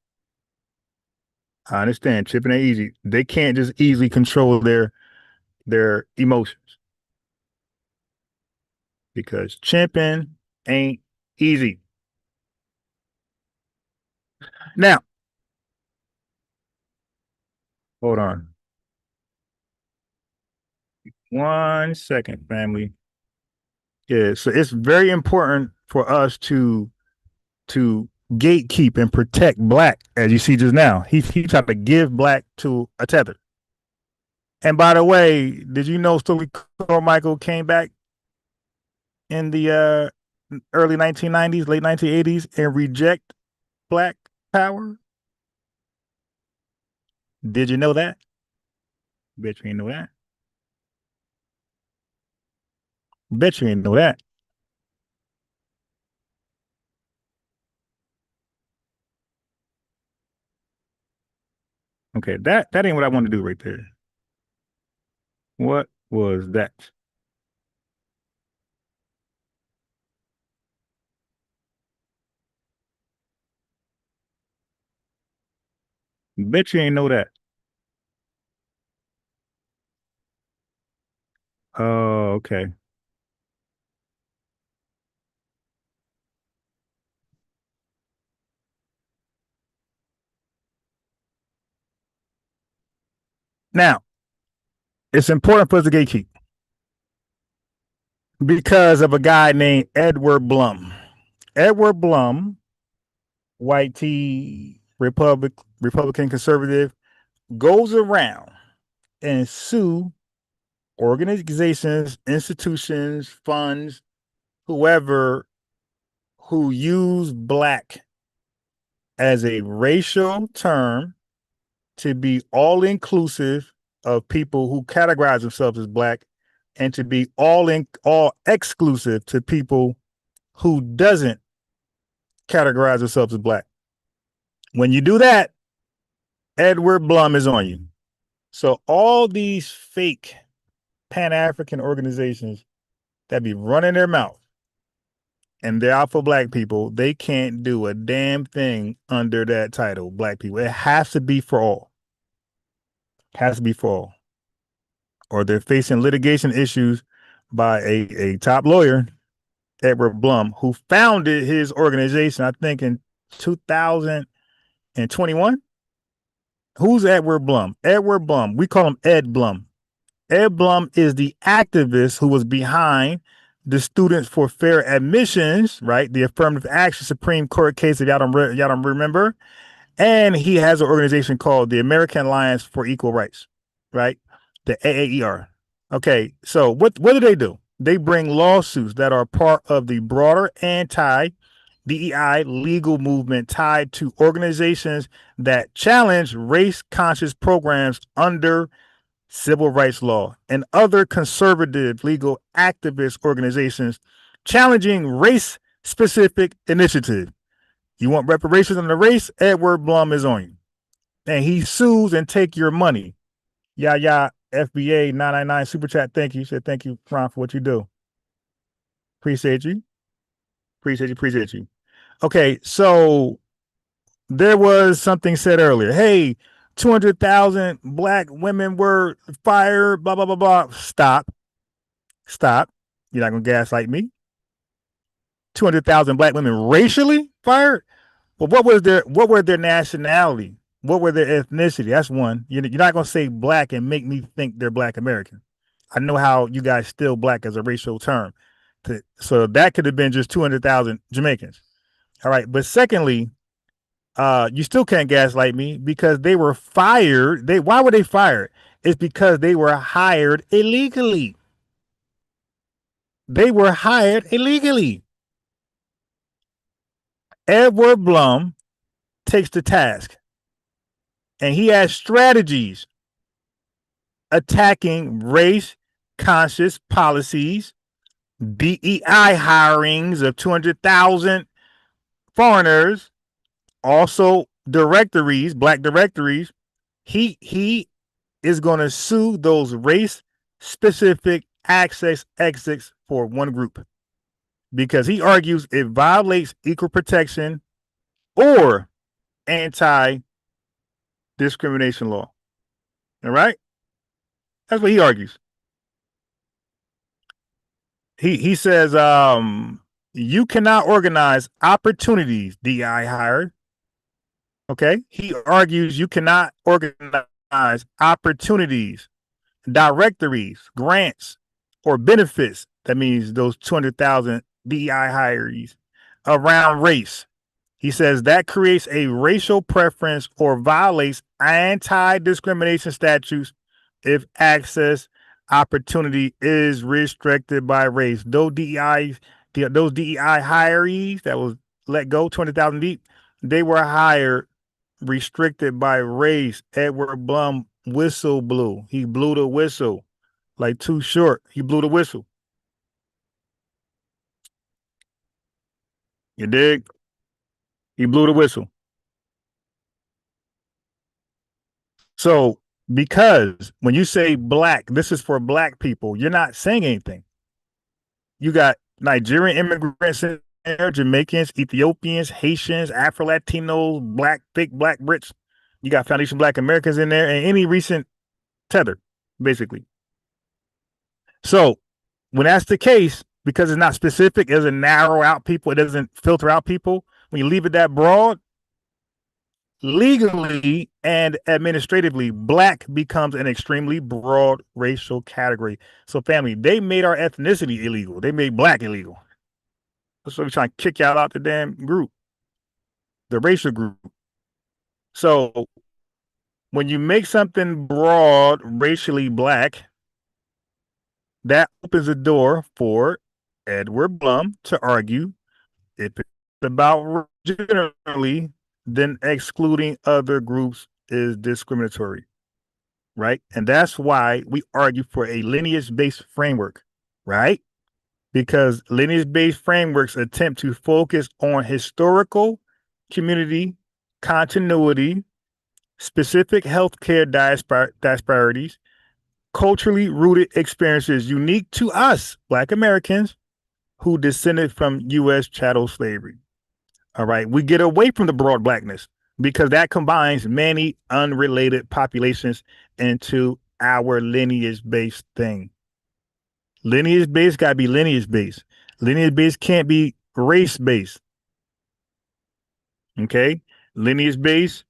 I understand chipping ain't easy. They can't just easily control their emotions because chimping ain't easy. Now, hold on. 1 second, family. Yeah, so it's very important for us to gatekeep and protect Black, as you see just now. He tried to give Black to a tether. And by the way, did you know Stokely Carmichael came back in the early 1990s, late 1980s, and reject Black power? Did you know that? Bet you ain't know that. Bet you ain't know that. Okay, that ain't what I want to do right there. What was that? Bet you ain't know that. Oh, okay. Now, it's important for us to gatekeep because of a guy named Edward Blum. Edward Blum, white T, Republican conservative, goes around and sue organizations, institutions, funds, whoever who use Black as a racial term to be all inclusive of people who categorize themselves as Black and to be all exclusive to people who doesn't categorize themselves as Black. When you do that, Edward Blum is on you. So all these fake Pan-African organizations that be running their mouth and they're out for Black people, they can't do a damn thing under that title, Black people. It has to be for all. It has to be for all. Or they're facing litigation issues by a top lawyer, Edward Blum, who founded his organization, I think, in 2021. Who's Edward Blum? Edward Blum, we call him Ed Blum. Ed Blum is the activist who was behind the Students for Fair Admissions, right? The affirmative action Supreme Court case, if y'all don't remember. And he has an organization called the American Alliance for Equal Rights, right? The AAER. Okay, so what do? They bring lawsuits that are part of the broader anti-DEI legal movement tied to organizations that challenge race-conscious programs under civil rights law and other conservative legal activist organizations challenging race-specific initiatives. You want reparations on the race? Edward Blum is on you. And he sues and take your money. Yeah, FBA 999 super chat. Thank you. Said thank you, Ron, for what you do. Appreciate you. Appreciate you. Okay, so there was something said earlier. Hey, 200,000 Black women were fired, blah, blah, blah, blah. Stop. You're not going to gaslight me. 200,000 Black women racially fired? Well, what were their nationality? What were their ethnicity? That's one. You're not going to say Black and make me think they're Black American. I know how you guys steal Black as a racial term. So that could have been just 200,000 Jamaicans. All right. But secondly, you still can't gaslight me because they were fired. Why were they fired? It's because they were hired illegally. Edward Blum takes the task and he has strategies attacking race conscious policies, DEI hirings of 200,000 foreigners, also directories, Black directories. He is going to sue those race specific access exits for one group. because he argues it violates equal protection or anti-discrimination law. All right? That's what he argues. He says you cannot organize opportunities, DI hired. Okay? He argues you cannot organize opportunities, directories, grants, or benefits. That means those 200,000 DEI hirees around race. He says that creates a racial preference or violates anti-discrimination statutes if access opportunity is restricted by race. Those DEI hirees that was let go, 200,000 deep, they were hired restricted by race. Edward Blum whistle blew. He blew the whistle. Like Too Short, he blew the whistle. You dig? He blew the whistle. So, because when you say black, this is for black people, you're not saying anything. You got Nigerian immigrants in there, Jamaicans, Ethiopians, Haitians, Afro-Latinos, thick black Brits. You got Foundation Black Americans in there, and any recent tether, basically. So, when that's the case, because it's not specific, it doesn't narrow out people, it doesn't filter out people. When you leave it that broad, legally and administratively, black becomes an extremely broad racial category. So, family, they made our ethnicity illegal. They made black illegal. So we're trying to kick y'all out the damn group, the racial group. So when you make something broad, racially black, that opens the door for Edward Blum to argue if it's about generally, then excluding other groups is discriminatory, right? And that's why we argue for a lineage-based framework, right? Because lineage-based frameworks attempt to focus on historical community continuity, specific healthcare disparities, culturally rooted experiences unique to us, Black Americans, who descended from U.S. chattel slavery. All right, we get away from the broad blackness because that combines many unrelated populations into our lineage-based thing. Lineage-based got to be lineage-based. Lineage-based can't be race-based. Okay? Lineage-based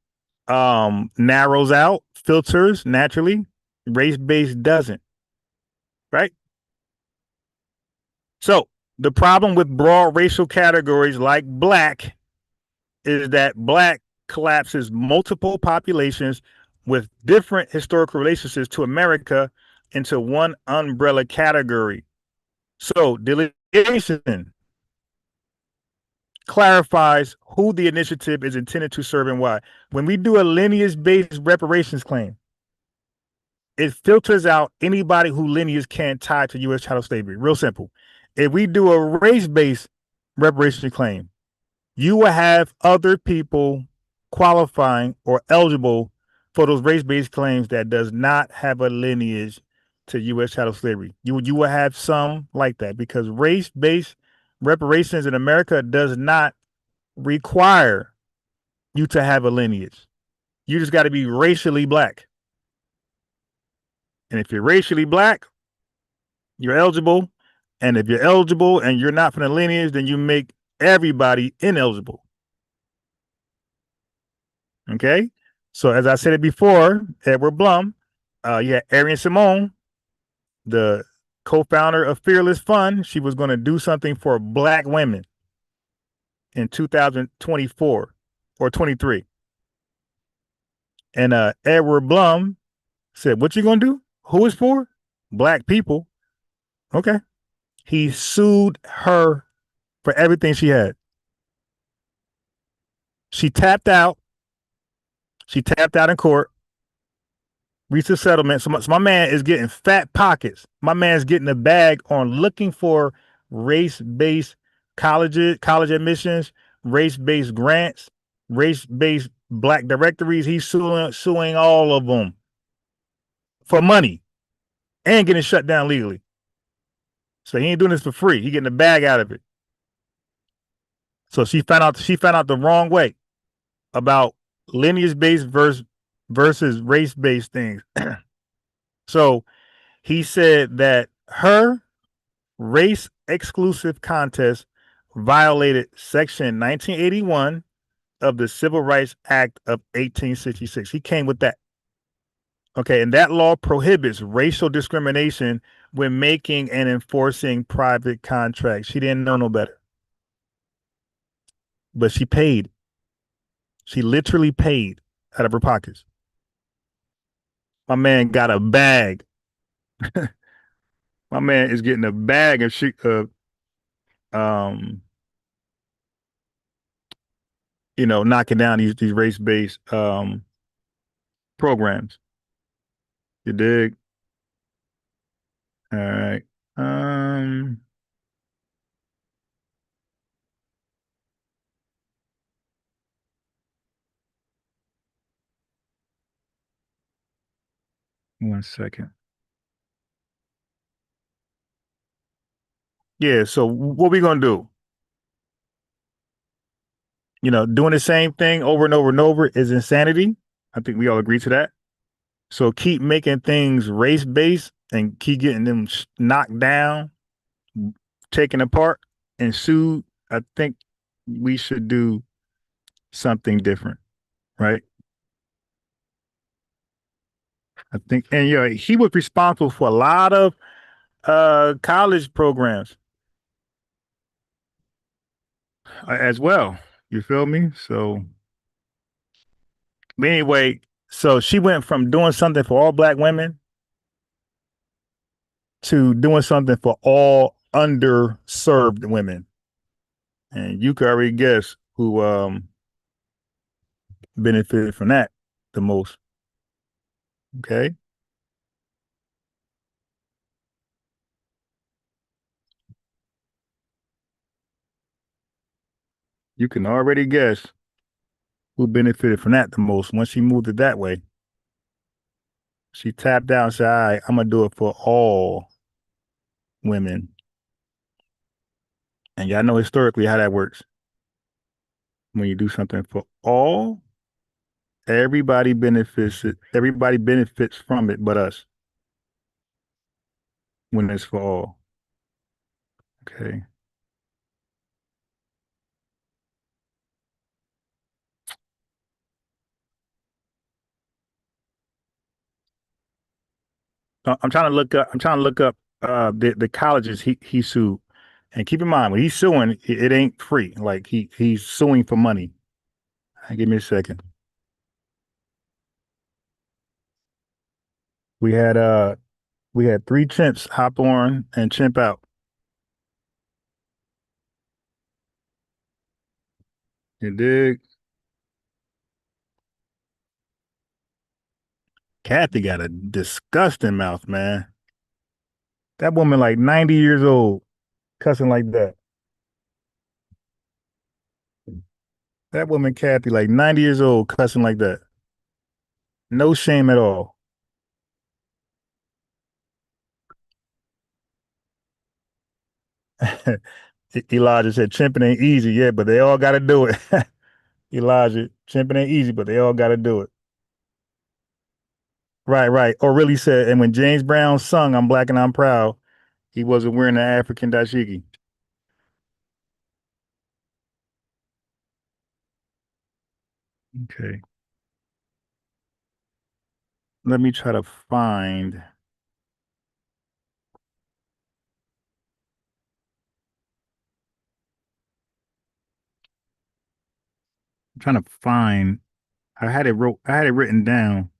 narrows out, filters naturally. Race-based doesn't. Right? So, the problem with broad racial categories like black is that black collapses multiple populations with different historical relationships to America into one umbrella category. So delegation clarifies who the initiative is intended to serve and why. When we do a lineage-based reparations claim, it filters out anybody who lineage can't tie to U.S. chattel slavery. Real simple. If we do a race-based reparation claim, you will have other people qualifying or eligible for those race-based claims that does not have a lineage to U.S. chattel slavery. You will have some like that because race-based reparations in America does not require you to have a lineage. You just got to be racially black. And if you're racially black, you're eligible. And if you're eligible and you're not from the lineage, then you make everybody ineligible. Okay? So as I said it before, Edward Blum, Arian Simone, the co-founder of Fearless Fund, she was going to do something for black women in 2024 or 23. And Edward Blum said, what you going to do? Who is for? Black people. Okay. He sued her for everything she had. She tapped out. She tapped out in court. Reached a settlement. So my man is getting fat pockets. My man's getting a bag on looking for race-based college admissions, race-based grants, race-based black directories. He's suing all of them for money and getting shut down legally. So he ain't doing this for free. He getting a bag out of it. So she found out the wrong way about lineage based versus race based things. So he said that her race exclusive contest violated Section 1981 of the Civil Rights Act of 1866. He came with that. Okay, and that law prohibits racial discrimination when making and enforcing private contracts. She didn't know no better. But she paid. She literally paid out of her pockets. My man got a bag. My man is getting a bag of knocking down these race-based programs. You dig? All right. One second. Yeah, so what we gonna do? Doing the same thing over and over and over is insanity. I think we all agree to that. So keep making things race-based and keep getting them knocked down, taken apart, and sued. I think we should do something different, right? I think, and he was responsible for a lot of college programs as well. You feel me? So, but anyway, so she went from doing something for all black women to doing something for all underserved women. And you can already guess who benefited from that the most. Okay. You can already guess who benefited from that the most. Once she moved it that way, she tapped out and said, all right, I'm going to do it for all women. And y'all know historically how that works. When you do something for all, everybody benefits from it but us. When it's for all. Okay. I'm trying to look up the colleges he sued. And keep in mind, when he's suing, it ain't free. Like he's suing for money. Give me a second. We had 3 chimps, hop on and chimp out. You dig? Kathy got a disgusting mouth, man. That woman like 90 years old, cussing like that. That woman, Kathy, like 90 years old, cussing like that. No shame at all. Elijah said, chimping ain't easy, yeah, but they all got to do it. Elijah, chimping ain't easy, but they all got to do it. Right. Or really said, and when James Brown sung I'm Black and I'm Proud, he wasn't wearing the African dashiki. Okay. Let me try to find. I'm trying to find. I had it written down.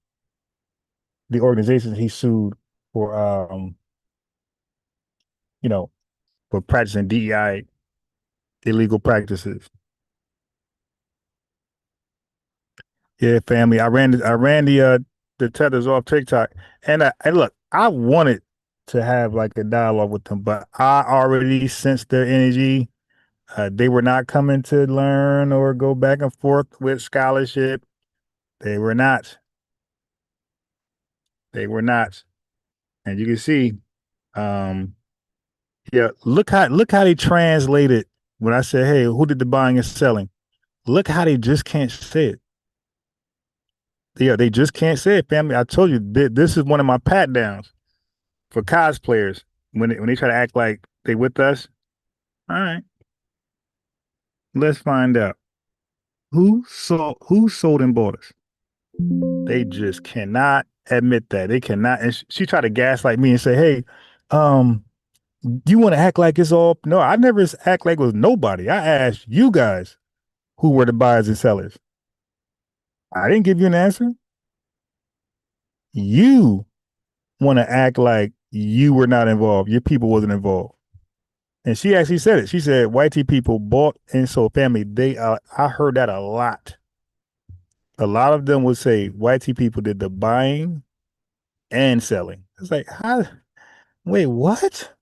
The organizations he sued for, for practicing DEI illegal practices. Yeah, family. I ran the Tethers off TikTok, and look, I wanted to have like a dialogue with them, but I already sensed their energy. They were not coming to learn or go back and forth with scholarship. They were not. They were not. And you can see, yeah, look how they translated when I said, hey, who did the buying and selling? Look how they just can't say it. Yeah, they just can't say it, family. I told you, this is one of my pat downs for cosplayers when they try to act like they with us. All right, let's find out who sold and bought us. They just cannot admit that. They cannot. And she tried to gaslight me and say, "Hey, you want to act like it's all?" No, I never act like it was nobody. I asked you guys who were the buyers and sellers. I didn't give you an answer. You want to act like you were not involved. Your people wasn't involved. And she actually said it. She said white people bought and sold. Family. I heard that a lot. A lot of them would say white people did the buying and selling. It's like, how? Wait, what?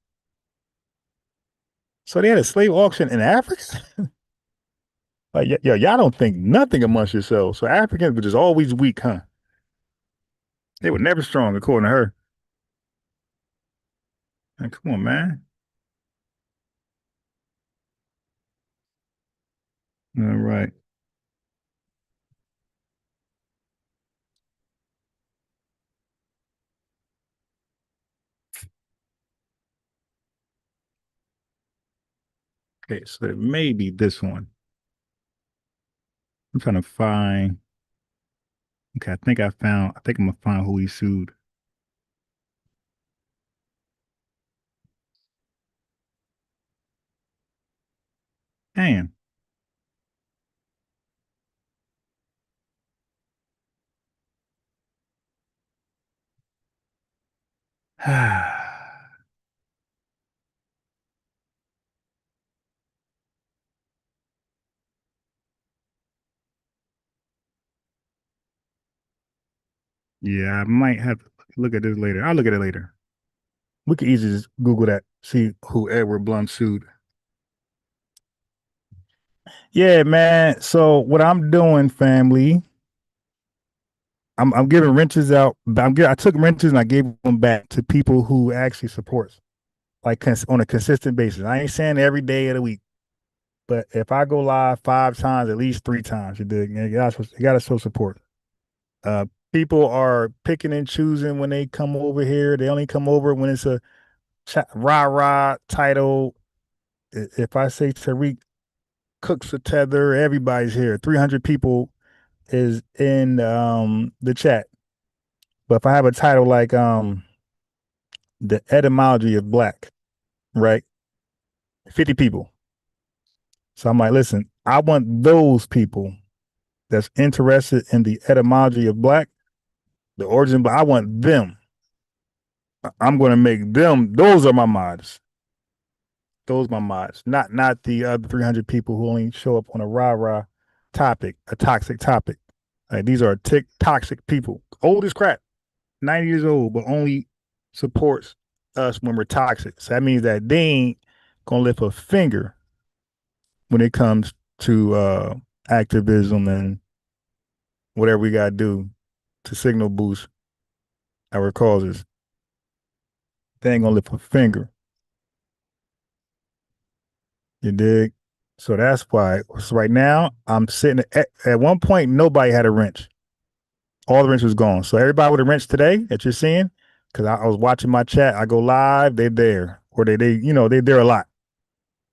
So they had a slave auction in Africa? Like, y'all don't think nothing amongst yourselves. So Africans were just always weak, huh? They were never strong, according to her. Like, come on, man. All right. Okay, so it may be this one. I'm trying to find. Okay, I think I'm gonna find who he sued. Damn. Yeah, I might have to look at this later. I'll look at it later. We could easily just Google that, see who Edward Blum sued. Yeah, man. So what I'm doing, family, I'm giving wrenches out. I took wrenches and I gave them back to people who actually supports, like on a consistent basis. I ain't saying every day of the week, but if I go live 5 times, at least 3 times, you gotta show support. People are picking and choosing when they come over here. They only come over when it's a rah title. If I say Tariq cooks a tether, everybody's here. 300 people is in the chat. But if I have a title like the etymology of black, right? 50 people. So I'm like, listen, I want those people that's interested in the etymology of black, the origin, but I want them. I'm going to make them, those are my mods. Those are my mods, not the other 300 people who only show up on a rah-rah topic, a toxic topic. Like, these are toxic people, old as crap, 90 years old, but only supports us when we're toxic. So that means that they ain't gonna lift a finger when it comes to activism and whatever we gotta do to signal boost our causes. They ain't gonna lift a finger. You dig? So that's why. So right now, I'm sitting at one point, nobody had a wrench. All the wrench was gone. So everybody with a wrench today that you're seeing, because I was watching my chat, I go live, they're there. Or they're there a lot.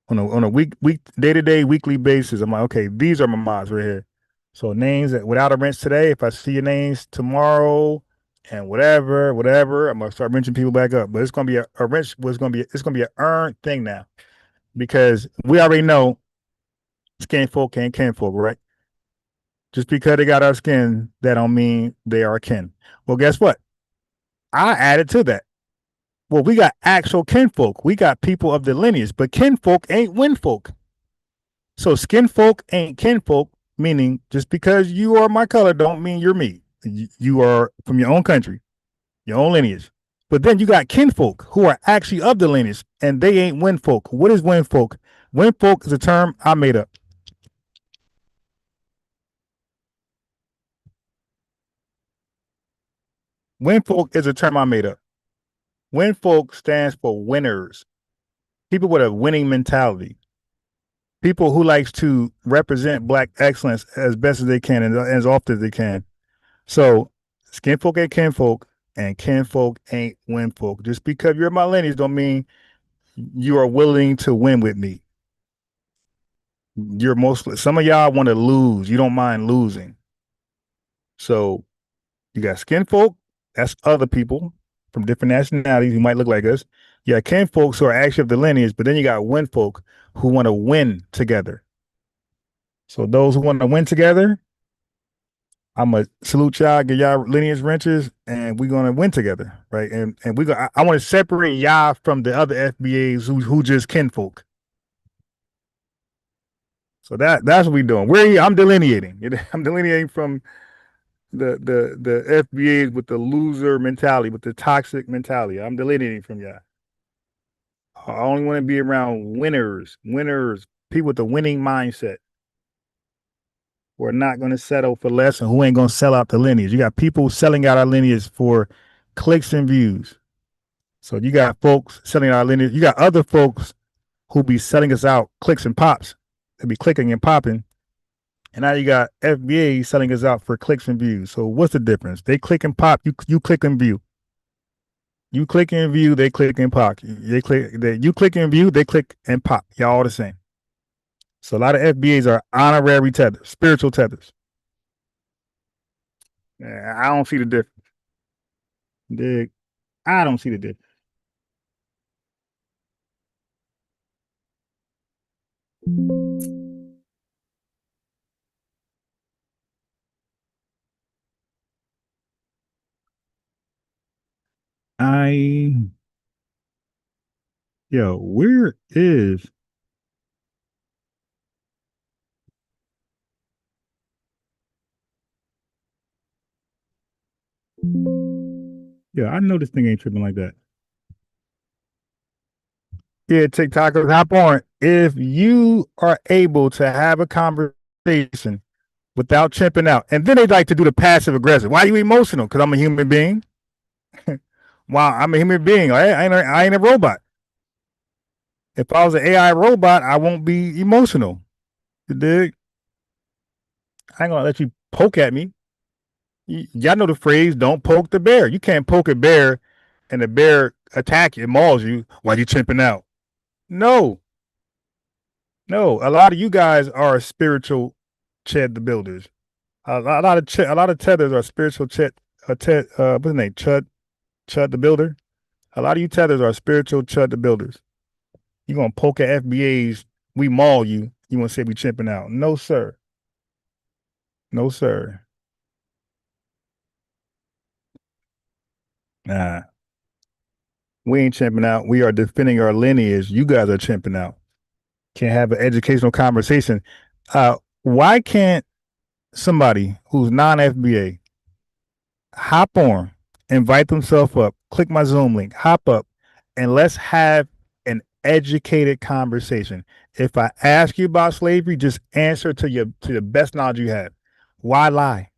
On a week day-to-day, weekly basis. I'm like, okay, these are my mods right here. So names that without a wrench today, if I see your names tomorrow and whatever, I'm gonna start wrenching people back up. But it's gonna be a wrench, it's gonna be an earned thing now. Because we already know skin folk ain't kinfolk, right? Just because they got our skin, that don't mean they are kin. Well, guess what? I added to that. Well, we got actual kinfolk. We got people of the lineage, but kinfolk ain't winfolk. So skin folk ain't kinfolk, meaning just because you are my color don't mean you're me. You are from your own country, your own lineage. But then you got kinfolk who are actually of the lineage, and they ain't winfolk. What is winfolk? Winfolk is a term I made up. Winfolk is a term I made up. Winfolk stands for winners. People with a winning mentality. people who likes to represent black excellence as best as they can and as often as they can. So skinfolk ain't kinfolk and kinfolk ain't winfolk. Just because you're my lineage don't mean you are willing to win with me. You're mostly, some of y'all want to lose. You don't mind losing. So you got skinfolk, that's other people from different nationalities who might look like us. You got kinfolks who are actually of the lineage, but then you got winfolk who want to win together. So those who want to win together, I'm gonna salute y'all, give y'all lineage wrenches, and we're gonna win together, right? And we go. I want to separate y'all from the other FBAs who just kinfolk. So that's what we're doing. I'm delineating. I'm delineating from the FBAs with the loser mentality, with the toxic mentality. I'm delineating from y'all. I only want to be around winners, people with the winning mindset. Who are not going to settle for less and who ain't going to sell out the lineage. You got people selling out our lineage for clicks and views. So you got folks selling out our lineage. You got other folks who be selling us out clicks and pops. They be clicking and popping. And now you got FBA selling us out for clicks and views. So what's the difference? They click and pop, you click and view. You click and view, they click and pop. You click and view, they click and pop. Y'all all the same. So a lot of FBAs are honorary tethers, spiritual tethers. I don't see the difference. Dig? I don't see the difference. Where is I know this thing ain't tripping like that. Yeah, TikTokers, hop on. If you are able to have a conversation without chimping out, and then they like to do the passive aggressive. Why are you emotional? Because I'm a human being. Wow, I'm a human being. I ain't a robot. If I was an AI robot, I won't be emotional. You dig? I ain't gonna let you poke at me. Y'all know the phrase, don't poke the bear. You can't poke a bear and the bear attack you, mauls you while you chimping out. No. A lot of you guys are spiritual Chad the Builders. A lot of tethers are spiritual Chad. What's his name? Chud the Builder. A lot of you tethers are spiritual Chud the Builders. You gonna poke at FBAs? We maul you. You want to say we chimping out? No, sir. No, sir. Nah. We ain't chimping out. We are defending our lineage. You guys are chimping out. Can't have an educational conversation. Why can't somebody who's non-FBA hop on, invite themselves up, click my Zoom link, hop up, and let's have an educated conversation. If I ask you about slavery, just answer to the best knowledge you have. Why lie?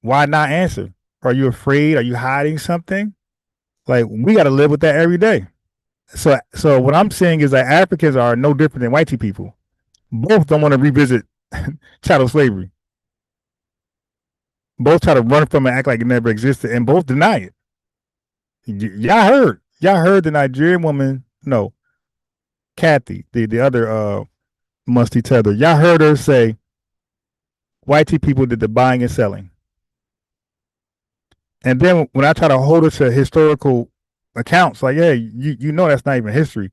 Why not answer? Are you afraid? Are you hiding something? Like, we got to live with that every day. So what I'm saying is that Africans are no different than white people. Both don't want to revisit chattel slavery. Both try to run from it, act like it never existed, and both deny it. Y'all heard the Nigerian woman, no, Kathy, the other musty tether. Y'all heard her say, white people did the buying and selling. And then when I try to hold her to historical accounts, like, yeah, you know that's not even history.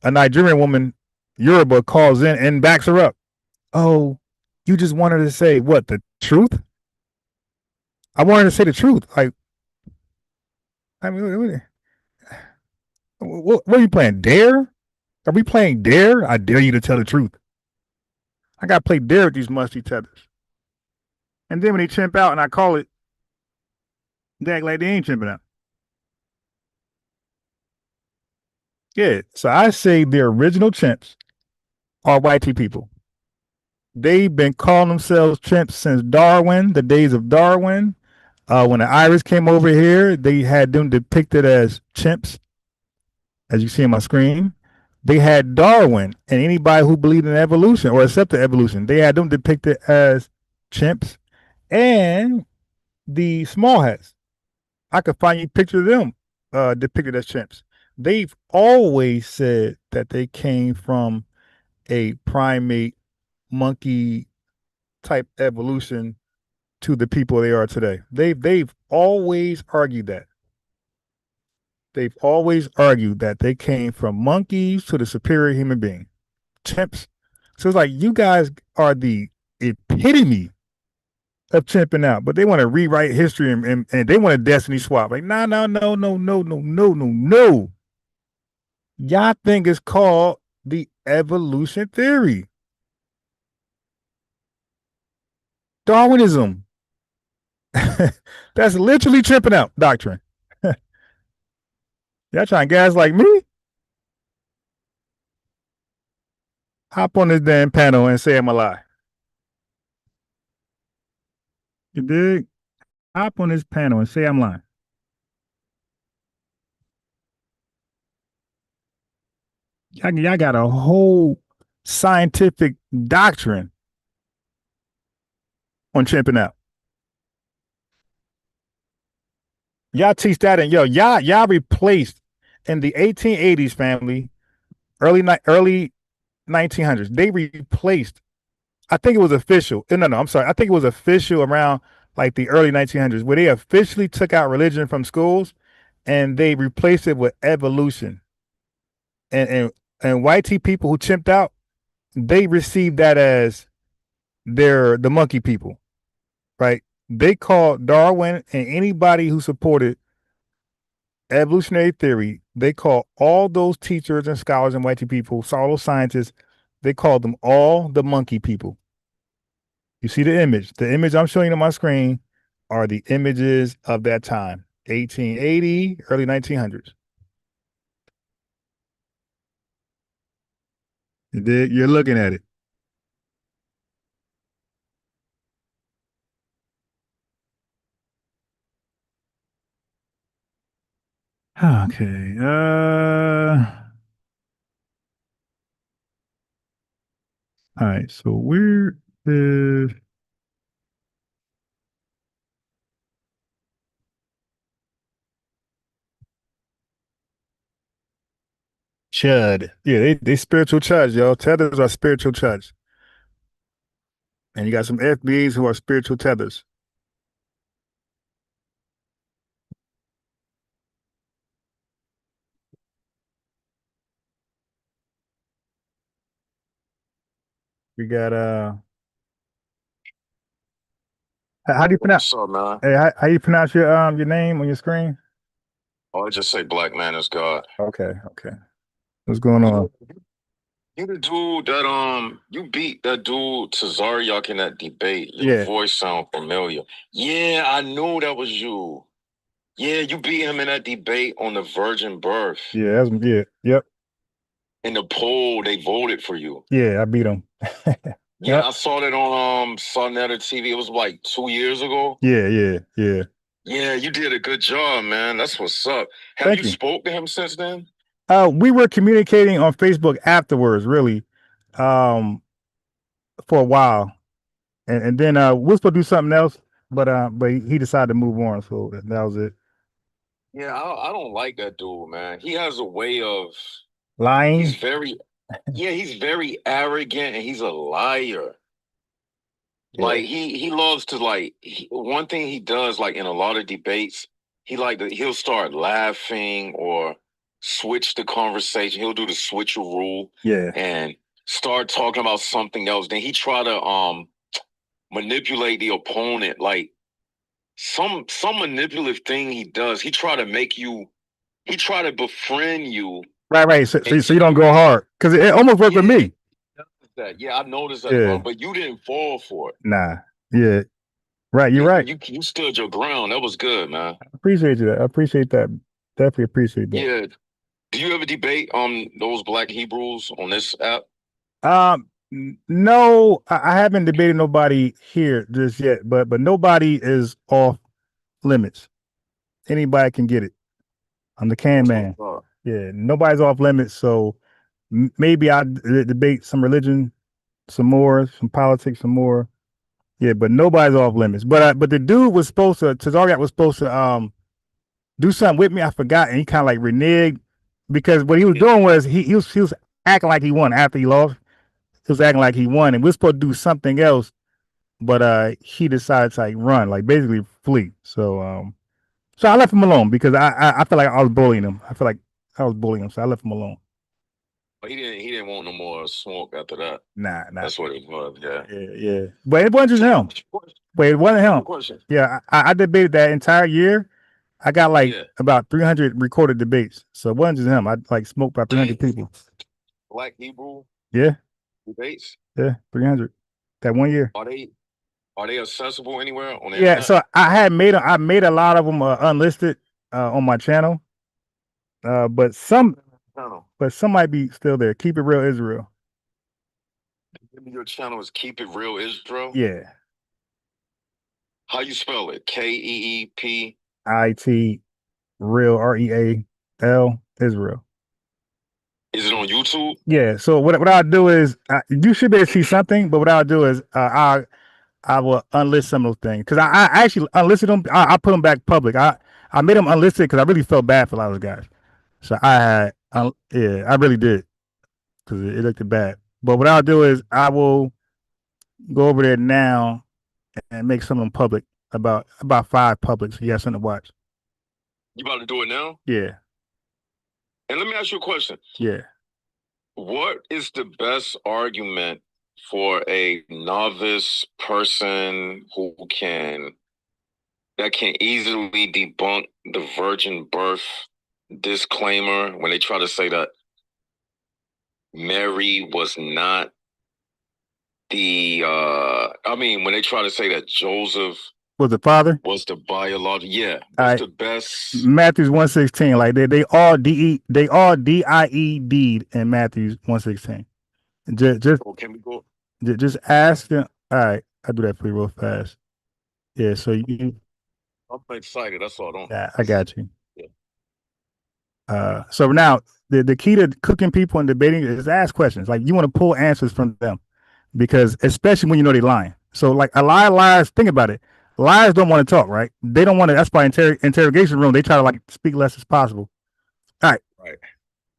A Nigerian woman, Yoruba, calls in and backs her up. Oh, you just wanted to say what, the truth? I wanted to say the truth. Like, I mean, what are you playing? Dare? Are we playing Dare? I dare you to tell the truth. I got to play Dare with these musty tethers. And then when they chimp out and I call it, they act like they ain't chimping out. Yeah, so I say the original chimps are white people. They've been calling themselves chimps since Darwin, the days of Darwin. When the Irish came over here, they had them depicted as chimps, as you see on my screen. They had Darwin and anybody who believed in evolution or accepted evolution. They had them depicted as chimps and the small hats. I could find you pictures of them depicted as chimps. They've always said that they came from a primate monkey type evolution to the people they are today. They've always argued that. They've always argued that they came from monkeys to the superior human being. Chimps. So it's like you guys are the epitome of chimping out, but they want to rewrite history and they want a destiny swap. Like, no. Y'all think it's called the evolution theory. Darwinism. That's literally chimping out doctrine. Y'all trying to gas like me? Hop on this damn panel and say I'm a lie. You dig? Hop on this panel and say I'm lying. Y'all got a whole scientific doctrine on chimping out. Y'all teach that, and y'all replaced in the 1880s, family, early 1900s. They replaced. I think it was official. No, I'm sorry. I think it was official around like the early 1900s, where they officially took out religion from schools, and they replaced it with evolution. And white people who chimped out, they received that as the monkey people, right? They called Darwin and anybody who supported evolutionary theory, they call all those teachers and scholars and white people, all those scientists, they called them all the monkey people. You see the image. The image I'm showing you on my screen are the images of that time, 1880, early 1900s. You're looking at it. Okay. All right. So where is Chud? Yeah, they spiritual chuds, y'all. Tethers are spiritual chuds. And you got some FBAs who are spiritual tethers. We got how do you pronounce? What's up, man? Hey, how you pronounce your name on your screen? Oh, I just say black man is God. Okay. What's going on? You the dude that you beat that dude Tazariak in that debate. Your voice sound familiar. Yeah, I knew that was you. Yeah, you beat him in that debate on the virgin birth. Yeah, yep. In the poll, they voted for you. Yeah, I beat him. Yeah, I saw that on Sonetta TV. It was like 2 years ago. Yeah. Yeah, you did a good job, man. That's what's up. Have Thank you you. spoke to him since then? We were communicating on Facebook afterwards, really, for a while, and then we're supposed to do something else, but he decided to move on, so that was it. Yeah, I don't like that dude, man. He has a way of Lying. He's very arrogant, and he's a liar. Yeah. Like he loves to one thing he does, like in a lot of debates, he'll start laughing or switch the conversation. He'll do the switcheroo. Yeah. And start talking about something else. Then he try to manipulate the opponent. Like some manipulative thing he does. He try to befriend you. Right. So you don't go hard, because it almost worked with me. Yeah, I noticed that, but you didn't fall for it. Nah. Yeah. Right. You're right. You stood your ground. That was good, man. I appreciate you. I appreciate that. Definitely appreciate that. Yeah. Do you ever debate those Black Hebrews on this app? No, I haven't debated nobody here just yet, but nobody is off limits. Anybody can get it. I'm the can man. Yeah, nobody's off limits, so Maybe I debate some religion, some more, some politics, some more. Yeah, but nobody's off limits. But the dude was supposed to, Tazariak was supposed to do something with me. I forgot, and he kind of like reneged because what he was doing was he was acting like he won after he lost. He was acting like he won, and we are supposed to do something else, but he decided to like run, like basically flee. So so I left him alone because I feel like I was bullying him. I feel like I was bullying him, so I left him alone. He didn't want no more smoke after that. Nah. That's what it was. Yeah. Yeah. But it wasn't just him. Wait, it wasn't him. Question. Yeah, I debated that entire year. I got like about 300 recorded debates. So it wasn't just him. I like smoked about 300 people. Black Hebrew Yeah. debates? Yeah, 300. That 1 year. Are they accessible anywhere on the Yeah, internet? so I made a lot of them unlisted on my channel. But some might be still there. Keep It Real Israel. Your channel is Keep It Real Israel? Yeah. How you spell it? KEEP? IT Real REAL Israel. Is it on YouTube? Yeah. So what I'll do is you should be able to see something, but what I'll do is I will unlist some of those things because I actually unlisted them. I put them back public. I made them unlisted because I really felt bad for a lot of those guys. So I really did because it looked bad. But what I'll do is I will go over there now and make some of them public. About 5 public, so you have something to watch. You about to do it now? Yeah. And let me ask you a question. Yeah. What is the best argument for a novice person that can easily debunk the virgin birth disclaimer when they try to say that Mary was not when they try to say that Joseph was the father? Was the biological? Yeah. What's the best? Matthew's 1:16. Like they all DIE'd in Matthew's 1:16. Just can we go? Just ask them. All right, I'll do that for you real fast. Yeah, so you. I'm excited. That's all. Yeah, I got you. Yeah. So now the key to cooking people and debating is ask questions. Like you want to pull answers from them, because especially when you know they're lying. So like a lie of lies. Think about it. Liars don't want to talk, right? They don't want to. That's why interrogation room. They try to like speak less as possible. All right.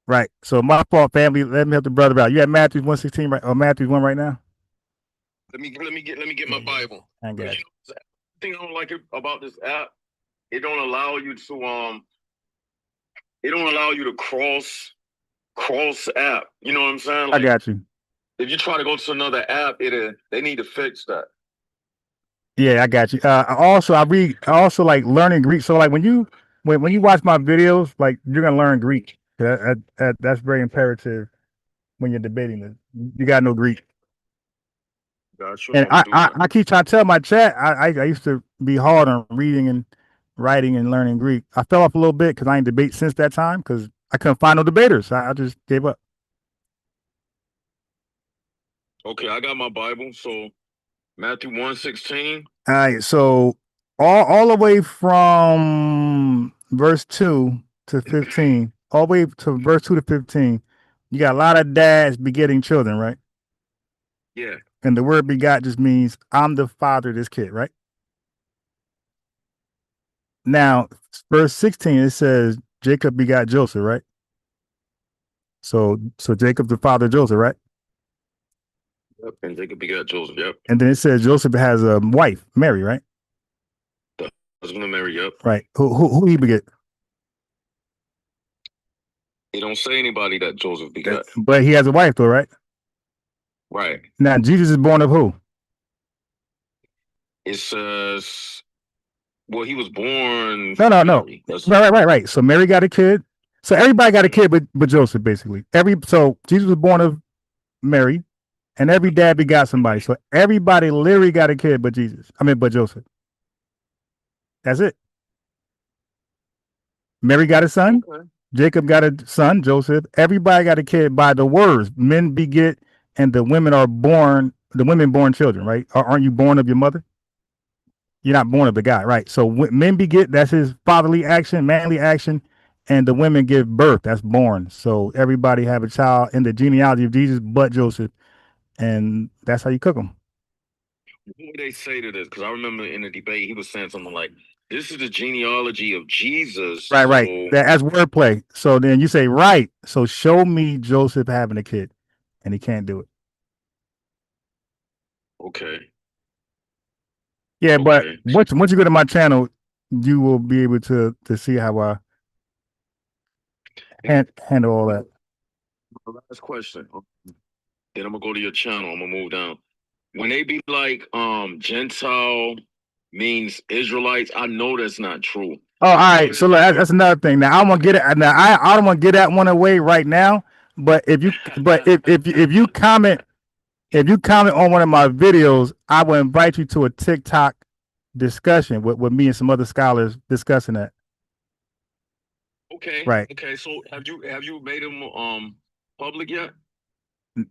Right. So my fault, family. Let me help the brother out. You at Matthew's 1:16 right, or Matthew's 1 right now? Let me get my Bible. I got you. The thing I don't like about this app, it don't allow you to cross app. You know what I'm saying? Like, I got you. If you try to go to another app, they need to fix that. Yeah, I got you. I also like learning Greek. So like when you watch my videos, like you're gonna learn Greek. That's very imperative when you're debating this. You gotta know Greek. Gotcha. And I keep trying to tell my chat. I used to be hard on reading and writing and learning Greek. I fell off a little bit because I ain't debate since that time because I couldn't find no debaters. I just gave up. Okay, I got my Bible. So Matthew 1:16. All right, so all the way from verse 2 to 15, all the way to verse 2 to 15, you got a lot of dads begetting children, right? Yeah. And the word begot just means I'm the father of this kid, right? Now, verse 16, it says Jacob begot Joseph, right? So Jacob the father of Joseph, right? Yep, and Jacob begot Joseph, yep. And then it says Joseph has a wife, Mary, right? The husband of Mary, yep. Right. Who he beget? It don't say anybody that Joseph begot. But he has a wife though, right? Right. Now Jesus is born of who? It says, well, he was born. No. Right. So Mary got a kid. So everybody got a kid, but Joseph basically. So Jesus was born of Mary, and every dad begot somebody. So everybody literally got a kid, but Joseph. That's it. Mary got a son. Okay. Jacob got a son, Joseph. Everybody got a kid by the words. Men beget, and the women are born. The women born children, right? Aren't you born of your mother? You're not born of the guy, right? So men beget. That's his fatherly action, manly action, and the women give birth. That's born. So everybody have a child in the genealogy of Jesus, but Joseph, and that's how you cook them. What would they say to this? Because I remember in the debate, he was saying something like, "This is the genealogy of Jesus." Right, right. So That's wordplay. So then you say, right. So show me Joseph having a kid, and he can't do it. okay. Yeah, but once you go to my channel, you will be able to see how I handle all that. Last question. Then I'm gonna go to your channel. I'm gonna move down. When they be like, Gentile means Israelites, I know that's not true. Oh, all right. So look, that's another thing. Now I want to get it. Now I don't want to get that one away right now. But if you comment on one of my videos, I will invite you to a TikTok discussion with me and some other scholars discussing that. Okay. Right. Okay. So have you made them public yet?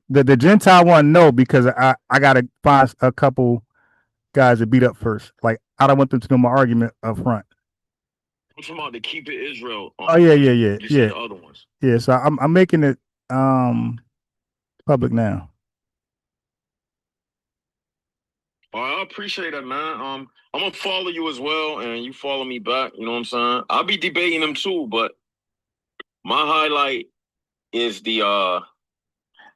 The Gentile one, no, because I gotta find a couple guys to beat up first. Like I don't want them to know my argument up front. I'm talking about the Keep It Israel. Oh yeah. You said the other ones. Yeah. So I'm making it public now. All right, I appreciate that, man. I'm gonna follow you as well, and you follow me back. You know what I'm saying? I'll be debating them too, but my highlight is the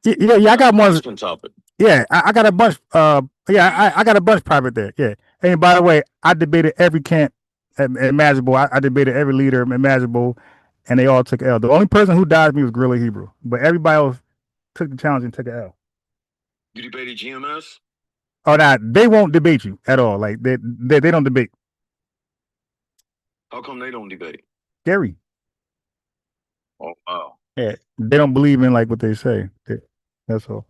Yeah. I got one topic. Yeah, I got a bunch. I got a bunch private there. Yeah. And by the way, I debated every camp imaginable. I debated every leader imaginable, and they all took L. The only person who dodged me was Gorilla Hebrew, but everybody else took the challenge and took an L. You debated GMS? Oh, now they won't debate you at all. Like they don't debate. How come they don't debate? Scary. Oh wow. Yeah, they don't believe in like what they say. That's all.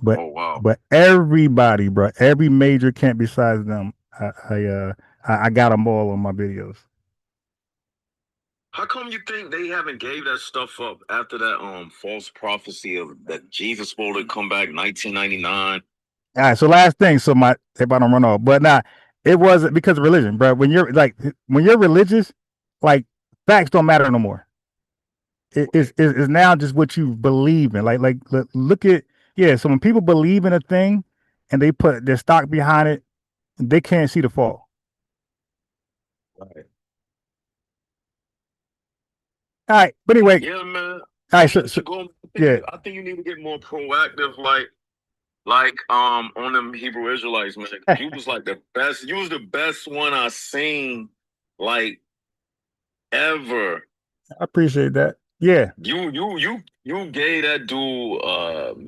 But oh wow. But everybody, bro, every major camp besides them, I got them all on my videos. How come you think they haven't gave that stuff up after that false prophecy of that Jesus supposed to come back 1999? All right, so last thing, so everybody don't run off, but nah, it wasn't because of religion, bro. When you're religious, like facts don't matter no more. It's now just what you believe in. Like look at so when people believe in a thing and they put their stock behind it, they can't see the fall. Right. All right, but anyway. Yeah, man. All right, so I think you need to get more proactive, like on them Hebrew Israelites, man. You was like the best. You was the best one I seen like ever. I appreciate that. Yeah. You gave that dude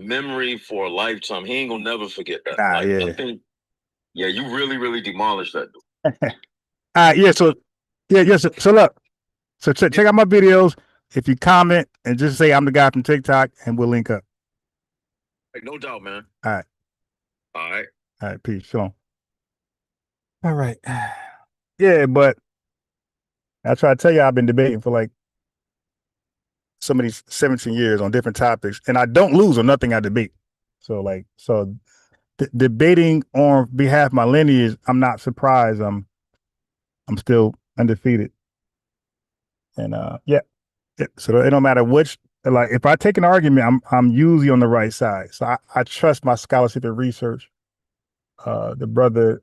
memory for a lifetime. He ain't gonna never forget that. I think, you really demolished that dude. So look. So check out my videos. If you comment and just say I'm the guy from TikTok, and we'll link up. No doubt, man. All right. All right. Peace. Shalom. All right. Yeah, but I try to tell you, I've been debating for like some of these 17 years on different topics, and I don't lose on nothing I debate. So debating on behalf of my lineage, I'm not surprised. I'm still undefeated. And so it don't matter which. Like if I take an argument, I'm usually on the right side. So I trust my scholarship and research. The brother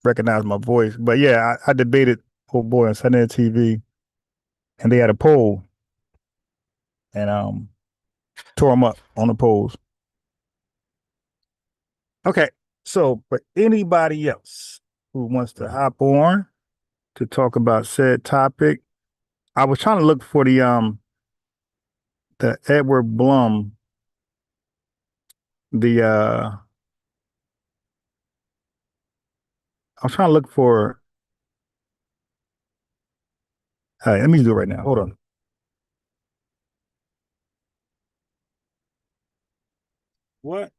recognized my voice, but yeah, I debated old boy on Sunday TV, and they had a poll, and tore him up on the polls. Okay, so for anybody else who wants to hop on to talk about said topic, I was trying to look for the Edward Blum, I was trying to look for. All right, let me do it right now. Hold on. What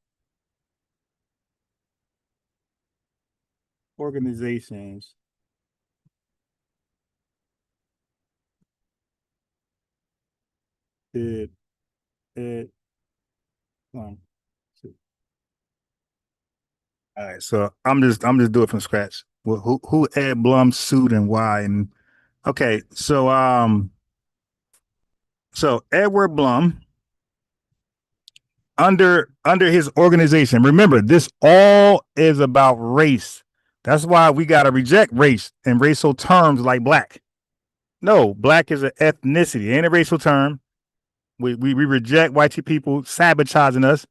organizations did it? All right, so I'm just doing it from scratch. Well, who Ed Blum sued and why, and Okay, so Edward Blum, under his organization, remember this all is about race. That's why we got to reject race and racial terms like black. No, black is an ethnicity, ain't a racial term. We reject white people sabotaging us,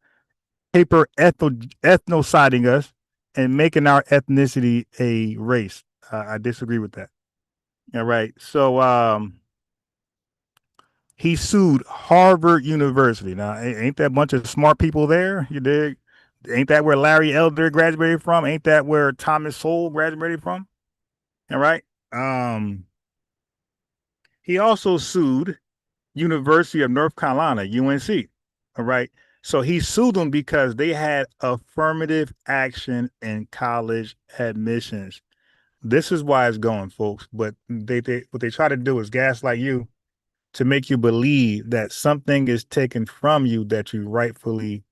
ethnociding us, and making our ethnicity a race. I disagree with that. All right. So he sued Harvard University. Now, ain't that a bunch of smart people there? You dig? Ain't that where Larry Elder graduated from? Ain't that where Thomas Sowell graduated from? All right. He also sued University of North Carolina, UNC. All right. So he sued them because they had affirmative action in college admissions. This is why it's going, folks. But they what they try to do is gaslight you to make you believe that something is taken from you that you rightfully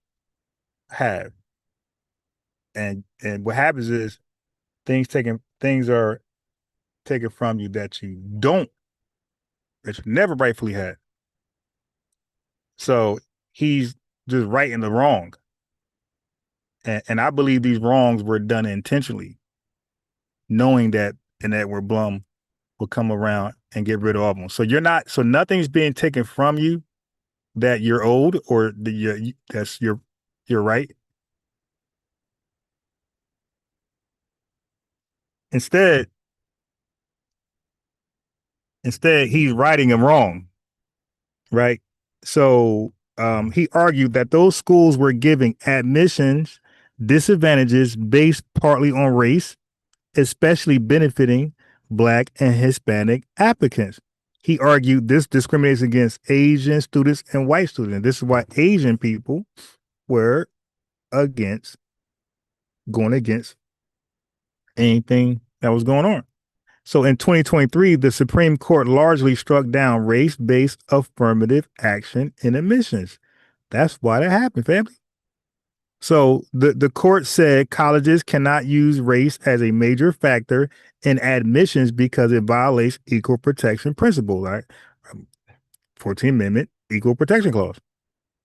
have. And what happens is things are taken from you that you never rightfully had. So he's just righting the wrong. And I believe these wrongs were done intentionally, knowing that and Edward Blum will come around and get rid of all of them. So nothing's being taken from you that you're owed or that's your right. Instead, he's righting them wrong, right? So he argued that those schools were giving admissions disadvantages based partly on race, especially benefiting Black and Hispanic applicants. He argued this discriminates against Asian students and white students. This is why Asian people were going against anything that was going on. So in 2023, the Supreme Court largely struck down race-based affirmative action in admissions. That's why that happened, family. So the court said colleges cannot use race as a major factor in admissions because it violates equal protection principle, right? 14th Amendment, equal protection clause.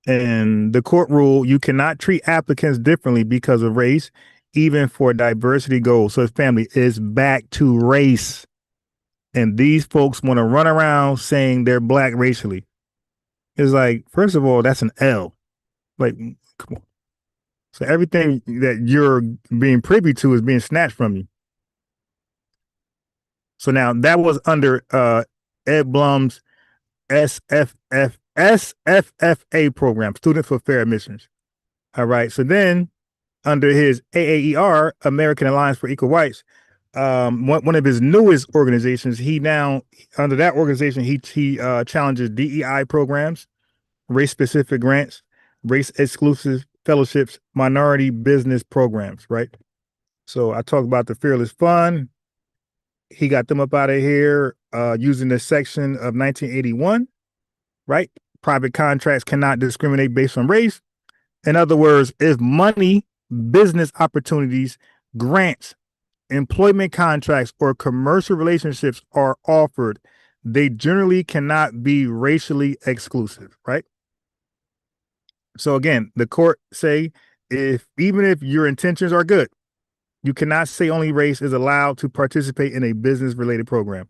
And the court ruled you cannot treat applicants differently because of race, even for diversity goals. So family is back to race. And these folks want to run around saying they're Black racially. It's like, first of all, that's an L. Like, come on. So everything that you're being privy to is being snatched from you. So now that was under Ed Blum's SFFA program, Student for Fair Admissions. All right. So then under his AAER, American Alliance for Equal Rights, one of his newest organizations, under that organization, he challenges DEI programs, race-specific grants, race-exclusive fellowships, minority business programs, right? So I talked about the Fearless Fund. He got them up out of here using the section of 1981, right? Private contracts cannot discriminate based on race. In other words, if money, business opportunities, grants, employment contracts, or commercial relationships are offered, they generally cannot be racially exclusive, right? So again, the court say even if your intentions are good, you cannot say only race is allowed to participate in a business related program.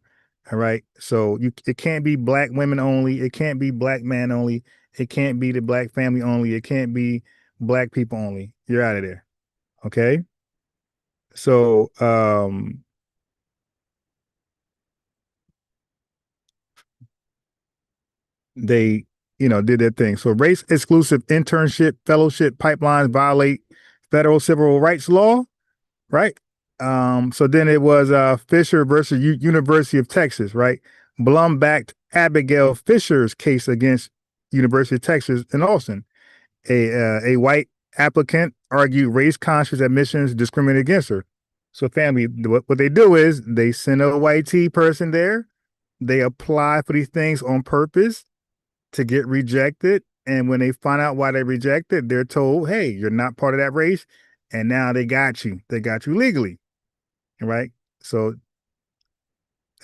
All right. So it can't be Black women only. It can't be Black man only. It can't be the Black family only. It can't be Black people only. You're out of there. Okay. So they did their thing. So race exclusive internship fellowship pipelines violate federal civil rights law, right? So then it was Fisher versus University of Texas, right? Blum backed Abigail Fisher's case against University of Texas in Austin. A white applicant argued race conscious admissions discriminated against her. So family, what they do is they send a white person there. They apply for these things on purpose to get rejected. And when they find out why they rejected, they're told, hey, you're not part of that race. And now they got you. They got you legally. Right? So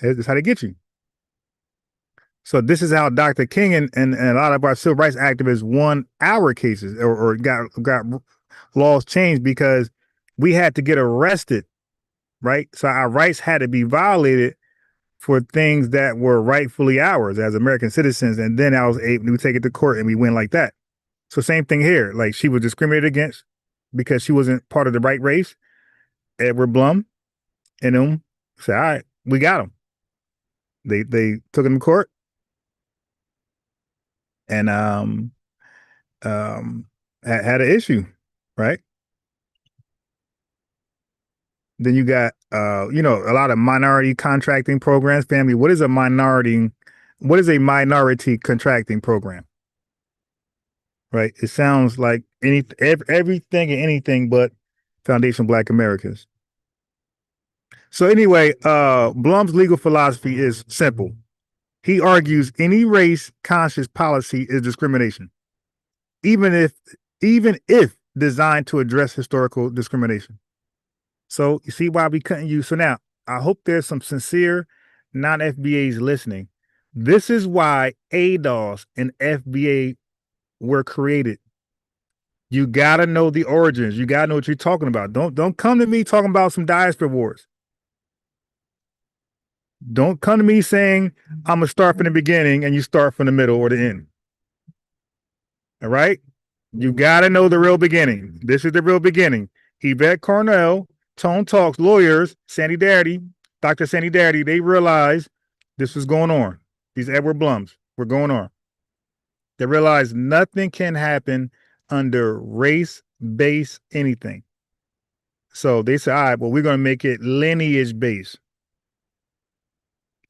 that's how they get you. So this is how Dr. King and a lot of our civil rights activists won our cases or got laws changed because we had to get arrested, right? So our rights had to be violated for things that were rightfully ours as American citizens. And then I was able to take it to court and we win like that. So same thing here. Like she was discriminated against because she wasn't part of the right race. Edward Blum and them said, all right, we got him. They took him to court and had an issue, right? Then you got a lot of minority contracting programs. Family, what is a minority contracting program? Right? It sounds like everything and anything but Foundation Black Americans. So anyway, Blum's legal philosophy is simple. He argues any race conscious policy is discrimination, even if designed to address historical discrimination. So you see why we couldn't use. So now I hope there's some sincere non-FBAs listening. This is why ADOS and FBA were created. You gotta know the origins. You gotta know what you're talking about. Don't come to me talking about some diaspora wars. Don't come to me saying I'm gonna start from the beginning and you start from the middle or the end. All right? You gotta know the real beginning. This is the real beginning. Yvette Cornell, Tone Talks, lawyers, Sandy Darity, Dr. Sandy Darity, they realized this was going on. These Edward Blums were going on. They realized nothing can happen under race-based anything. So they said, all right, well, we're going to make it lineage-based.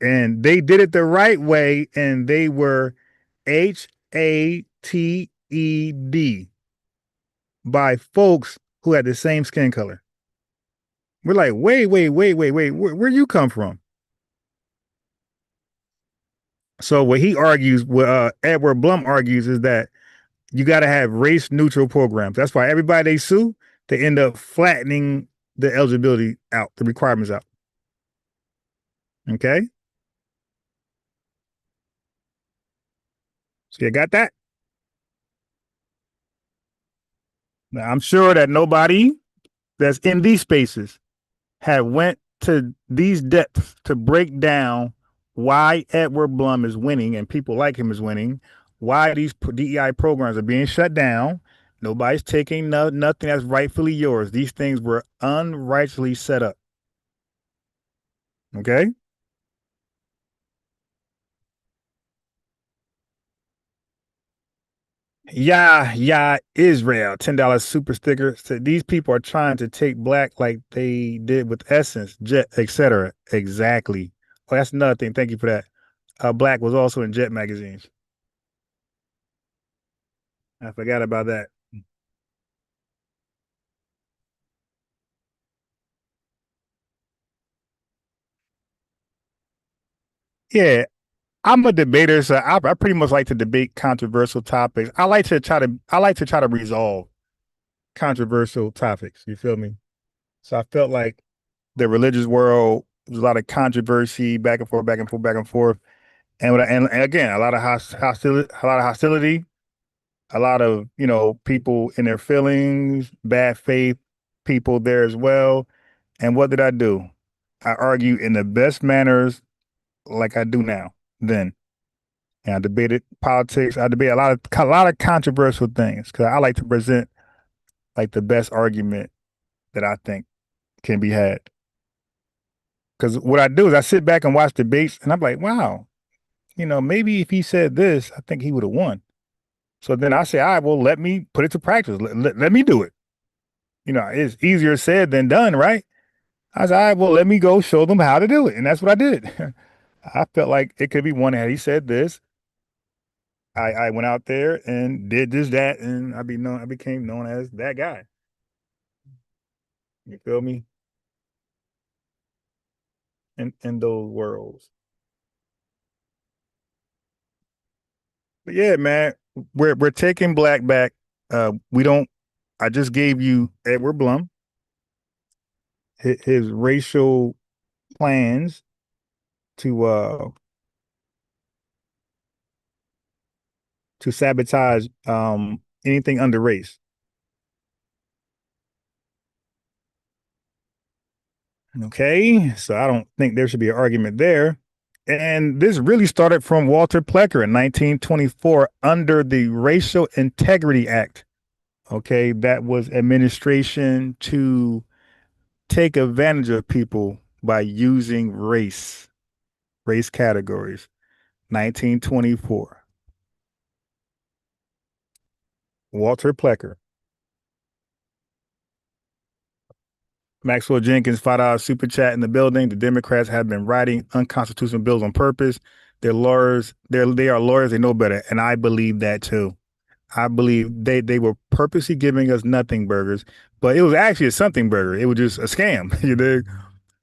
And they did it the right way, and they were HATED by folks who had the same skin color. We're like, wait, where you come from? So what he argues, what Edward Blum argues is that you got to have race neutral programs. That's why everybody they sue, they end up flattening the eligibility out, the requirements out. Okay? So you got that? Now, I'm sure that nobody that's in these spaces have went to these depths to break down why Edward Blum is winning and people like him is winning, why these DEI programs are being shut down. Nobody's taking nothing that's rightfully yours. These things were unrightfully set up. Okay? Yeah, Israel, $10 super sticker. So these people are trying to take black like they did with Essence, Jet, etc. Exactly. Oh, that's another thing. Thank you for that. Black was also in Jet magazines. I forgot about that. Yeah, I'm a debater, so I pretty much like to debate controversial topics. I like to try to resolve controversial topics. You feel me? So I felt like the religious world, there's a lot of controversy, back and forth, back and forth, back and forth, and again, a lot of hostility, a lot of people in their feelings, bad faith, people there as well. And what did I do? I argue in the best manners, like I do now. Then, and I debated politics. I debate a lot of controversial things because I like to present like the best argument that I think can be had. Because what I do is I sit back and watch debates, and I'm like, wow, maybe if he said this, I think he would have won. So then I say, all right, well, let me put it to practice. Let me do it. It's easier said than done, right? I said, all right, well, let me go show them how to do it. And that's what I did. I felt like it could be one had he said this. I went out there and did this, that, and I became known as that guy. You feel me? In those worlds. But yeah, man, we're taking black back. I just gave you Edward Blum, his racial plans to to sabotage anything under race. Okay, so I don't think there should be an argument there. And this really started from Walter Plecker in 1924 under the Racial Integrity Act. Okay, that was administration to take advantage of people by using race categories. 1924. Walter Plecker. Maxwell Jenkins, $5 super chat in the building. The Democrats have been writing unconstitutional bills on purpose. They're lawyers. They are lawyers. They know better, and I believe that too. I believe they were purposely giving us nothing burgers, but it was actually a something burger. It was just a scam, you dig?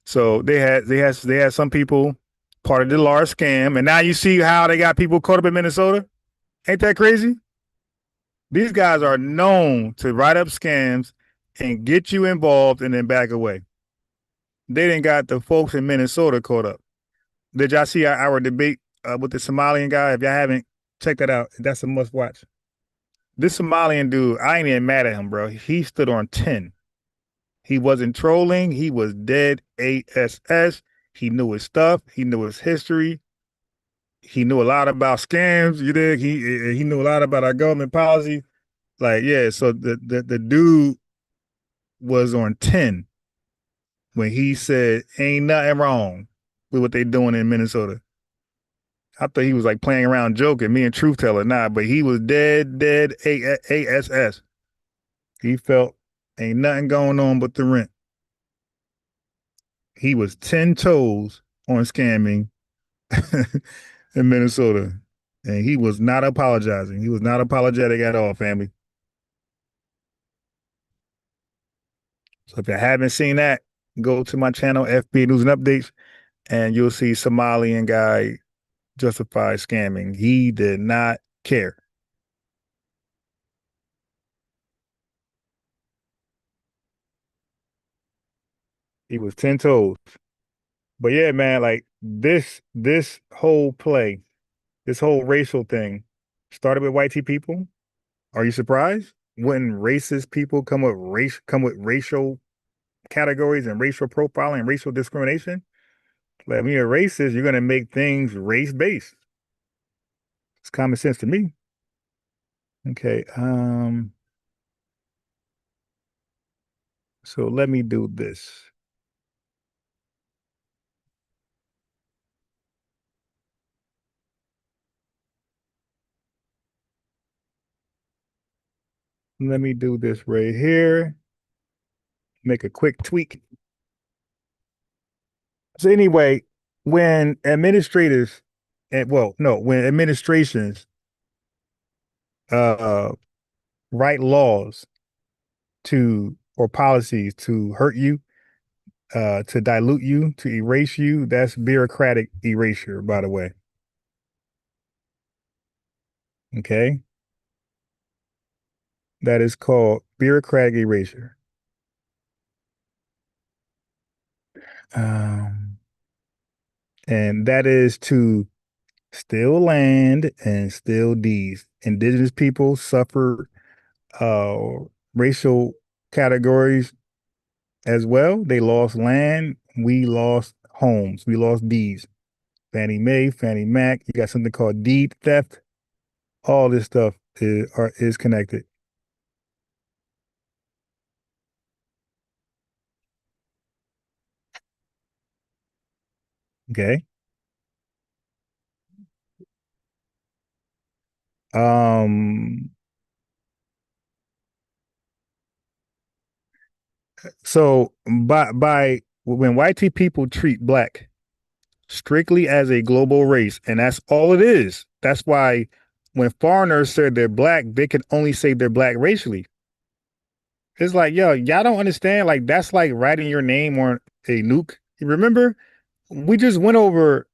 So they had some people part of the large scam, and now you see how they got people caught up in Minnesota. Ain't that crazy? These guys are known to write up scams and get you involved and then back away. They didn't got the folks in Minnesota caught up. Did y'all see our debate with the Somalian guy? If y'all haven't, check that out. That's a must watch. This Somalian dude, I ain't even mad at him, bro. He stood on 10. He wasn't trolling. He was dead ASS. He knew his stuff. He knew his history. He knew a lot about scams. You dig? He knew a lot about our government policy. Like, yeah, so the dude was on 10 when he said ain't nothing wrong with what they doing in Minnesota. I thought he was like playing around joking, me and Truth Teller, nah, but he was dead ASS. He felt ain't nothing going on but the rent. He was 10 toes on scamming in Minnesota, and he was not apologizing. He was not apologetic at all, family. So if you haven't seen that, go to my channel, FBA News and Updates, and you'll see Somalian guy justify scamming. He did not care. He was 10 toes. But yeah, man, like this whole play, this whole racial thing started with white people. Are you surprised? When racist people come with racial categories and racial profiling and racial discrimination? Like when you're racist, you're gonna make things race-based. It's common sense to me. Okay, so let me do this. Let me do this right here. Make a quick tweak. So anyway, when administrators, when administrations write laws or policies to hurt you, to dilute you, to erase you, that's bureaucratic erasure, by the way. Okay? That is called bureaucratic erasure. And that is to steal land and steal deeds. Indigenous people suffer racial categories as well. They lost land. We lost homes. We lost deeds. Fannie Mae, Fannie Mac. You got something called deed theft. All this stuff is connected. Okay. So by when white people treat black strictly as a global race, and that's all it is. That's why when foreigners say they're black, they can only say they're black racially. It's like, yo, y'all don't understand. Like, that's like writing your name on a nuke. You remember? We just went over,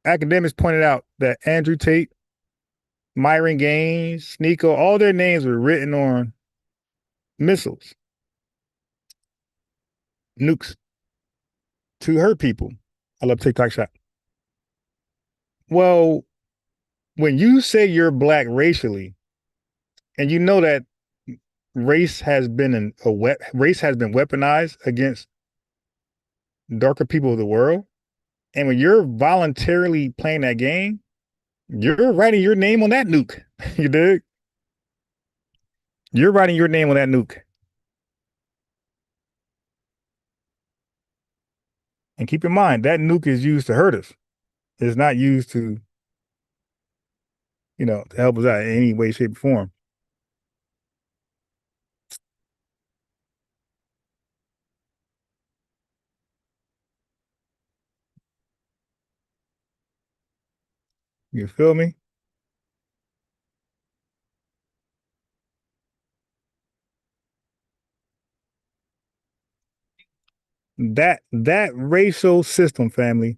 academics pointed out that Andrew Tate, Myron Gaines, Sneeko, all their names were written on missiles, nukes, to hurt people. I love TikTok shot. Well, when you say you're black racially, and you know that race has been weaponized against darker people of the world, and when you're voluntarily playing that game, you're writing your name on that nuke. You dig? You're writing your name on that nuke. And keep in mind, that nuke is used to hurt us. It's not used to, to help us out in any way, shape, or form. You feel me? That racial system, family,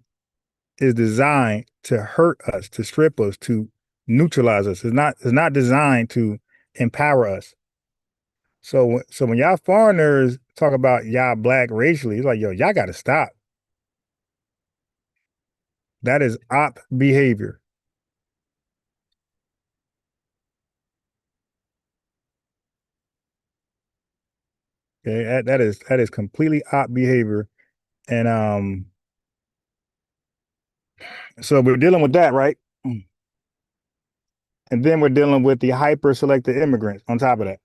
is designed to hurt us, to strip us, to neutralize us. It's not designed to empower us. So when y'all foreigners talk about y'all black racially, it's like, yo, y'all got to stop. That is op behavior. Okay, that is completely op behavior, and so we're dealing with that, right? And then we're dealing with the hyper selected immigrants on top of that.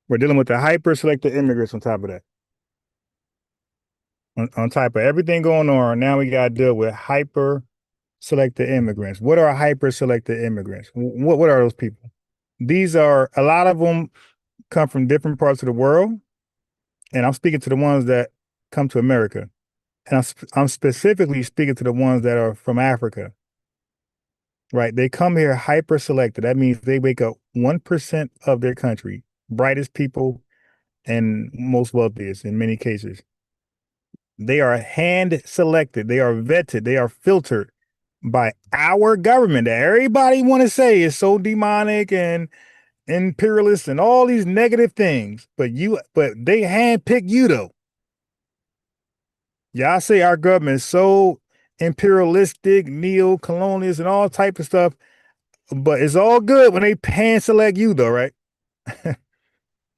We're dealing with the hyper selected immigrants on top of that. On top of everything going on, now we got to deal with hyper selected immigrants. What are hyper selected immigrants? What are those people? These are, a lot of them come from different parts of the world, and I'm speaking to the ones that come to America, and I'm specifically speaking to the ones that are from Africa. Right? They come here hyper selected. That means they wake up 1% of their country, brightest people and most wealthiest in many cases. They are hand selected. They are vetted. They are filtered by our government that everybody want to say is so demonic and imperialist and all these negative things. But they handpick you though. Y'all say our government is so imperialistic, neo-colonialist, and all type of stuff. But it's all good when they hand select you though, right?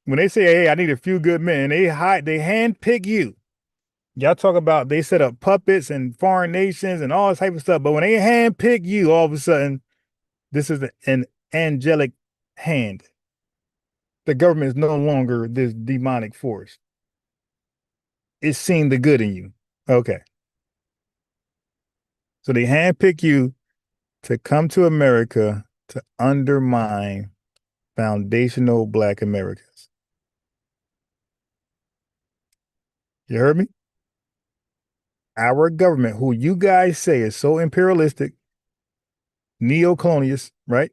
When they say, hey, I need a few good men, they hand pick you. Y'all talk about they set up puppets and foreign nations and all this type of stuff. But when they hand pick you, all of a sudden, this is an angelic hand. The government is no longer this demonic force. It's seeing the good in you. Okay. So they handpick you to come to America to undermine foundational Black Americans. You heard me? Our government, who you guys say is so imperialistic, neo-colonialist, right?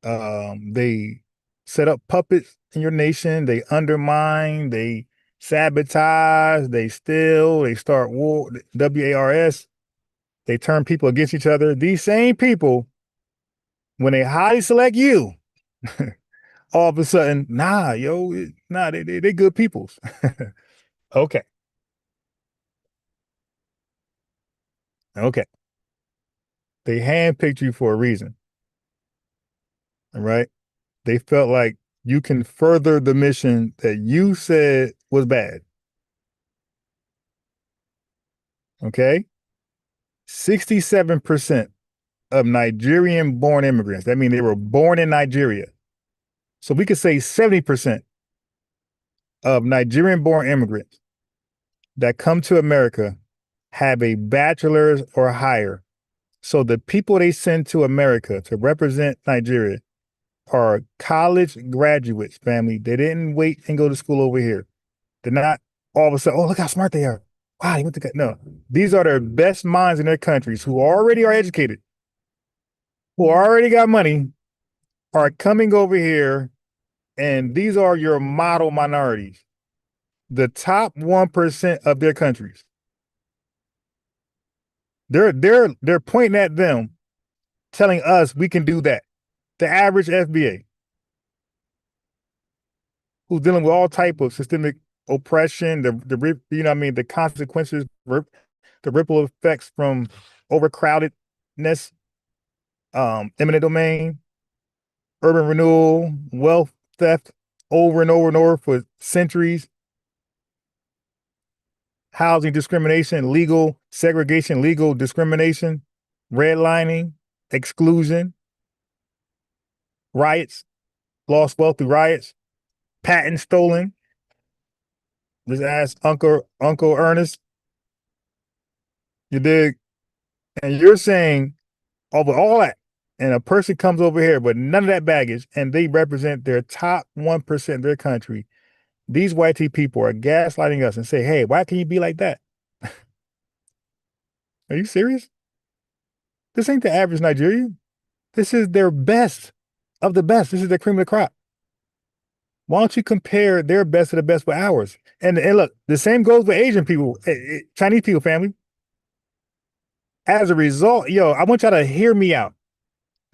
They set up puppets in your nation. They undermine, they sabotage, they steal, they start war, WARS. They turn people against each other. These same people, when they highly select you, all of a sudden, they good peoples. Okay. Okay. They handpicked you for a reason. All right. They felt like you can further the mission that you said was bad. Okay. 67% of Nigerian born immigrants, that means they were born in Nigeria. So we could say 70% of Nigerian born immigrants that come to America have a bachelor's or higher. So the people they send to America to represent Nigeria are college graduates, family. They didn't wait and go to school over here. They're not all of a sudden, oh, look how smart they are. Wow, they went to, no. These are their best minds in their countries who already are educated, who already got money, are coming over here, and these are your model minorities. The top 1% of their countries. They're pointing at them, telling us we can do that. The average FBA, who's dealing with all type of systemic oppression, the consequences, the ripple effects from overcrowded ness, eminent domain, urban renewal, wealth theft, over and over and over for centuries, housing discrimination, legal segregation, legal discrimination, redlining, exclusion, riots, lost wealth through riots, patent stolen. Just ask Uncle Ernest. You dig? And you're saying over all that, and a person comes over here with none of that baggage, and they represent their top 1% of their country. These white people are gaslighting us and say, hey, why can you be like that? Are you serious? This ain't the average Nigerian. This is their best of the best. This is their cream of the crop. Why don't you compare their best to the best with ours? And look, the same goes with Asian people, Chinese people, family. As a result, I want y'all to hear me out.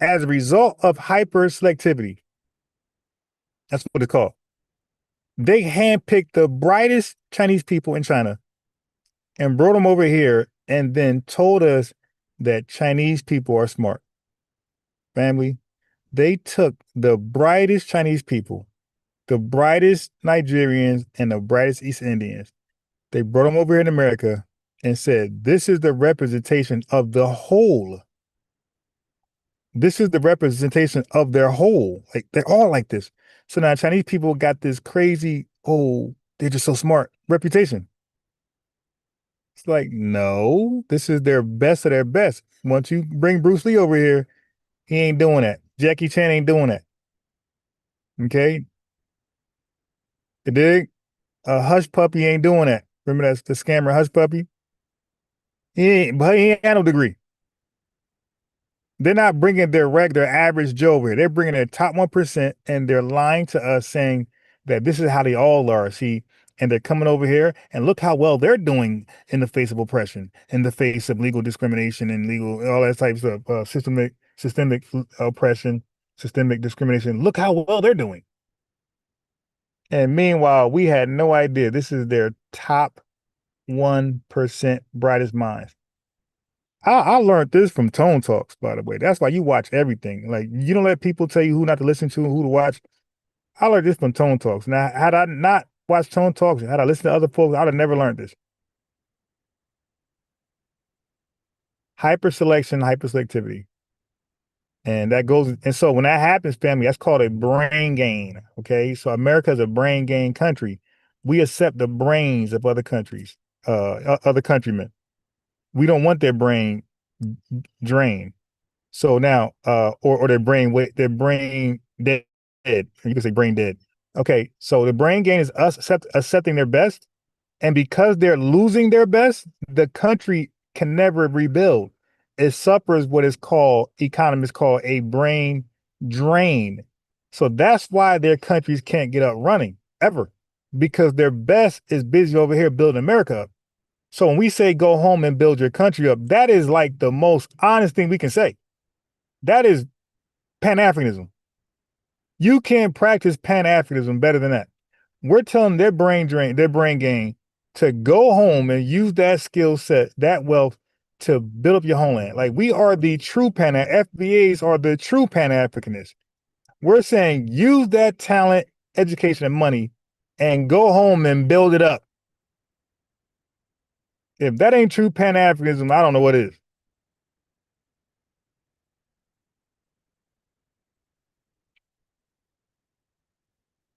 As a result of hyper selectivity, that's what it's called. They handpicked the brightest Chinese people in China and brought them over here and then told us that Chinese people are smart. Family, they took the brightest Chinese people, the brightest Nigerians, and the brightest East Indians. They brought them over here in America and said, this is the representation of the whole. This is the representation of their whole. Like, they're all like this. So now Chinese people got this crazy, they're just so smart reputation. It's like, no, this is their best of their best. Once you bring Bruce Lee over here, he ain't doing that. Jackie Chan ain't doing that. Okay? You dig? A Hush Puppy ain't doing that. Remember that's the scammer Hush Puppy? He ain't had no degree. They're not bringing their average Joe over here. They're bringing their top 1%, and they're lying to us saying that this is how they all are. See, and they're coming over here, and look how well they're doing in the face of oppression, in the face of legal discrimination and all that types of systemic oppression, systemic discrimination. Look how well they're doing. And meanwhile, we had no idea. This is their top 1% brightest minds. I learned this from Tone Talks, by the way. That's why you watch everything. Like, you don't let people tell you who not to listen to and who to watch. I learned this from Tone Talks. Now, had I not watched Tone Talks, had I listened to other folks, I'd have never learned this. Hyper selection, hyper selectivity. And that goes, and so when that happens, family, that's called a brain gain. Okay. So America is a brain gain country. We accept the brains of other countries, other countrymen. We don't want their brain drained. So now, or their brain dead. You can say brain dead. Okay, so the brain gain is us accepting their best, and because they're losing their best, the country can never rebuild. It suffers what is called, economists call, a brain drain. So that's why their countries can't get up running ever, because their best is busy over here building America up. So when we say go home and build your country up, that is like the most honest thing we can say. That is Pan-Africanism. You can't practice Pan-Africanism better than that. We're telling their brain gain to go home and use that skill set, that wealth, to build up your homeland. Like, we are the true FBAs are the true Pan-Africanists. We're saying use that talent, education, and money and go home and build it up. If that ain't true Pan-Africanism, I don't know what is.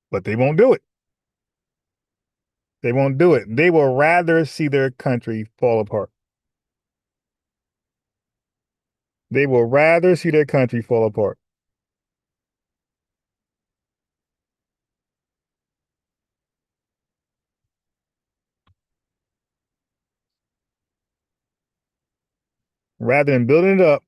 But they won't do it. They won't do it. They will rather see their country fall apart. They will rather see their country fall apart. Rather than building it up,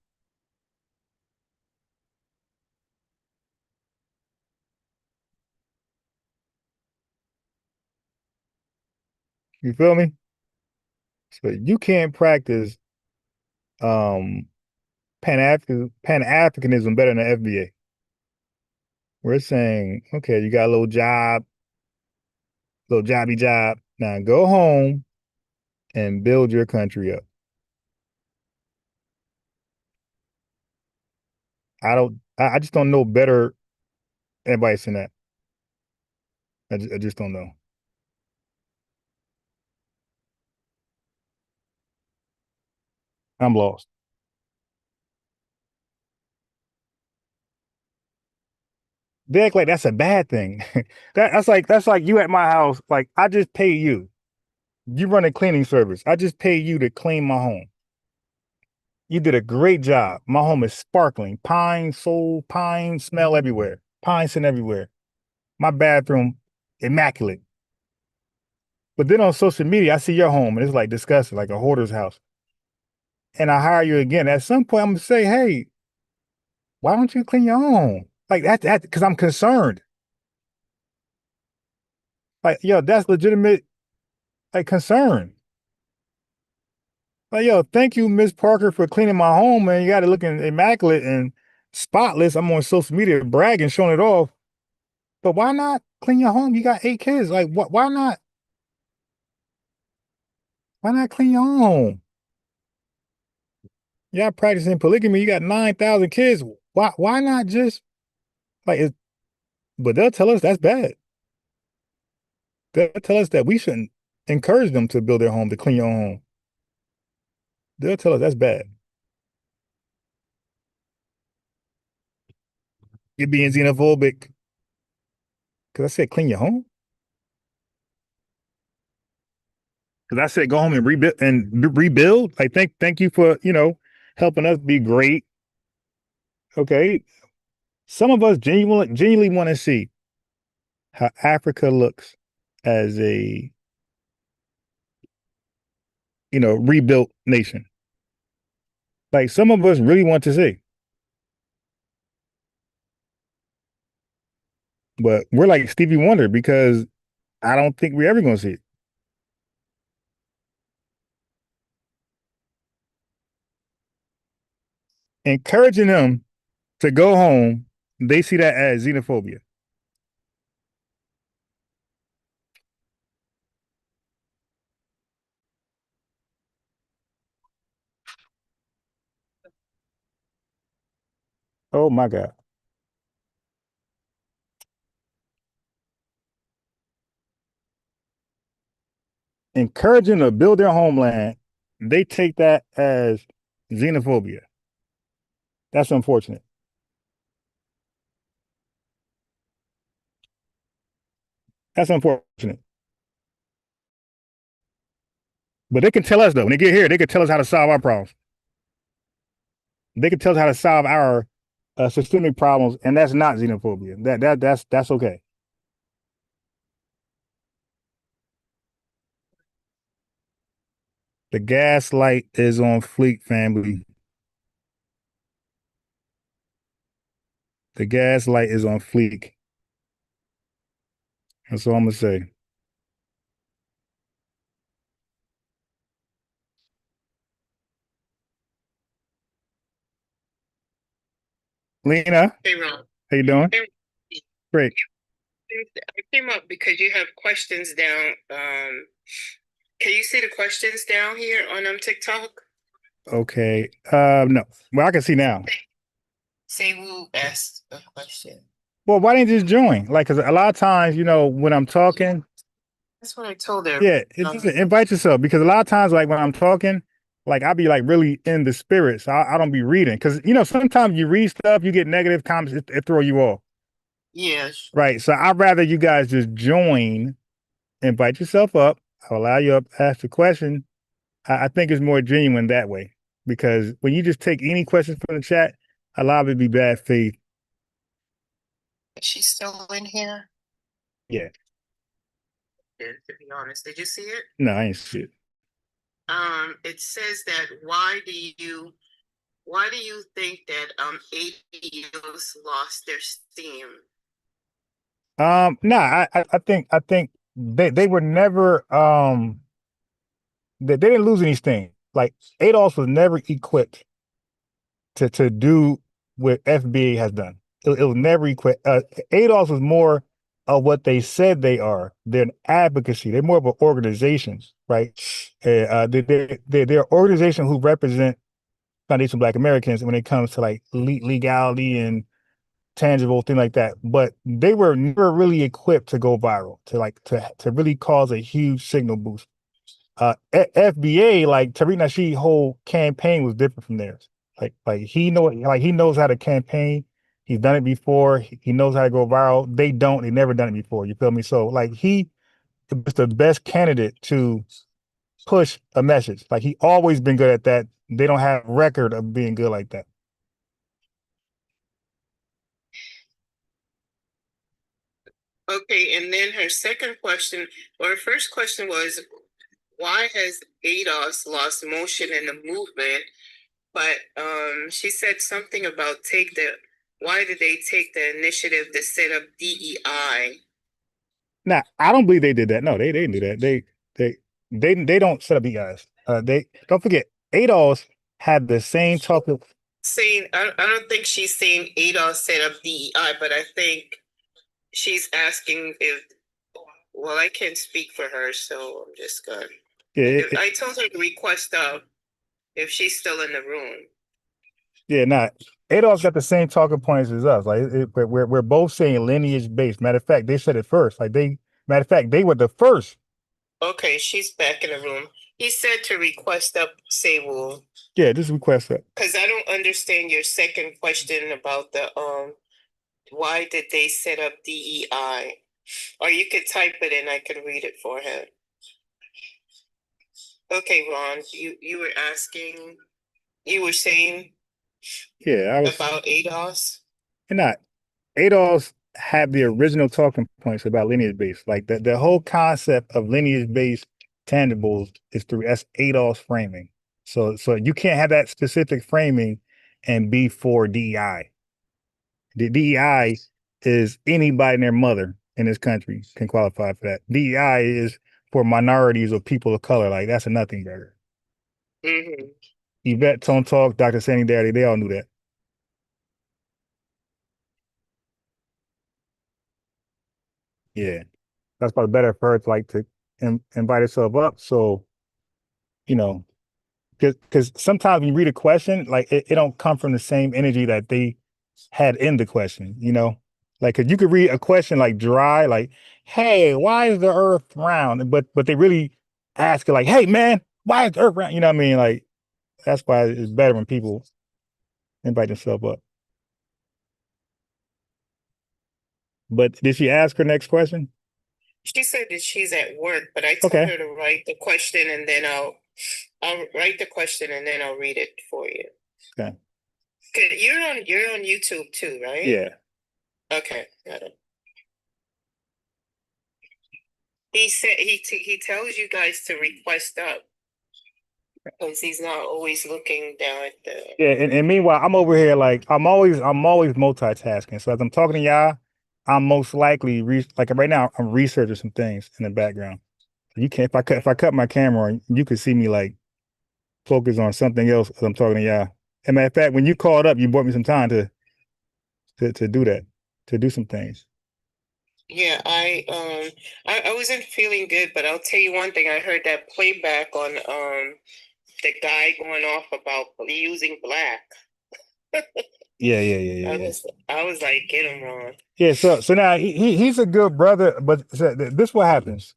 you feel me? So you can't practice Pan-Africanism better than the FBA. We're saying, okay, you got a little job, little jobby job. Now go home and build your country up. I just don't know better advice than that. I just don't know. I'm lost. They act like that's a bad thing. That's like you at my house. Like I just pay you. You run a cleaning service. I just pay you to clean my home. You did a great job. My home is sparkling. Pine, soul, pine smell everywhere. Pine scent everywhere. My bathroom, immaculate. But then on social media, I see your home and it's like disgusting, like a hoarder's house. And I hire you again. At some point, I'm gonna say, hey, why don't you clean your home? Like that, because I'm concerned. Like, yo, that's legitimate, like concern. Like, yo, thank you, Miss Parker, for cleaning my home, man. You got it looking immaculate and spotless. I'm on social media bragging, showing it off. But why not clean your home? You got 8 kids. Like, what? Why not? Why not clean your home? Y'all practicing polygamy. You got 9,000 kids. Why not just like? But they'll tell us that's bad. They'll tell us that we shouldn't encourage them to build their home, to clean your own home. They'll tell us that's bad. You're being xenophobic. Because I said clean your home. Because I said go home and rebuild. Like thank you for helping us be great. Okay. Some of us genuinely want to see how Africa looks as a rebuilt nation. Like some of us really want to see. But we're like Stevie Wonder because I don't think we're ever going to see it. Encouraging them to go home, they see that as xenophobia. Oh my God. Encouraging to build their homeland, they take that as xenophobia. That's unfortunate. That's unfortunate. But they can tell us though, when they get here, they can tell us how to solve our problems. They can tell us how to solve our systemic problems, and that's not xenophobia. That's okay. The gaslight is on fleek, family. The gaslight is on fleek. That's all I'm gonna say. Lena, Hey, Ron. how you doing? Hey, Great. I came up because you have questions down. Can you see the questions down here on TikTok? Okay. No. Well, I can see now. Say who asked a question. Well, why didn't you just join? Like, cause a lot of times, when I'm talking, That's what I told her. yeah, just invite yourself because a lot of times, like when I'm talking, like I'll be like really in the spirit, so I don't be reading. Cause sometimes you read stuff, you get negative comments, it throw you off. Yes. Right. So I'd rather you guys just join, invite yourself up. I'll allow you up, ask the question. I think it's more genuine that way because when you just take any questions from the chat, a lot of it be bad faith. Is she still in here? Yeah. To be honest, did you see it? No, I ain't see it. It says that why do you think that ADOs lost their steam? No, I think they were never they didn't lose anything. Like ADOS was never equipped to do what FBA has done. It was never equipped. ADOS was more of what they said they are. They're an advocacy. They're more of an organization, right? They're organization who represent Foundation of Black Americans when it comes to like legality and tangible thing like that. But they were never really equipped to go viral, to really cause a huge signal boost. FBA, like Tariq Nasheed's whole campaign was different from theirs. He knows how to campaign. He's done it before. He knows how to go viral. They don't. They never done it before. You feel me? So like he was the best candidate to push a message. Like he always been good at that. They don't have record of being good like that. Okay, and then her second question, or her first question was, why has ADOS lost motion in the movement? But she said something about why did they take the initiative to set up DEI? Now, I don't believe they did that. No, they didn't do that. They don't set up DEIs. They don't forget, ADOS had the same topic. I don't think she's saying ADOS set up DEI, but I think she's asking if, well, I can't speak for her, so I'm just going. Yeah, I told her to request if she's still in the room. Yeah, ADOS got the same talking points as us. Like we're both saying lineage based. Matter of fact, they said it first. They were the first. Okay, she's back in the room. He said to request up Sewell. Yeah, just request that. Because I don't understand your second question about the why did they set up DEI? Or you could type it and I can read it for him. Okay, Ron, you were asking, you were saying about ADOS? ADOS had the original talking points about lineage based. Like the whole concept of lineage based tangibles is through ADOS framing. So you can't have that specific framing and be for DEI. The DEI is anybody and their mother in this country can qualify for that. DEI is for minorities or people of color. Like that's a nothing burger. Mm-hmm. Yvette Tone Talk, Dr. Sandy Daddy, they all knew that. Yeah, that's probably better for her to like to invite herself up. So, because sometimes when you read a question, like it don't come from the same energy that they had in the question, like, cause you could read a question like dry, like, hey, why is the earth round? But they really ask it like, hey man, why is the earth round? You know what I mean? Like, that's why it's better when people invite themselves up. But did she ask her next question? She said that she's at work, but I told her to write the question and then I'll write the question and then I'll read it for you. Okay. You're on YouTube too, right? Yeah. Okay, got it. He said he tells you guys to request up because he's not always looking down at the. Yeah, and meanwhile, I'm over here like I'm always multitasking. So as I'm talking to y'all, I'm most likely like right now I'm researching some things in the background. You can't if I cut my camera, you can see me like focus on something else as I'm talking to y'all. As a matter of fact, when you called up, you bought me some time to do that, to do some things. Yeah, I wasn't feeling good, but I'll tell you one thing. I heard that playback on the guy going off about using black. Yeah. I was like, get him wrong. Yeah, so now he's a good brother, but this what happens.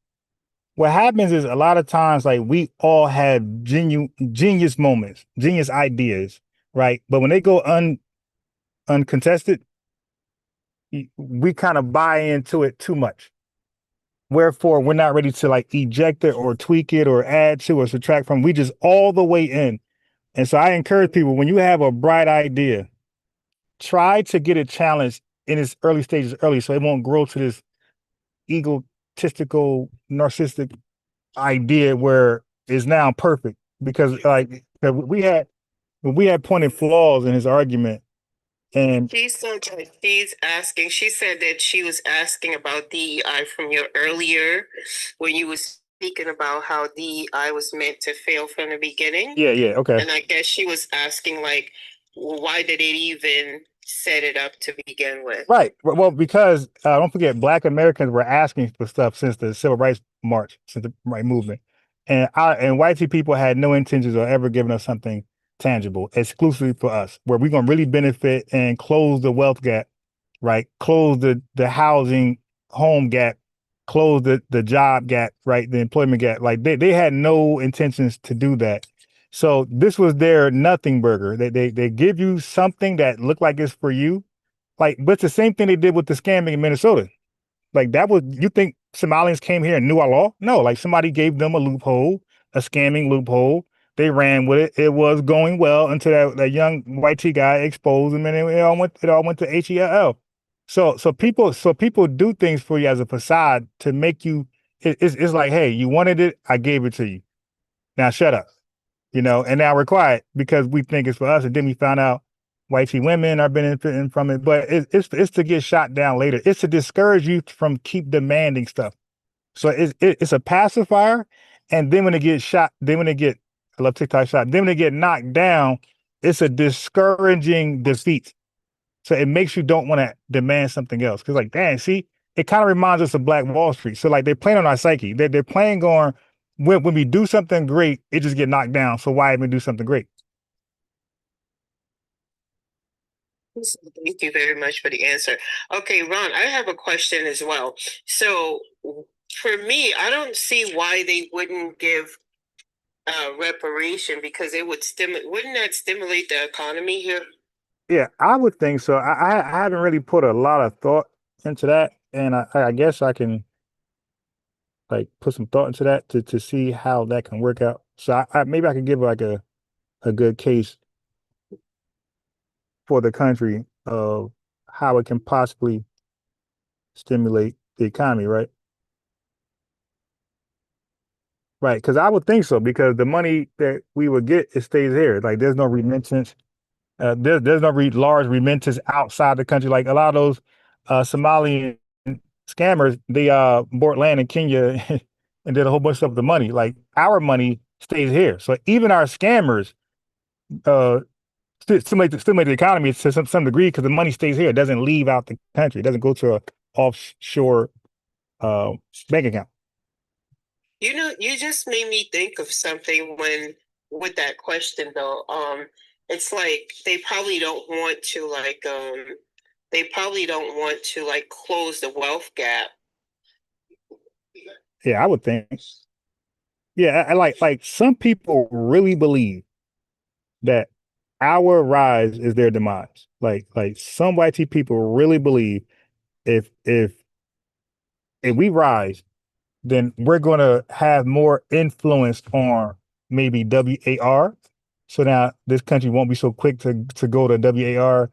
What happens is a lot of times, like we all have genius moments, genius ideas, right? But when they go uncontested, we kind of buy into it too much. Wherefore, we're not ready to like eject it or tweak it or add to or subtract from. We just all the way in. And so I encourage people, when you have a bright idea, try to get it challenged in its early stages so it won't grow to this egotistical, narcissistic idea where it's now perfect. Because like we had pointed flaws in his argument. And she said that she said that she was asking about DEI from your earlier when you was speaking about how DEI was meant to fail from the beginning. Yeah, okay. And I guess she was asking like, why did it even set it up to begin with? Right. Well, because don't forget, Black Americans were asking for stuff since the Civil Rights March, since the right movement, and white people had no intentions of ever giving us something tangible, exclusively for us, where we're gonna really benefit and close the wealth gap, right? Close the housing home gap, close the job gap, right? The employment gap. Like they had no intentions to do that. So this was their nothing burger. They give you something that looked like it's for you. Like, but it's the same thing they did with the scamming in Minnesota. Like that was, you think Somalians came here and knew our law? No, like somebody gave them a loophole, a scamming loophole. They ran with it. It was going well until that young white T guy exposed them, and it all went to HELL. So people do things for you as a facade to make you. It's like, hey, you wanted it, I gave it to you. Now shut up, and now we're quiet because we think it's for us, and then we found out white women are benefiting from it. But it's to get shot down later. It's to discourage you from keep demanding stuff. So it's a pacifier, and then when it gets shot, I love TikTok shot. Then when they get knocked down, it's a discouraging defeat. So it makes you don't want to demand something else. Because like, dang, see, it kind of reminds us of Black Wall Street. So like they're playing on our psyche. They're playing on when we do something great, it just get knocked down. So why even do something great? Thank you very much for the answer. Okay, Ron, I have a question as well. So for me, I don't see why they wouldn't give reparation, because it would wouldn't that stimulate the economy here? Yeah, I would think so. I haven't really put a lot of thought into that, and I guess I can like put some thought into that to see how that can work out. So maybe I can give like a good case for the country of how it can possibly stimulate the economy, right? Right, because I would think so, because the money that we would get, it stays here. Like there's no remittance. There's no large remittance outside the country. Like a lot of those Somalian scammers, they bought land in Kenya and did a whole bunch of stuff with the money. Like our money stays here. So even our scammers uh stimulate the economy to some degree, because the money stays here. It doesn't leave out the country. It doesn't go to a offshore bank account. You just made me think of something when with that question though. It's like they probably don't want to close the wealth gap. Yeah, I would think. Yeah, I like some people really believe that our rise is their demise. Like some white people really believe if we rise, then we're going to have more influence on maybe WAR. So now this country won't be so quick to go to WAR.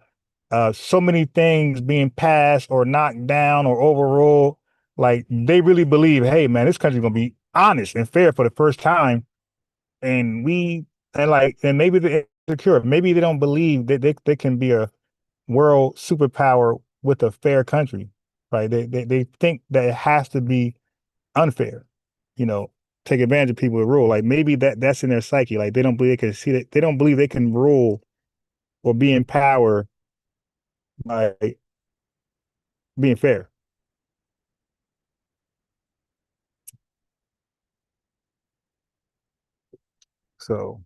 So many things being passed or knocked down or overruled. Like they really believe, hey man, this country's gonna be honest and fair for the first time. And maybe they're insecure. Maybe they don't believe that they can be a world superpower with a fair country. Right. They think that it has to be unfair, take advantage of people to rule. Like maybe that's in their psyche. Like they don't believe they can see that. They don't believe they can rule or be in power by being fair. So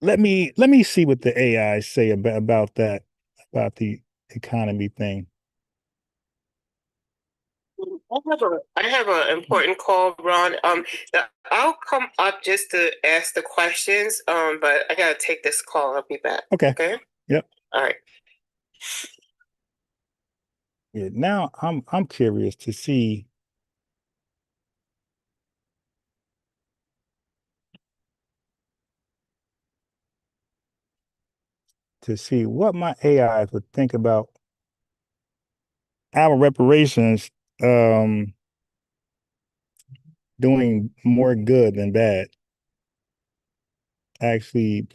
let me see what the AI say about that, about the economy thing. I have an important call, Ron. I'll come up just to ask the questions. But I gotta take this call. I'll be back. Okay. Okay. Yep. All right. Yeah. Now I'm curious to see what my AI would think about our reparations doing more good than bad. Actually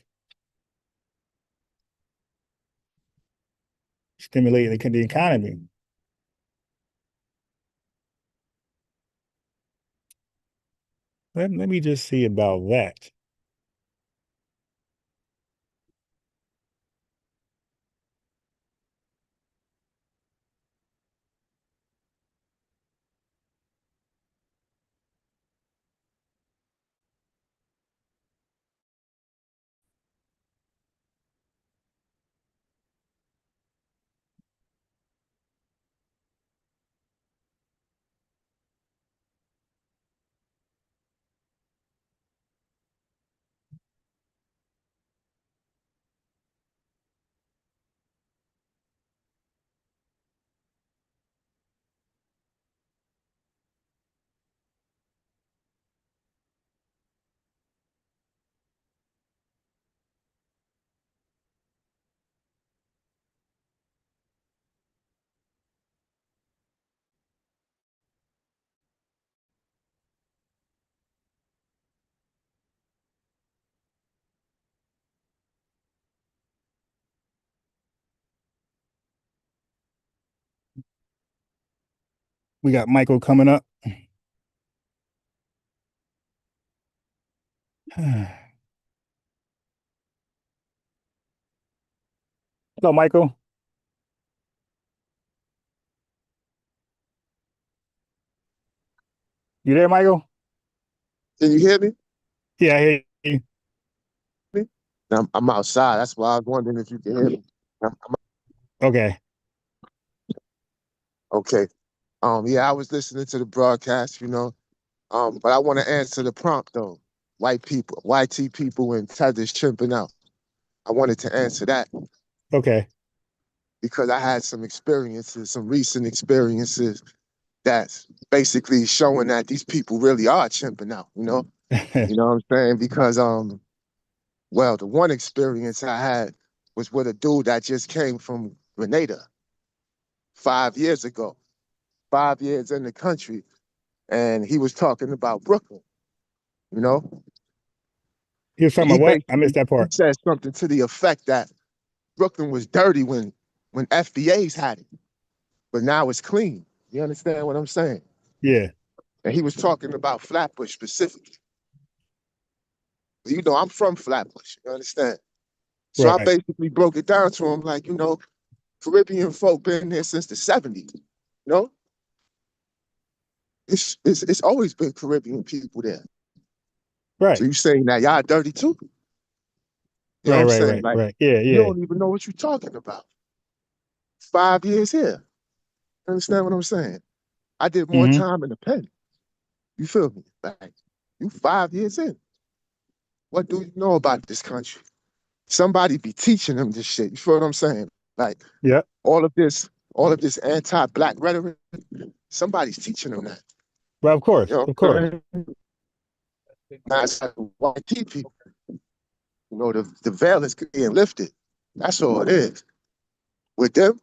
stimulating the economy. Let me just see about that. We got Michael coming up. Hello, Michael. You there, Michael? Can you hear me? Yeah, I hear you. I'm outside. That's why I was wondering if you can hear me. Okay. Okay. Yeah, I was listening to the broadcast, but I want to answer the prompt though. White people, YT people, and Tethers chimping out. I wanted to answer that Okay. because I had some recent experiences that's basically showing that these people really are chimping out. You know what I'm saying? Because well, the one experience I had was with a dude that just came from Grenada 5 years ago. 5 years in the country, and he was talking about Brooklyn, you know? He was talking He about what? I missed basically that he part. said something to the effect that Brooklyn was dirty when FBA's had it, but now it's clean. You understand what I'm saying? Yeah. And he was talking about Flatbush specifically. You know, I'm from Flatbush, you understand? So I Right. basically broke it down to him like, Caribbean folk been here since the 70s, you know? It's always been Caribbean people there. Right. So you saying that y'all dirty too? You know what I'm saying? Like, Right. Yeah, you yeah. don't even know what you're talking about. 5 years here. Understand what I'm saying? I did more Mm-hmm. time in the pen. You feel me? Like, you 5 years in. What do you know about this country? Somebody be teaching them this shit. You feel what I'm saying? Like, Yeah. all of this anti-black rhetoric, somebody's teaching them that. Well, of course. You know Of what course. I'm saying? Now it's like white people. The veil is being lifted. That's all it is. With them,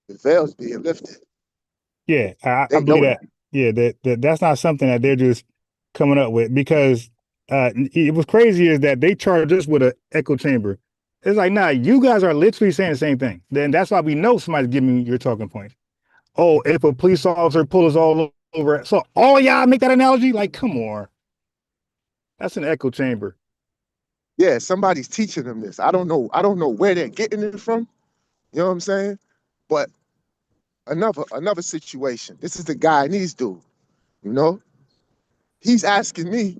the veil's being lifted. Yeah, I They believe know that. that. Yeah, that's not something that they're just coming up with because it was crazy is that they charged us with an echo chamber. It's like, nah, you guys are literally saying the same thing. Then that's why we know somebody's giving you your talking point. Oh, if a police officer pulls us all over, so all y'all make that analogy? Like, come on. That's an echo chamber. Yeah, somebody's teaching them this. I don't know where they're getting it from. You know what I'm saying? But another situation. This is the Guyanese dude. You know, he's asking me,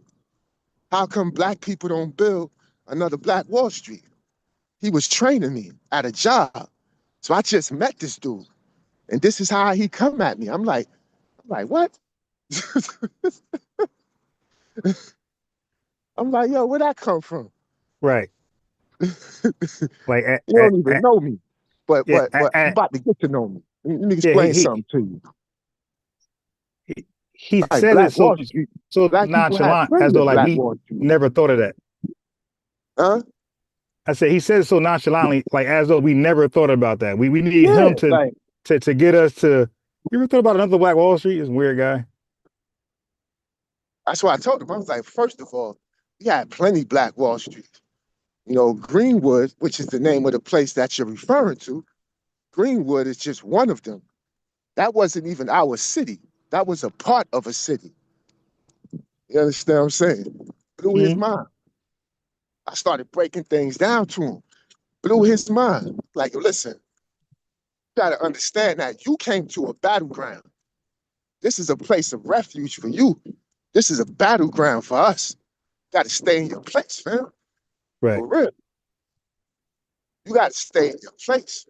how come black people don't build another Black Wall Street? He was training me at a job. So I just met this dude. And this is how he come at me. I'm like, what? I'm like, yo, where'd that come from? Right. Like, You don't even know me. But yeah, you about to get to know me. Let me yeah, explain something to you. he Like says it Black Wall so Street. so Black people had nonchalant as plenty though of like Black we Wall Street. never thought of that. Huh? I said he says so nonchalantly, like as though we never thought about that. We need Yeah, him to like to get us to. You ever thought about another Black Wall Street? He's a weird guy. that's why I told him. I was like, first of all, we had plenty Black Wall Street. You know, Greenwood, which is the name of the place that you're referring to, Greenwood is just one of them. That wasn't even our city. That was a part of a city. You understand what I'm saying? Blew his mind. I started breaking things down to him. Blew his mind. Like, listen, you gotta understand that you came to a battleground. This is a place of refuge for you. This is a battleground for us. You gotta stay in your place, fam. Right. For real. You gotta stay in your place.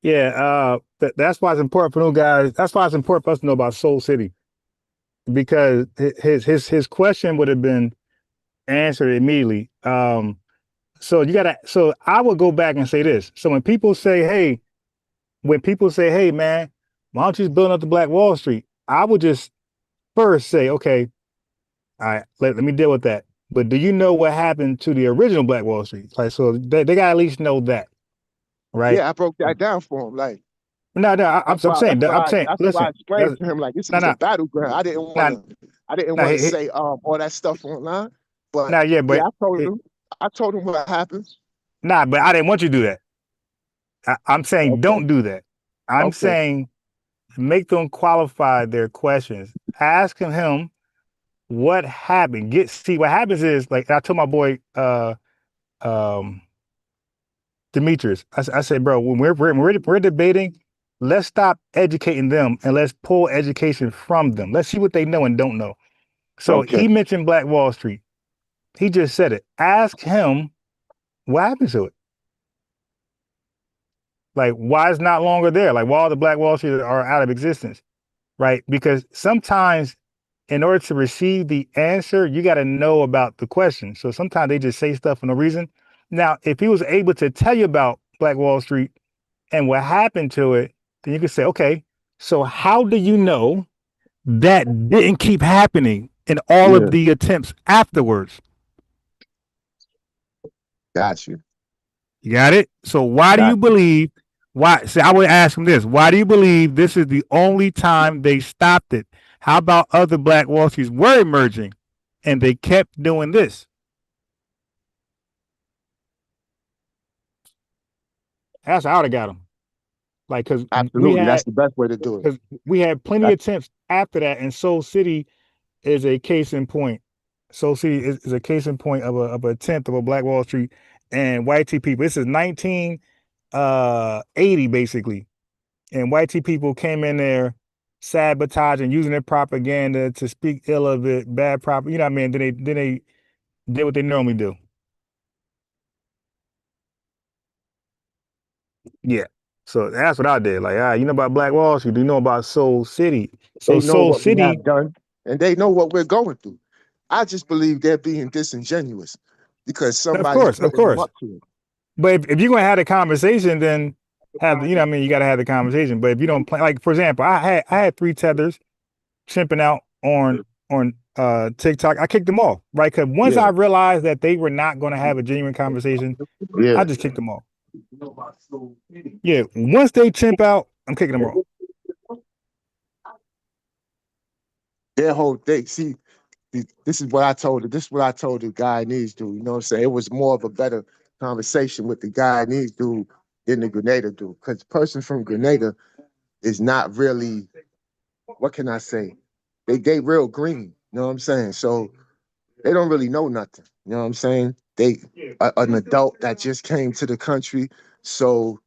Yeah, that's why it's important for those guys. That's why it's important for us to know about Soul City, because his question would have been answered immediately. So so I would go back and say this. So when people say, hey, man, why don't you just build up the Black Wall Street? I would just first say, okay, all right, let me deal with that. But do you know what happened to the original Black Wall Street? Like, so they gotta at least know that, right? Yeah, I broke that down for him. Like, No, I'm saying, that's why I listen, explained to him like this was a battleground. I didn't want to say all that stuff online. But yeah, yeah, but I told him what happened. but I didn't want you to do that. I'm saying Okay. don't do that. I'm saying make them qualify their questions. Ask him what happened. See what happens is, like I told my boy um Demetrius, I said, bro, when we're debating, let's stop educating them and let's pull education from them. Let's see what they know and don't know. So he mentioned Black Wall Street. He just said it. Ask him what happened to it. Like, why it's not longer there? Like, why all the Black Wall Street are out of existence, right? Because sometimes in order to receive the answer, you got to know about the question. So sometimes they just say stuff for no reason. Now, if he was able to tell you about Black Wall Street and what happened to it, then you could say, okay, so how do you know that didn't keep happening in all of the attempts afterwards? Got you. You got it? So why do you believe, I would ask him this, why do you believe this is the only time they stopped it? How about other Black Wall Streets were emerging and they kept doing this? That's how I would have got him. Like, because absolutely, that's the best way to do it. Because we had plenty of attempts after that, and Soul City is a case in point. Soul City is a case in point of an attempt of a Black Wall Street and white tea people. This is 1980 basically, and white tea people came in there sabotaging, using their propaganda to speak ill of it, bad propaganda. You know what I mean? Then they did what they normally do. Yeah. So that's what I did. Like, you know about Black Wall Street? Do you know about Soul City? So They know Soul what we City have done, and they know what we're going through. I just believe they're being disingenuous because somebody's putting them up to it. But if you're gonna have a conversation, then have you know what I mean, you gotta have the conversation. But if you don't play, like for example, I had 3 tethers chimping out on TikTok. I kicked them off, right? Because once I realized that they were not gonna have a genuine conversation, I just kicked them off. Yeah, once they chimp out, I'm kicking them off. Their whole thing, see, this is what I told her. This is what I told the Guyanese dude. You know what I'm saying? It was more of a better conversation with the Guyanese dude than the Grenada dude. Because the person from Grenada is not really, what can I say? They real green. You know what I'm saying? So they don't really know nothing. You know what I'm saying? They an adult that just came to the country. So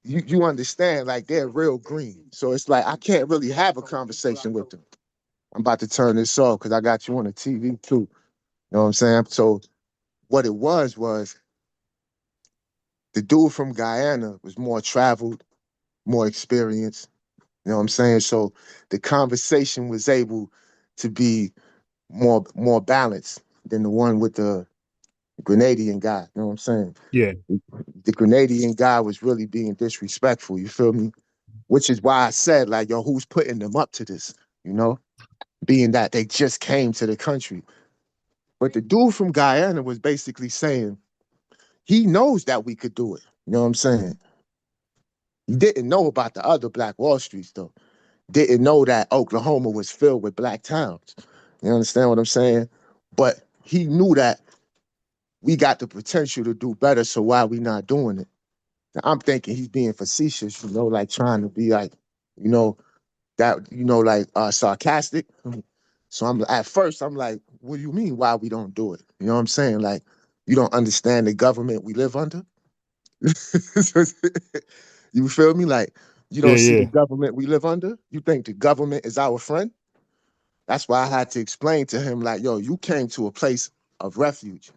you understand, like they're real green. So it's like I can't really have a conversation with them. I'm about to turn this off because I got you on the TV too. You know what I'm saying? So what it was the dude from Guyana was more traveled, more experienced. You know what I'm saying? So the conversation was able to be more balanced than the one with the Grenadian guy. You know what I'm saying? Yeah. The Grenadian guy was really being disrespectful. You feel me? Which is why I said, like, yo, who's putting them up to this? You know? Being that they just came to the country. But the dude from Guyana was basically saying he knows that we could do it. You know what I'm saying? He didn't know about the other Black Wall Streets, though. Didn't know that Oklahoma was filled with Black towns. You understand what I'm saying? But he knew that we got the potential to do better, so why we not doing it? Now, I'm thinking he's being facetious, you know, like trying to be like, you know, that, you know, like sarcastic. So at first I'm like, what do you mean why we don't do it? You know what I'm saying? Like, you don't understand the government we live under? You feel me? Like, you don't see the government we live under? You think the government is our friend? That's why I had to explain to him, like, yo, you came to a place of refuge,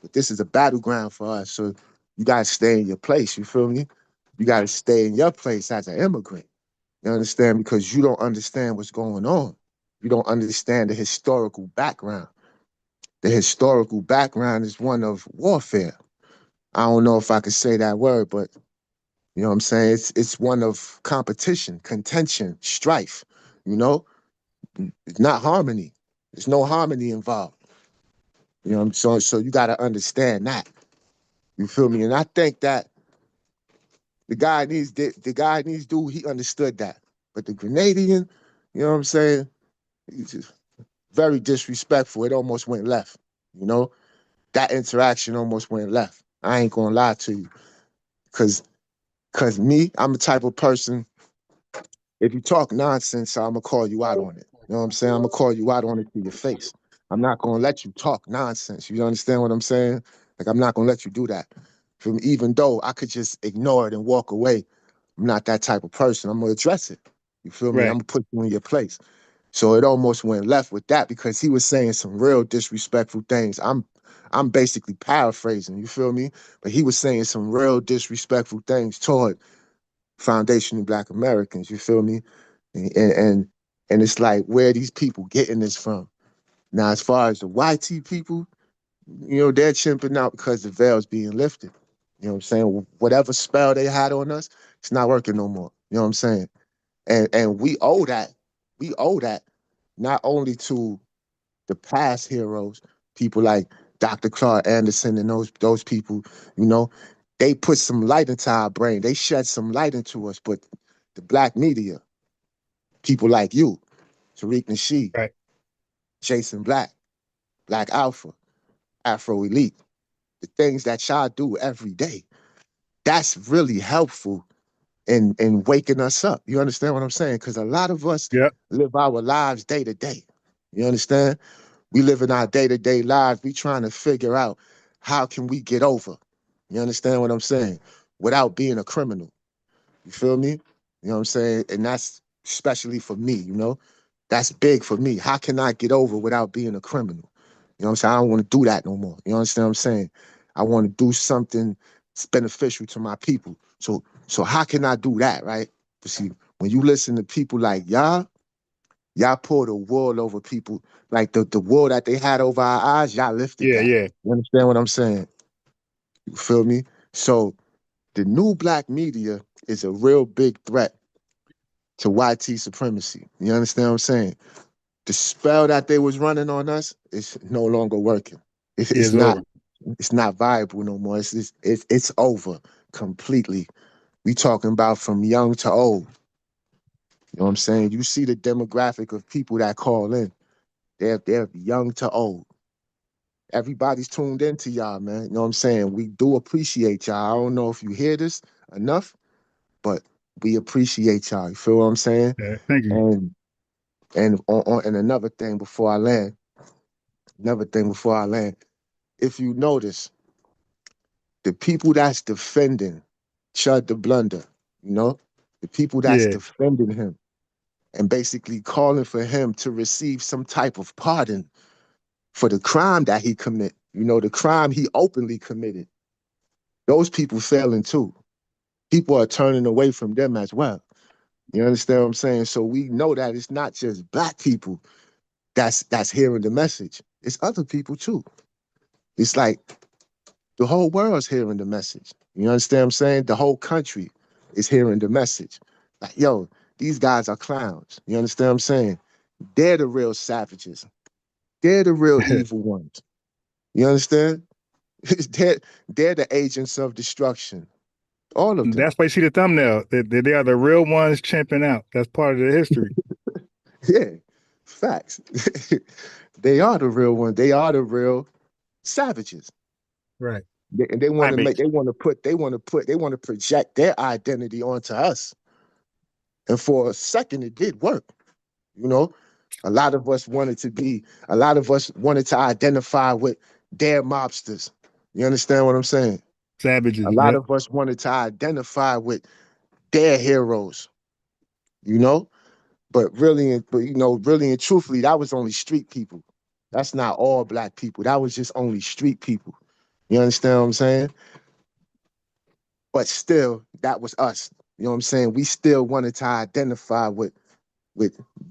but this is a battleground for us. So you gotta stay in your place, you feel me? You gotta stay in your place as an immigrant. You understand? Because you don't understand what's going on. You don't understand the historical background. The historical background is one of warfare. I don't know if I could say that word, but you know what I'm saying? It's one of competition, contention, strife, you know? It's not harmony. There's no harmony involved. You know what I'm saying? So you gotta understand that. You feel me? And I think that the guy needs dude, he understood that. But the Grenadian, you know what I'm saying? He's just very disrespectful. It almost went left. You know? That interaction almost went left. I ain't gonna lie to you. Cause Cause me, I'm the type of person, if you talk nonsense, I'm gonna call you out on it. You know what I'm saying? I'm gonna call you out on it to your face. I'm not gonna let you talk nonsense. You understand what I'm saying? Like, I'm not gonna let you do that. From even though I could just ignore it and walk away, I'm not that type of person. I'm gonna address it. You feel me? Right. I'm gonna put you in your place. So it almost went left with that because he was saying some real disrespectful things. I'm basically paraphrasing, you feel me? But he was saying some real disrespectful things toward foundational Black Americans, you feel me? And it's like, where are these people getting this from? Now, as far as the YT people, you know, they're chimping out because the veil's being lifted. You know what I'm saying? Whatever spell they had on us, it's not working no more. You know what I'm saying? And we owe that. We owe that not only to the past heroes, people like Dr. Claude Anderson and those people, you know, they put some light into our brain. They shed some light into us. But the Black media, people like you, Tariq Nasheed, right. Jason Black, Black Alpha, Afro Elite, the things that y'all do every day, that's really helpful in waking us up. You understand what I'm saying? Because a lot of us live our lives day to day. You understand? We live in our day-to-day lives. We trying to figure out how can we get over. You understand what I'm saying? Without being a criminal. You feel me? You know what I'm saying? And that's especially for me, you know? That's big for me. How can I get over without being a criminal? You know what I'm saying? I don't want to do that no more. You understand what I'm saying? I want to do something that's beneficial to my people. So how can I do that, right? But see, when you listen to people like y'all poured a wool over people, like the wool that they had over our eyes, y'all lifted that. Yeah. You understand what I'm saying? You feel me? So the new Black media is a real big threat to YT supremacy. You understand what I'm saying? The spell that they was running on us is no longer working. It's not. Over. It's not viable no more. It's over completely. We talking about from young to old. You know what I'm saying? You see the demographic of people that call in. They're young to old. Everybody's tuned into y'all, man. You know what I'm saying? We do appreciate y'all. I don't know if you hear this enough, but we appreciate y'all. You feel what I'm saying? Yeah, thank you. And another thing before I land, if you notice, the people that's defending Chud the Blunder, you know, the people that's defending him and basically calling for him to receive some type of pardon for the crime that he commit, you know, the crime he openly committed. Those people failing too. People are turning away from them as well. You understand what I'm saying? So we know that it's not just Black people that's hearing the message. It's other people too. It's like the whole world's hearing the message. You understand what I'm saying? The whole country is hearing the message. Like, yo, these guys are clowns. You understand what I'm saying? They're the real savages. They're the real evil ones. You understand? they're the agents of destruction. All of them. That's why you see the thumbnail. They are the real ones chimping out. That's part of the history. Yeah, facts. They are the real ones. They are the real savages. Right. And they want to project their identity onto us. And for a second, it did work. You know, a lot of us wanted to identify with their mobsters. You understand what I'm saying? Savages. A lot of us wanted to identify with their heroes, you know? But really and truthfully, that was only street people. That's not all Black people. That was just only street people. You understand what I'm saying? But still, that was us. You know what I'm saying? We still wanted to identify with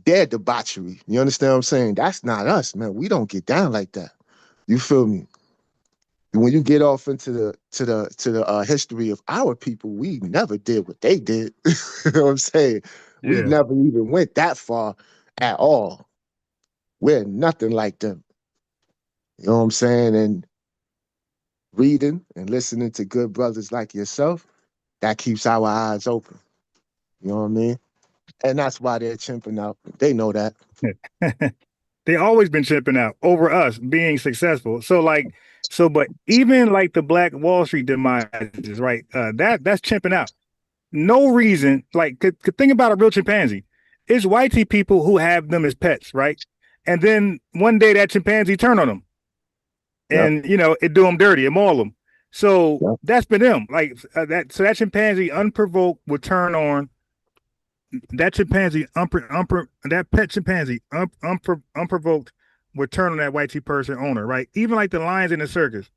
their debauchery. You understand what I'm saying? That's not us, man. We don't get down like that. You feel me? When you get off into the history of our people, we never did what they did. You know what I'm saying? We never even went that far at all. We're nothing like them. You know what I'm saying? And reading and listening to good brothers like yourself, that keeps our eyes open. You know what I mean? And that's why they're chimping out. They know that. They always been chimping out over us being successful. But even like the Black Wall Street demises, right? That's chimping out. No reason. Like, could think about a real chimpanzee. It's whitey people who have them as pets, right? And then one day that chimpanzee turn on them, and it do them dirty, it maul them. So that's been them. Like that. So that chimpanzee unprovoked would turn on that chimpanzee. That pet chimpanzee unprovoked would turn on that whitey person owner, right? Even like the lions in the circus,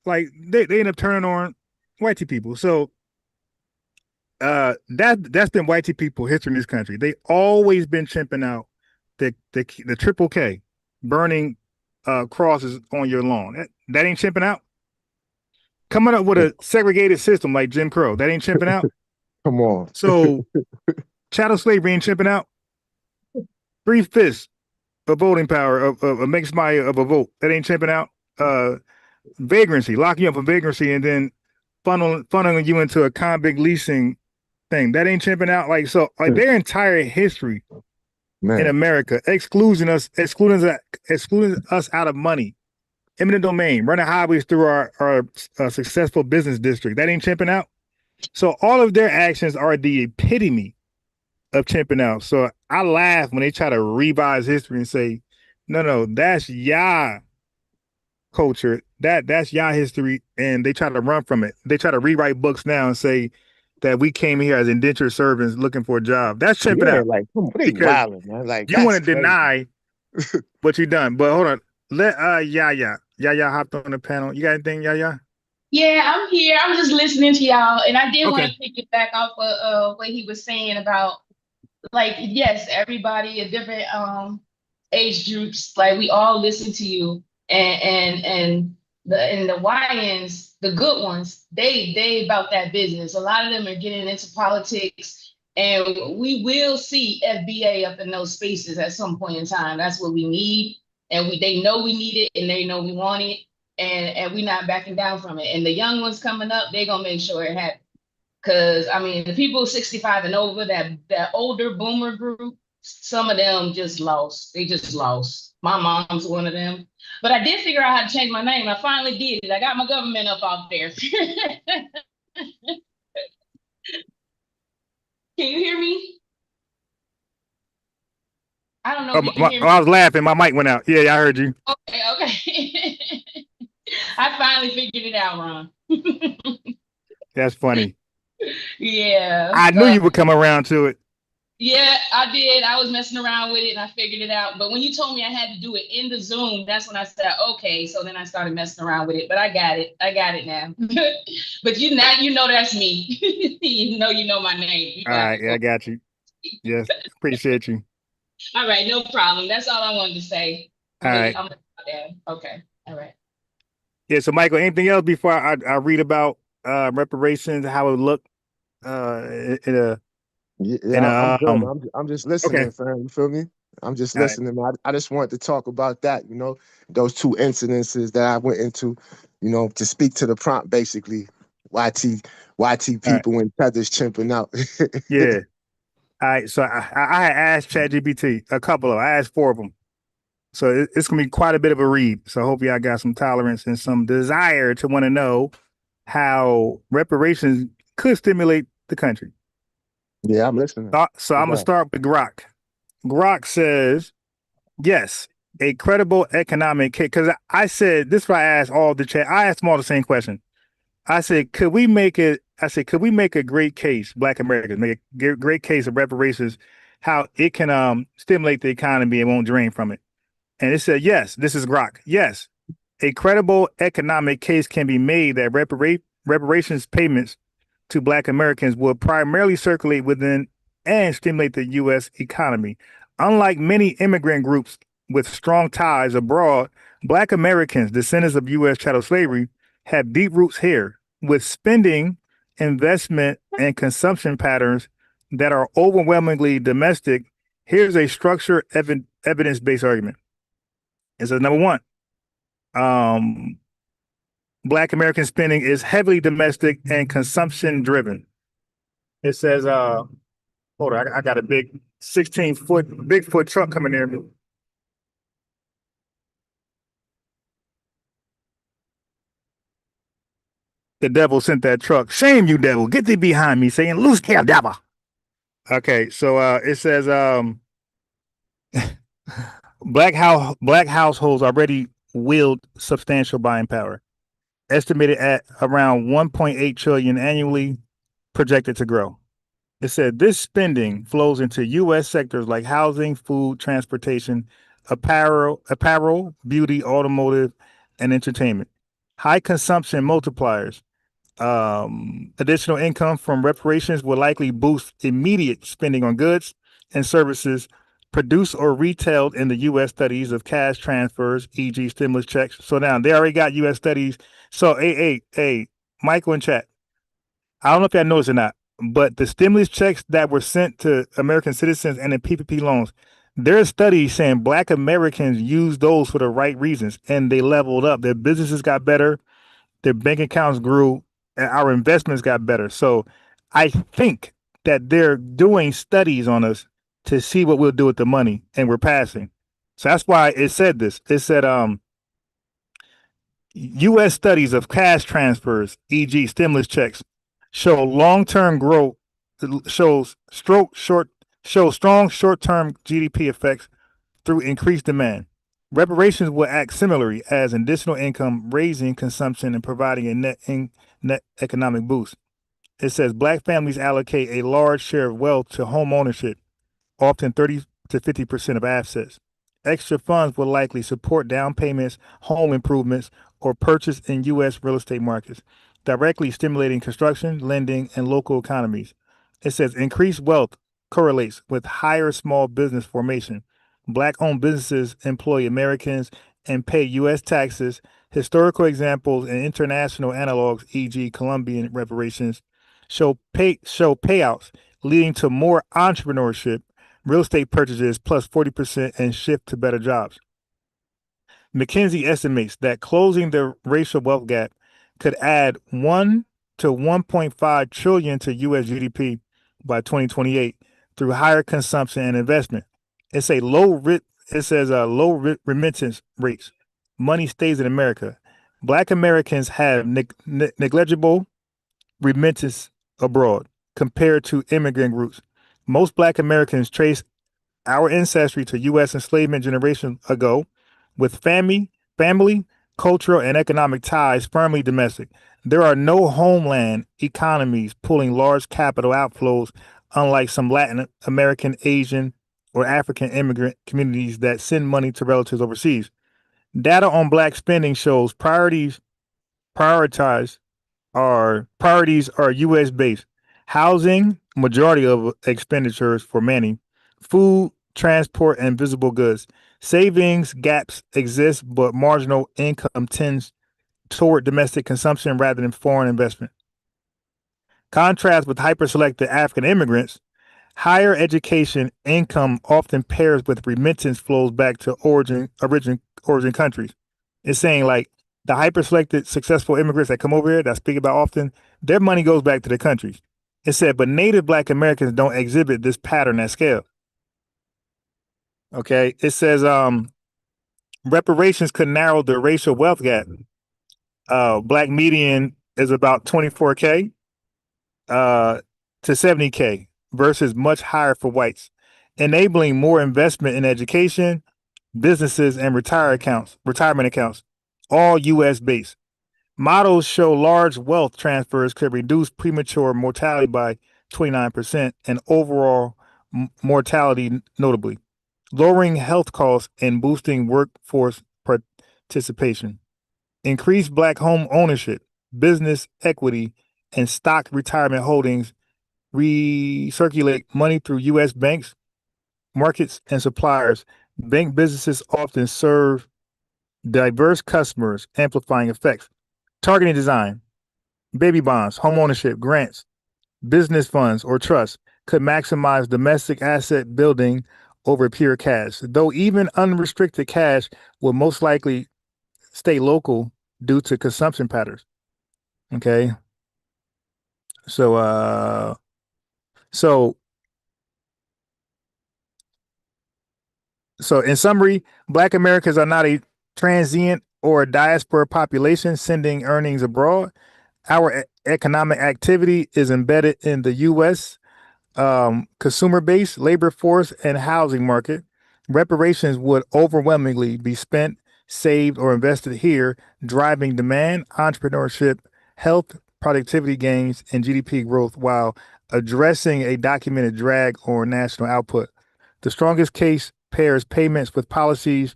like they end up turning on whitey people. So that's been whitey people history in this country. They always been chimping out the triple K, burning crosses on your lawn. That ain't chimping out. Coming up with a segregated system like Jim Crow, that ain't chimping out. Come on. So chattel slavery ain't chimping out. 3/5 of voting power of make somebody of a vote, that ain't chimping out. Vagrancy, locking you up for vagrancy and then funneling you into a convict leasing thing, that ain't chimping out. Like, so like their entire history in America, excluding us out of money, eminent domain, running highways through our successful business district, that ain't chimping out. So all of their actions are the epitome of chimping out. So I laugh when they try to revise history and say, no, that's y'all culture, that's y'all history, and they try to run from it. They try to rewrite books now and say that we came here as indentured servants looking for a job. That's chimping out. Like, come on, they Because wildin', man. Like, you want to deny what you done. But hold on. Let Yaya hopped on the panel. You got anything, Yaya? Yeah, I'm here. I'm just listening to y'all, and I did want to pick it back off of what he was saying about, like, yes, everybody at different age groups, like we all listen to you, and the YNs, the good ones, they about that business. A lot of them are getting into politics, and we will see FBA up in those spaces at some point in time. That's what we need, and they know we need it, and they know we want it, and we're not backing down from it. And the young ones coming up, they're gonna make sure it happens. Because I mean, the people 65 and over, that older boomer group, some of them just lost. They just lost. My mom's one of them. But I did figure out how to change my name. I finally did it. I got my government up out there. Can you hear me? I don't know if you can hear me. I was laughing. My mic went out. Yeah, I heard you. Okay. I finally figured it out, Ron. That's funny. Yeah. I knew you would come around to it. Yeah, I did. I was messing around with it and I figured it out. But when you told me I had to do it in the Zoom, that's when I said, okay. So then I started messing around with it. But I got it. I got it now. But you know that's me. you know my name. All right. Yeah, I got you. Yes. Appreciate you. All right. No problem. That's all I wanted to say. All right. Okay. All right. Yeah. So, Michael, anything else before I read about reparations, how it would look I'm good. I'm just listening, fam. You feel me? I'm just listening. I just wanted to talk about that, those two incidences that I went into, to speak to the prompt, basically. YT people and Tethers chimping out. Yeah. All right. So I had asked ChatGPT I asked 4 of them. So it's going to be quite a bit of a read. So I hope y'all got some tolerance and some desire to want to know how reparations could stimulate the country. Yeah, I'm listening. So I'm going to start with Grok. Grok says, yes, a credible economic case. Because I said, this is what I asked all the chat. I asked them all the same question. I said, could we make a great case, Black Americans, make a great case of reparations, how it can stimulate the economy and won't drain from it? And it said, yes, this is Grok. Yes, a credible economic case can be made that reparations payments to Black Americans will primarily circulate within and stimulate the U.S. economy. Unlike many immigrant groups with strong ties abroad, Black Americans, descendants of U.S. chattel slavery, have deep roots here, with spending, investment, and consumption patterns that are overwhelmingly domestic. Here's a structured evidence-based argument. It says, number one, Black American spending is heavily domestic and consumption driven. It says, hold on, I got a big 16-foot Bigfoot truck coming near me. The devil sent that truck. Shame you, devil. Get thee behind me, saying, loose here, devil. Okay, so it says black households already wield substantial buying power, estimated at around 1.8 trillion annually, projected to grow. It said this spending flows into U.S. sectors like housing, food, transportation, apparel, beauty, automotive, and entertainment. High consumption multipliers. Additional income from reparations will likely boost immediate spending on goods and services produced or retailed in the U.S. studies of cash transfers, e.g., stimulus checks. So now they already got U.S. studies. So, hey, Michael in chat. I don't know if y'all noticed or not, but the stimulus checks that were sent to American citizens and the PPP loans, there are studies saying Black Americans used those for the right reasons and they leveled up. Their businesses got better, their bank accounts grew, and our investments got better. So I think that they're doing studies on us to see what we'll do with the money, and we're passing. So that's why it said this. It said U.S. studies of cash transfers, e.g., stimulus checks, show long-term growth, shows strong short-term GDP effects through increased demand. Reparations will act similarly as additional income, raising consumption and providing a net economic boost. It says Black families allocate a large share of wealth to home ownership, often 30 to 50% of assets. Extra funds will likely support down payments, home improvements, or purchase in U.S. real estate markets, directly stimulating construction, lending, and local economies. It says increased wealth correlates with higher small business formation. Black-owned businesses employ Americans and pay U.S. taxes. Historical examples and international analogs, e.g., Colombian reparations, show payouts leading to more entrepreneurship, real estate purchases plus 40%, and shift to better jobs. McKinsey estimates that closing the racial wealth gap could add 1 to 1.5 trillion to U.S. GDP by 2028 through higher consumption and investment. It says low remittance rates. Money stays in America. Black Americans have negligible remittance abroad compared to immigrant groups. Most Black Americans trace our ancestry to U.S. enslavement generations ago, with family, cultural, and economic ties firmly domestic. There are no homeland economies pulling large capital outflows, unlike some Latin American, Asian, or African immigrant communities that send money to relatives overseas. Data on Black spending shows priorities are U.S. based. Housing, majority of expenditures for many. Food, transport, and visible goods. Savings gaps exist, but marginal income tends toward domestic consumption rather than foreign investment. Contrast with hyper-selected African immigrants, higher education income often pairs with remittance flows back to origin countries. It's saying like the hyper-selected successful immigrants that come over here that I speak about often, their money goes back to the countries. It said, but Native Black Americans don't exhibit this pattern at scale. Okay, it says reparations could narrow the racial wealth gap. Black median is about 24K to 70K versus much higher for whites, enabling more investment in education, businesses, and retirement accounts, all U.S. based. Models show large wealth transfers could reduce premature mortality by 29% and overall mortality notably, lowering health costs and boosting workforce participation. Increased Black home ownership, business equity, and stock retirement holdings recirculate money through U.S. banks, markets, and suppliers. Bank businesses often serve diverse customers, amplifying effects. Targeting design, baby bonds, home ownership, grants, business funds, or trusts could maximize domestic asset building over pure cash, though even unrestricted cash will most likely stay local due to consumption patterns. Okay. So in summary, Black Americans are not a transient or a diaspora population sending earnings abroad. Our economic activity is embedded in the U.S. Consumer base, labor force, and housing market. Reparations would overwhelmingly be spent, saved, or invested here, driving demand, entrepreneurship, health, productivity gains, and GDP growth while addressing a documented drag on national output. The strongest case pairs payments with policies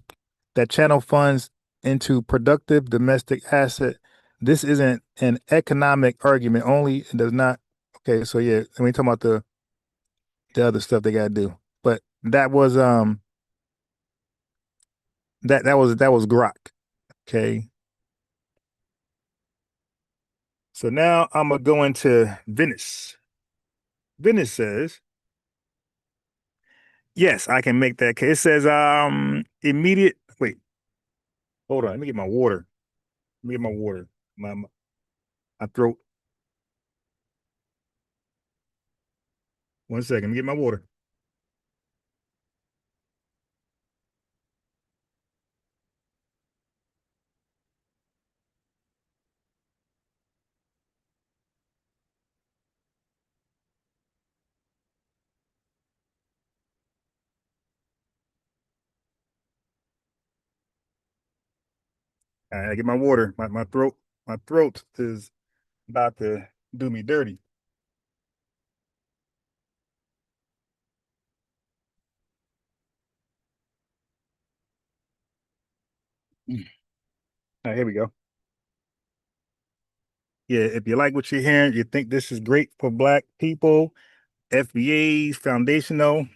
that channel funds into productive domestic asset. This isn't an economic argument only. It does not. Okay, so yeah, and we talking about the other stuff they gotta do. But that was that was Grok. Okay. So now I'm gonna go into Venice. Venice says, yes, I can make that case. It says immediate wait. Hold on, let me get my water. Let me get my water. My throat. 1 second, let me get my water. All right, I get my water. My throat is about to do me dirty. All right, here we go. Yeah, if you like what you're hearing, you think this is great for Black people, FBA's foundational.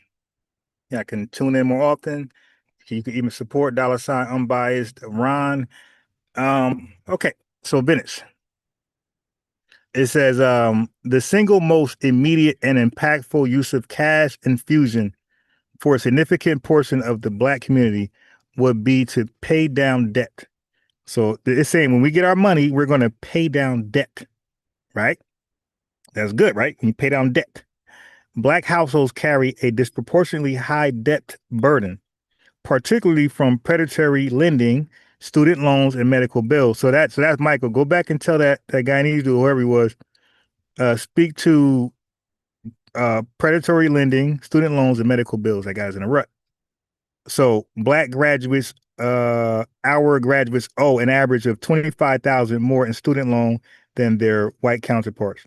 Yeah, I can tune in more often. You can even support $ unbiased Ron. Okay, so Venice. It says the single most immediate and impactful use of cash infusion for a significant portion of the Black community would be to pay down debt. So it's saying when we get our money, we're going to pay down debt, right? That's good, right? When you pay down debt. Black households carry a disproportionately high debt burden, particularly from predatory lending, student loans, and medical bills. So that's Michael. Go back and tell that guy needs to, whoever he was, speak to predatory lending, student loans, and medical bills. That guy's in a rut. So Black graduates, our graduates owe an average of $25,000 more in student loan than their white counterparts.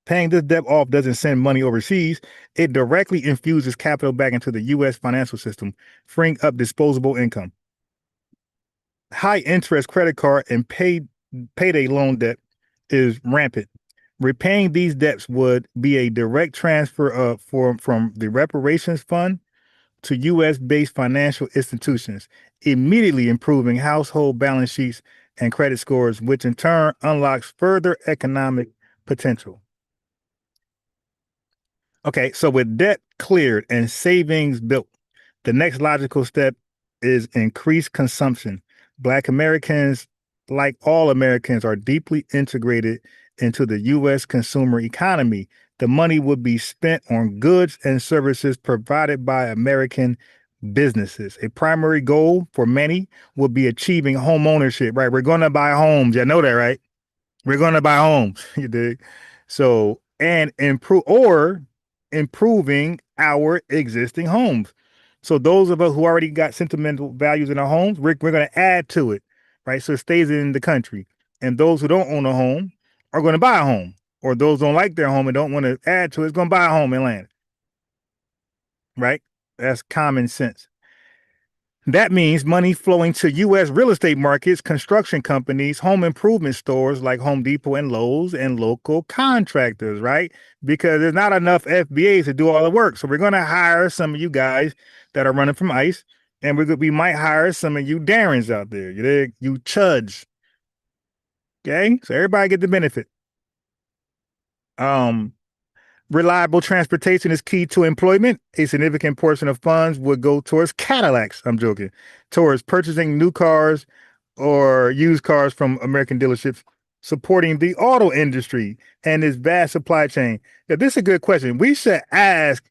Paying this debt off doesn't send money overseas. It directly infuses capital back into the U.S. financial system, freeing up disposable income. High interest credit card and payday loan debt is rampant. Repaying these debts would be a direct transfer from the reparations fund to U.S.-based financial institutions, immediately improving household balance sheets and credit scores, which in turn unlocks further economic potential. Okay, so with debt cleared and savings built, the next logical step is increased consumption. Black Americans, like all Americans, are deeply integrated into the U.S. consumer economy. The money would be spent on goods and services provided by American businesses. A primary goal for many would be achieving home ownership, right? We're going to buy homes. You know that, right? We're going to buy homes. You dig? So, and improving our existing homes. So those of us who already got sentimental values in our homes, we're going to add to it, right? So it stays in the country. And those who don't own a home are going to buy a home, or those who don't like their home and don't want to add to it, is going to buy a home and land, right? That's common sense. That means money flowing to U.S. real estate markets, construction companies, home improvement stores like Home Depot and Lowe's, and local contractors, right? Because there's not enough FBAs to do all the work. So we're going to hire some of you guys that are running from ICE, and we might hire some of you Darrens out there, you chuds. Okay, so everybody get the benefit. Reliable transportation is key to employment. A significant portion of funds would go towards Cadillacs. I'm joking. Towards purchasing new cars or used cars from American dealerships, supporting the auto industry and its vast supply chain. Now, this is a good question. We should ask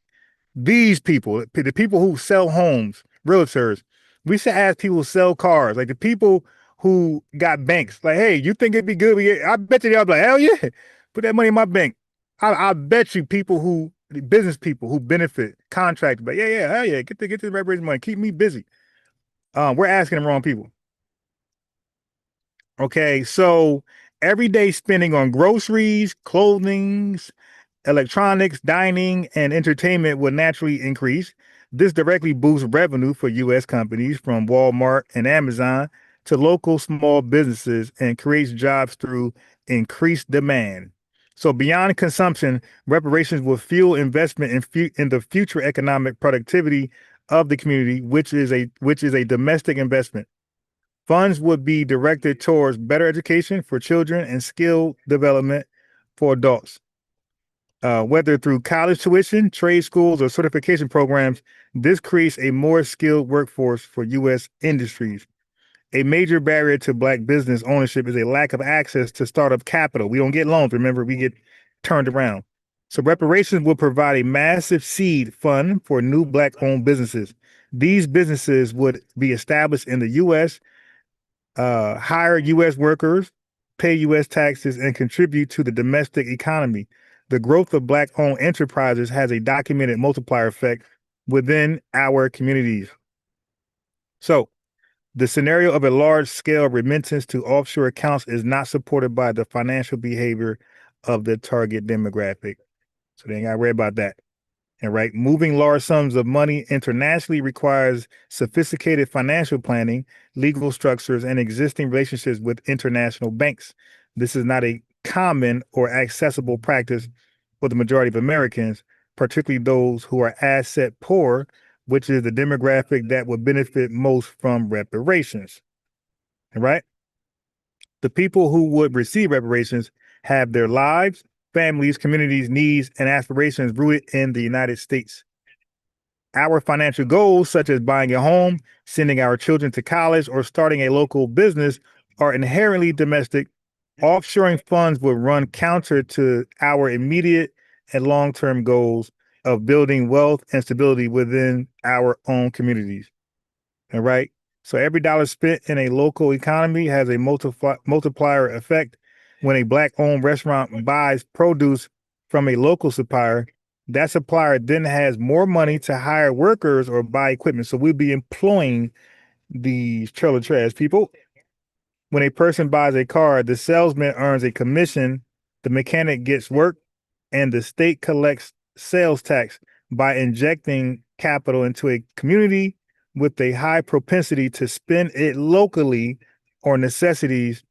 these people, the people who sell homes, realtors. We should ask people who sell cars, like the people who got banks. Like, hey, you think it'd be good? I bet you they'll be like, hell yeah, put that money in my bank. I bet you business people who benefit, contractors, but yeah, hell yeah, get the reparations money, keep me busy. We're asking the wrong people. Okay, so everyday spending on groceries, clothing, electronics, dining, and entertainment will naturally increase. This directly boosts revenue for U.S. companies from Walmart and Amazon to local small businesses and creates jobs through increased demand. So beyond consumption, reparations will fuel investment in the future economic productivity of the community, which is a domestic investment. Funds would be directed towards better education for children and skill development for adults. Whether through college tuition, trade schools, or certification programs, this creates a more skilled workforce for U.S. industries. A major barrier to Black business ownership is a lack of access to startup capital. We don't get loans, remember, we get turned around. So reparations will provide a massive seed fund for new Black-owned businesses. These businesses would be established in the U.S., hire U.S. workers, pay U.S. taxes, and contribute to the domestic economy. The growth of Black-owned enterprises has a documented multiplier effect within our communities. So, the scenario of a large-scale remittance to offshore accounts is not supported by the financial behavior of the target demographic. So they ain't got to worry about that. And right, moving large sums of money internationally requires sophisticated financial planning, legal structures, and existing relationships with international banks. This is not a common or accessible practice for the majority of Americans, particularly those who are asset poor, which is the demographic that would benefit most from reparations. All right? The people who would receive reparations have their lives, families, communities, needs, and aspirations rooted in the United States. Our financial goals, such as buying a home, sending our children to college, or starting a local business, are inherently domestic. Offshoring funds will run counter to our immediate and long-term goals of building wealth and stability within our own communities. All right. So every dollar spent in a local economy has a multiplier effect. When a Black-owned restaurant buys produce from a local supplier, that supplier then has more money to hire workers or buy equipment. So we'll be employing these trailer trash people. When a person buys a car, the salesman earns a commission, the mechanic gets work, and the state collects sales tax by injecting capital into a community with a high propensity to spend it locally or necessities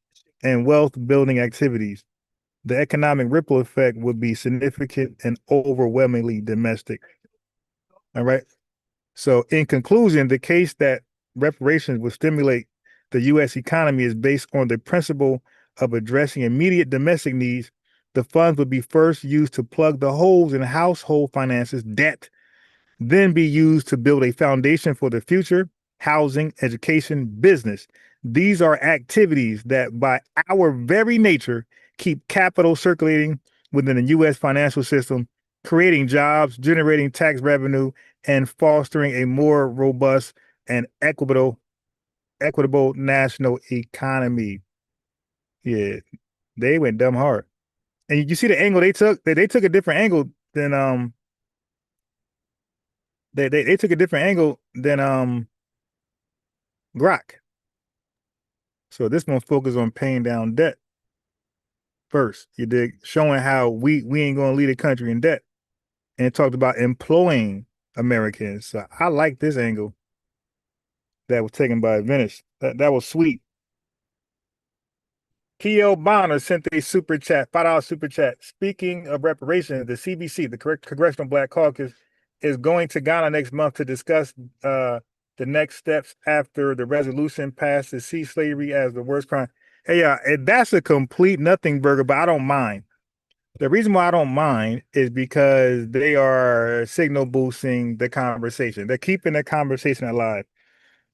and wealth building activities. The economic ripple effect would be significant and overwhelmingly domestic. All right. So in conclusion, the case that reparations will stimulate the U.S. economy is based on the principle of addressing immediate domestic needs. The funds would be first used to plug the holes in household finances, debt, then be used to build a foundation for the future, housing, education, business. These are activities that by our very nature keep capital circulating within the U.S. financial system, creating jobs, generating tax revenue, and fostering a more robust and equitable national economy. Yeah, they went dumb hard. And you see the angle they took? They took a different angle than they took a different angle than Grok. So this one focused on paying down debt first. You dig? Showing how we ain't gonna lead a country in debt. And it talked about employing Americans. So I like this angle that was taken by Venice. That was sweet. P.L. Bonner sent a super chat, $5 super chat. Speaking of reparations, the CBC, the Congressional Black Caucus, is going to Ghana next month to discuss the next steps after the resolution passed to see slavery as the worst crime. Hey, that's a complete nothing burger, but I don't mind. The reason why I don't mind is because they are signal boosting the conversation. They're keeping the conversation alive.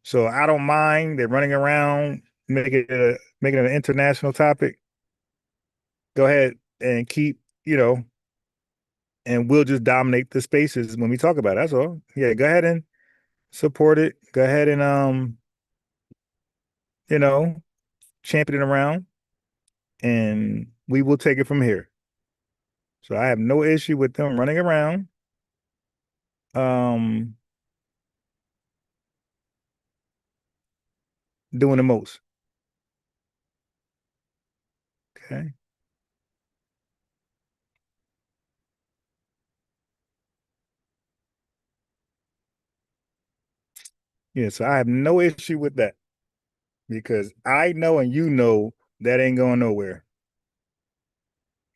So I don't mind. They're running around, making it an international topic. Go ahead and keep, and we'll just dominate the spaces when we talk about it. That's all. Yeah, go ahead and support it. Go ahead and championing around, and we will take it from here. So I have no issue with them running around. Doing the most. Okay. Yeah, so I have no issue with that because I know and you know that ain't going nowhere.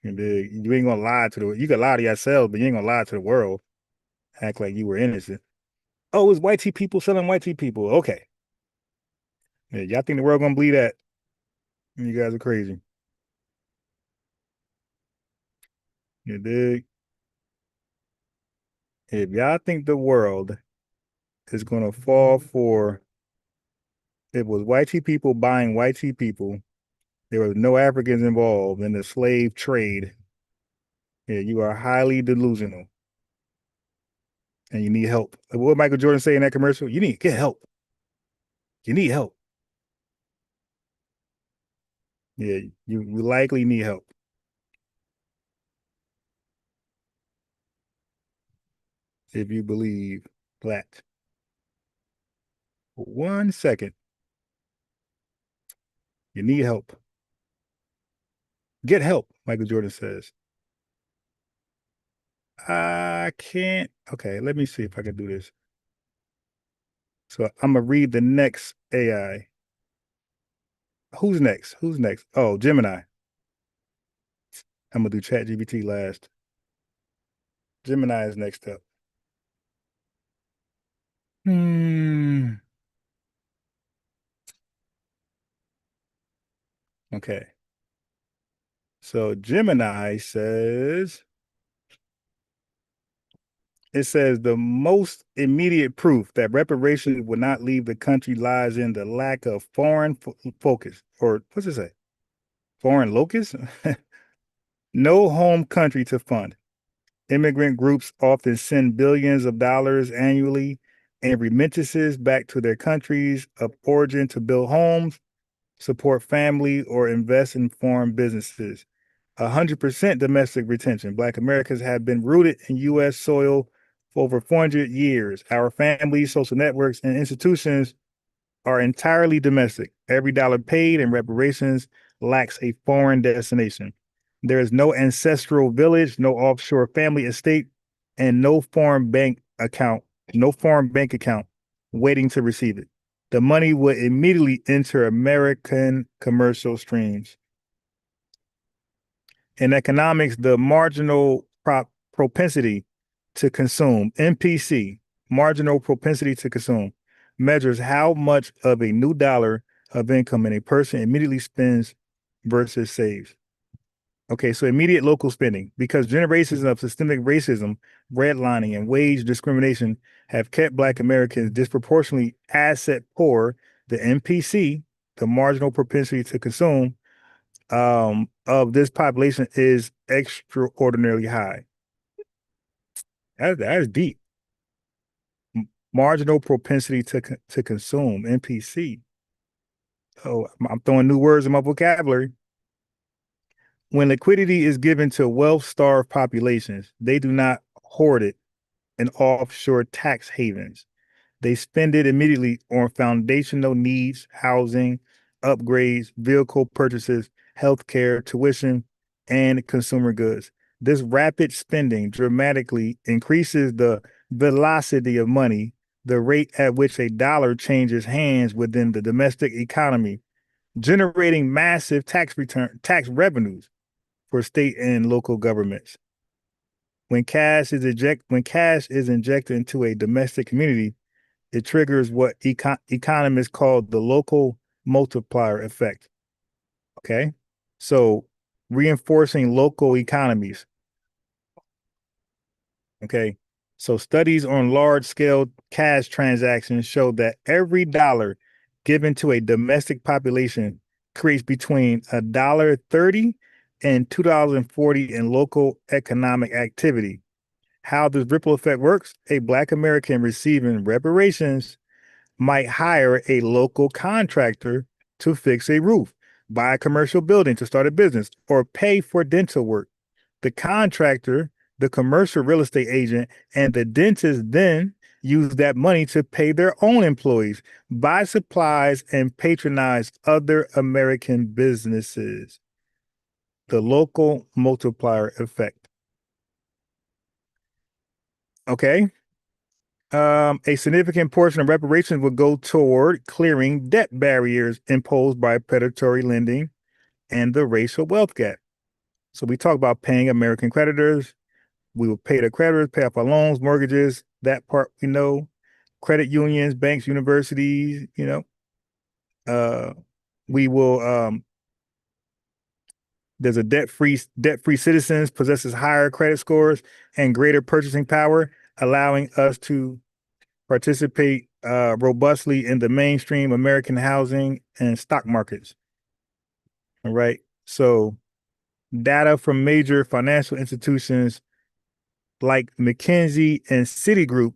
And you ain't gonna lie to you can lie to yourself, but you ain't gonna lie to the world. Act like you were innocent. Oh, it's white tea people selling white tea people. Okay. Yeah, y'all think the world gonna believe that? You guys are crazy. You dig? If y'all think the world is gonna fall for it was white tea people buying white tea people, there was no Africans involved in the slave trade. Yeah, you are highly delusional. And you need help. Like what Michael Jordan say in that commercial? You need to get help. You need help. Yeah, you likely need help. If you believe that. 1 second. You need help. Get help, Michael Jordan says. I can't. Okay, let me see if I can do this. So I'm going to read the next AI. Who's next? Who's next? Oh, Gemini. I'm going to do ChatGPT last. Gemini is next up. Okay. So Gemini says, it says the most immediate proof that reparations will not leave the country lies in the lack of foreign focus. Or what's it say? Foreign locus? No home country to fund. Immigrant groups often send billions of dollars annually in remittances back to their countries of origin to build homes, support family, or invest in foreign businesses. 100% domestic retention. Black Americans have been rooted in U.S. soil for over 400 years. Our families, social networks, and institutions are entirely domestic. Every dollar paid in reparations lacks a foreign destination. There is no ancestral village, no offshore family estate, and no foreign bank account waiting to receive it. The money would immediately enter American commercial streams. In economics, the marginal propensity to consume, MPC, marginal propensity to consume, measures how much of a new dollar of income a person immediately spends versus saves. Okay, so immediate local spending, because generations of systemic racism, redlining, and wage discrimination have kept Black Americans disproportionately asset poor. The MPC, the marginal propensity to consume, of this population is extraordinarily high. That is deep. Marginal propensity to consume, MPC. Oh, I'm throwing new words in my vocabulary. When liquidity is given to wealth-starved populations, they do not hoard it in offshore tax havens. They spend it immediately on foundational needs, housing, upgrades, vehicle purchases, healthcare, tuition, and consumer goods. This rapid spending dramatically increases the velocity of money, the rate at which a dollar changes hands within the domestic economy, generating massive tax revenues for state and local governments. When cash is injected into a domestic community, it triggers what economists call the local multiplier effect. Okay, so reinforcing local economies. Okay, so studies on large-scale cash transactions show that every dollar given to a domestic population creates between $1.30 and $2.40 in local economic activity. How this ripple effect works: a Black American receiving reparations might hire a local contractor to fix a roof, buy a commercial building to start a business, or pay for dental work. The contractor, the commercial real estate agent, and the dentist then use that money to pay their own employees, buy supplies, and patronize other American businesses. The local multiplier effect. Okay. A significant portion of reparations will go toward clearing debt barriers imposed by predatory lending and the racial wealth gap. So we talk about paying American creditors. We will pay the creditors, pay off our loans, mortgages, that part we know. Credit unions, banks, universities, we will there's a debt-free citizens possesses higher credit scores and greater purchasing power, allowing us to participate robustly in the mainstream American housing and stock markets. All right. So data from major financial institutions like McKinsey and Citigroup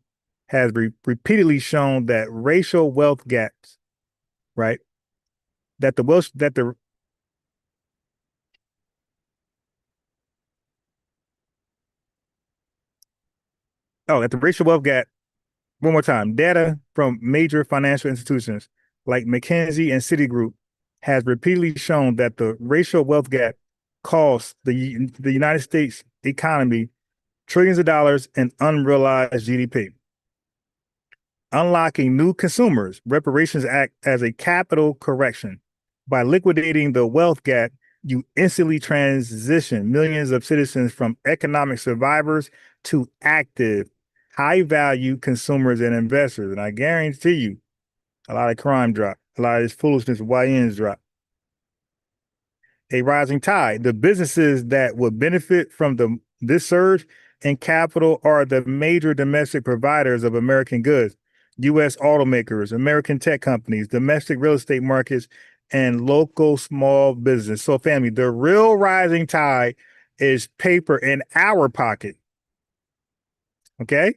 has repeatedly shown that racial wealth gaps, right? That the racial wealth gap, one more time, data from major financial institutions like McKinsey and Citigroup has repeatedly shown that the racial wealth gap costs the United States economy trillions of dollars in unrealized GDP. Unlocking new consumers, reparations act as a capital correction. By liquidating the wealth gap, you instantly transition millions of citizens from economic survivors to active, high-value consumers and investors. And I guarantee you, a lot of crime drop, a lot of this foolishness YNs drop. A rising tide. The businesses that would benefit from this surge in capital are the major domestic providers of American goods, U.S. automakers, American tech companies, domestic real estate markets, and local small business. So, family, the real rising tide is paper in our pocket. Okay?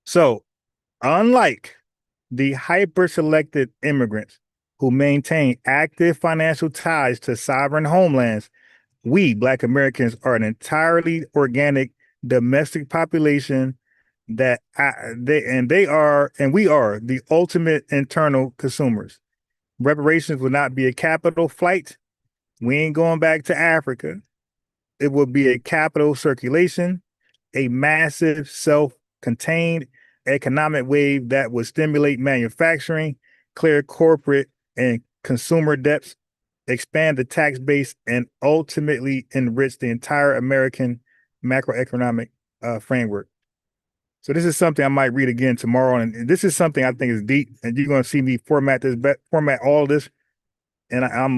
So, unlike the hyper-selected immigrants who maintain active financial ties to sovereign homelands, we, Black Americans, are an entirely organic domestic population we are the ultimate internal consumers. Reparations will not be a capital flight. We ain't going back to Africa. It will be a capital circulation, a massive self-contained economic wave that will stimulate manufacturing, clear corporate and consumer debts, expand the tax base, and ultimately enrich the entire American macroeconomic framework. So this is something I might read again tomorrow, and this is something I think is deep, and you're going to see me format all of this, and I'm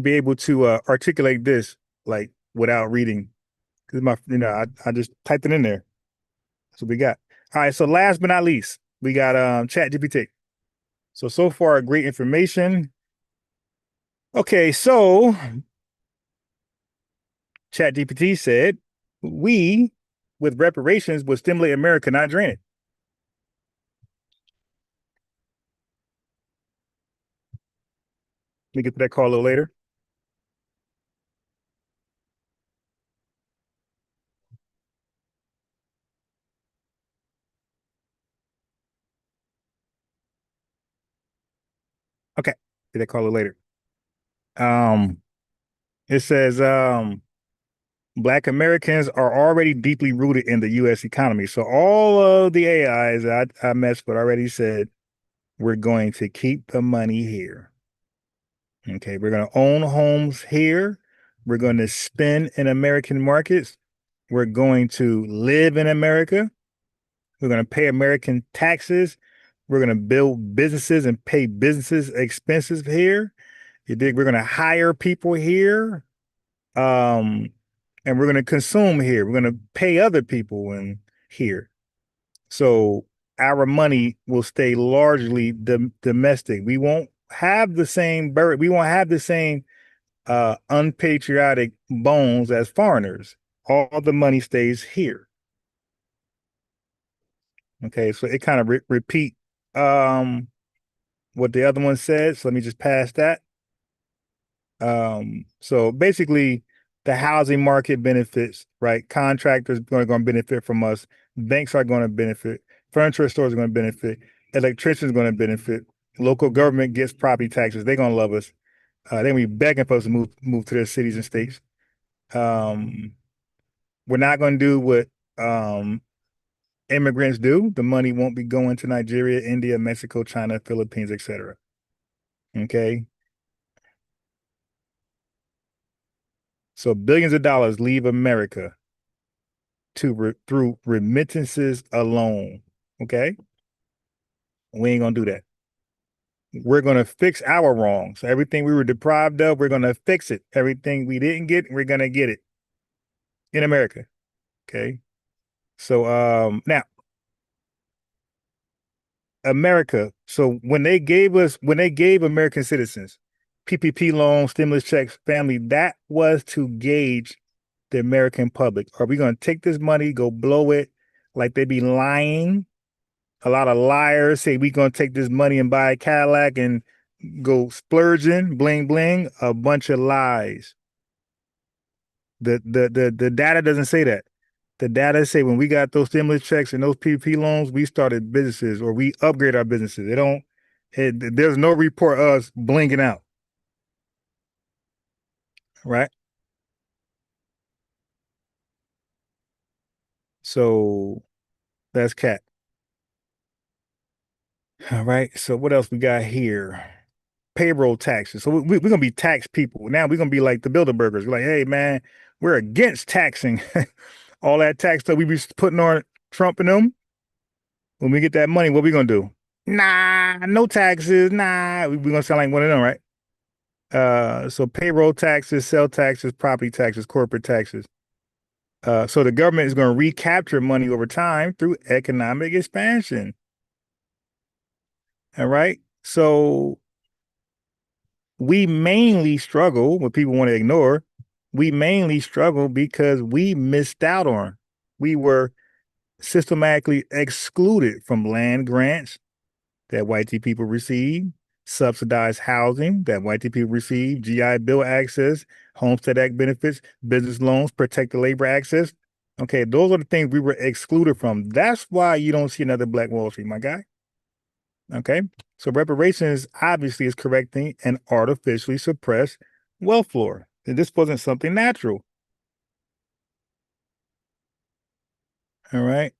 be able to articulate this like without reading, because I just typed it in there. That's what we got. All right, so last but not least, we got ChatGPT. So far, great information. Okay, so ChatGPT said, we, with reparations, will stimulate America, not drain it. Let me get to that call a little later. Okay, get that call a little later. It says, Black Americans are already deeply rooted in the U.S. economy. So all of the AIs that I messed with already said, we're going to keep the money here. Okay, we're going to own homes here. We're going to spend in American markets. We're going to live in America. We're going to pay American taxes. We're going to build businesses and pay businesses expenses here. You dig? We're going to hire people here. And we're going to consume here. We're going to pay other people in here. So our money will stay largely domestic. We won't have the same burden. We won't have the same unpatriotic bones as foreigners. All the money stays here. Okay, so it kind of repeat what the other one said. So let me just pass that. So basically, the housing market benefits, right? Contractors are going to benefit from us. Banks are going to benefit. Furniture stores are going to benefit. Electricians are going to benefit. Local government gets property taxes. They're going to love us. They're going to be begging for us to move to their cities and states. We're not going to do what immigrants do. The money won't be going to Nigeria, India, Mexico, China, Philippines, etc. Okay. So billions of dollars leave America through remittances alone. Okay. We ain't gonna do that. We're gonna fix our wrongs. Everything we were deprived of, we're gonna fix it. Everything we didn't get, we're gonna get it in America. Okay. So now America. So when they gave American citizens PPP loans, stimulus checks, family, that was to gauge the American public. Are we going to take this money, go blow it like they be lying? A lot of liars say we going to take this money and buy a Cadillac and go splurging, bling bling. A bunch of lies. The data doesn't say that. The data say when we got those stimulus checks and those PPP loans, we started businesses or we upgrade our businesses. There's no report of us blinking out. Right? So that's cat. All right. So what else we got here? Payroll taxes. So we're gonna be tax people. Now we're gonna be like the Bilderbergers. We're like, hey man, we're against taxing all that tax stuff we be putting on Trump and them. When we get that money, what we gonna do? Nah, no taxes. Nah, we gonna sound like one of them, right? So payroll taxes, sell taxes, property taxes, corporate taxes. So the government is going to recapture money over time through economic expansion. All right. So we mainly struggle, what people want to ignore, we mainly struggle because we missed out on. We were systematically excluded from land grants that white people receive, subsidized housing that white people receive, GI Bill access, Homestead Act benefits, business loans, protected labor access. Okay, those are the things we were excluded from. That's why you don't see another Black Wall Street, my guy. Okay, so reparations obviously is correcting an artificially suppressed wealth floor. This wasn't something natural. All right.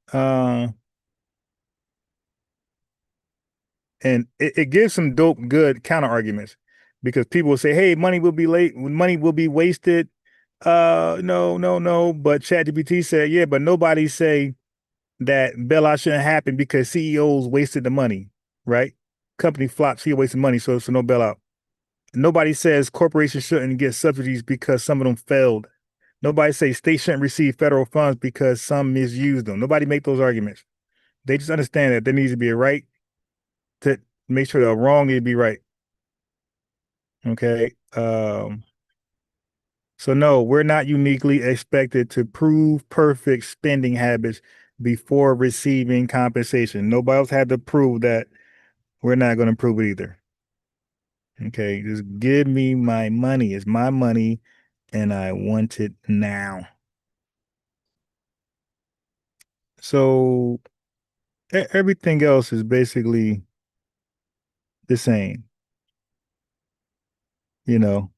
And it gives some dope, good counter arguments because people will say, hey, money will be late, money will be wasted. No. But ChatGPT said, yeah, but nobody say that bailout shouldn't happen because CEOs wasted the money, right? Company flopped, CEO wasted money, so no bailout. Nobody says corporations shouldn't get subsidies because some of them failed. Nobody says states shouldn't receive federal funds because some misused them. Nobody make those arguments. They just understand that there needs to be a right to make sure the wrong need to be right. Okay. So no, we're not uniquely expected to prove perfect spending habits before receiving compensation. Nobody else had to prove that. We're not going to prove it either. Okay, just give me my money. It's my money and I want it now. So everything else is basically the same. You know.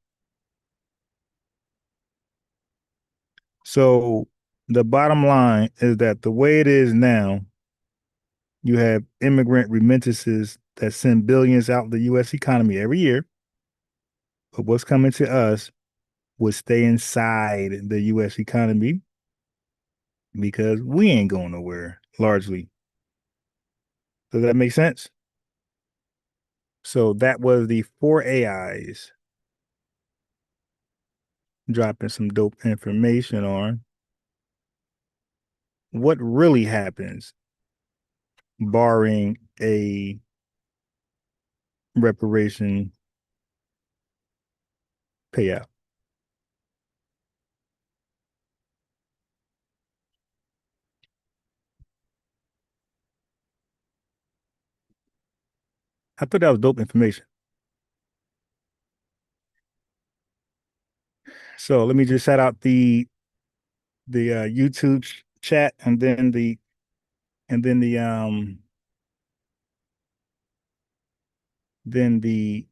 So the bottom line is that the way it is now, you have immigrant remittances that send billions out the U.S. economy every year. But what's coming to us would stay inside the U.S. economy because we ain't going nowhere, largely. Does that make sense? So that was the 4 AIs dropping some dope information on what really happens barring a reparation payout. I thought that was dope information. So let me just shout out the YouTube chat and then the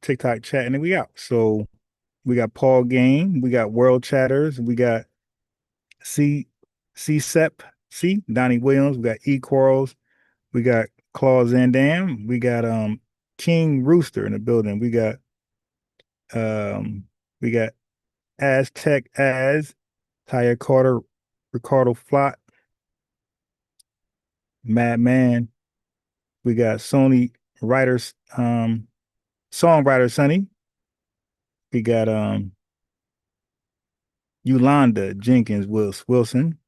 TikTok chat, and then we out. So we got Paul Game, we got World Chatters, we got C-Sep, Donnie Williams, we got E Quarles, we got Claus Zandam, we got King Rooster in the building, we got Aztec Az, Taya Carter, Ricardo Flott, Madman, we got Sony Writers, Songwriter Sonny, we got Yolanda Jenkins Wilson,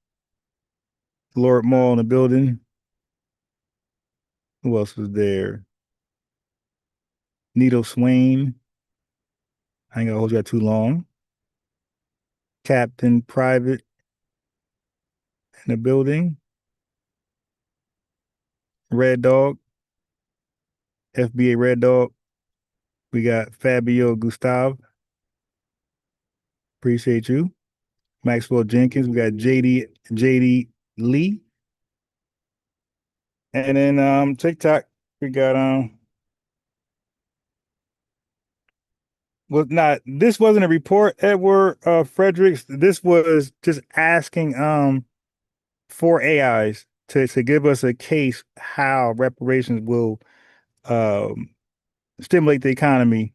Lord Mall in the building. Who else was there? Nito Swain. I ain't gonna hold you out too long. Captain Private in the building. Red Dog. FBA Red Dog. We got Fabio Gustav. Appreciate you. Maxwell Jenkins. We got JD Lee. And then TikTok, we got this wasn't a report, Edward Fredericks. This was just asking for AIs to give us a case how reparations will stimulate the economy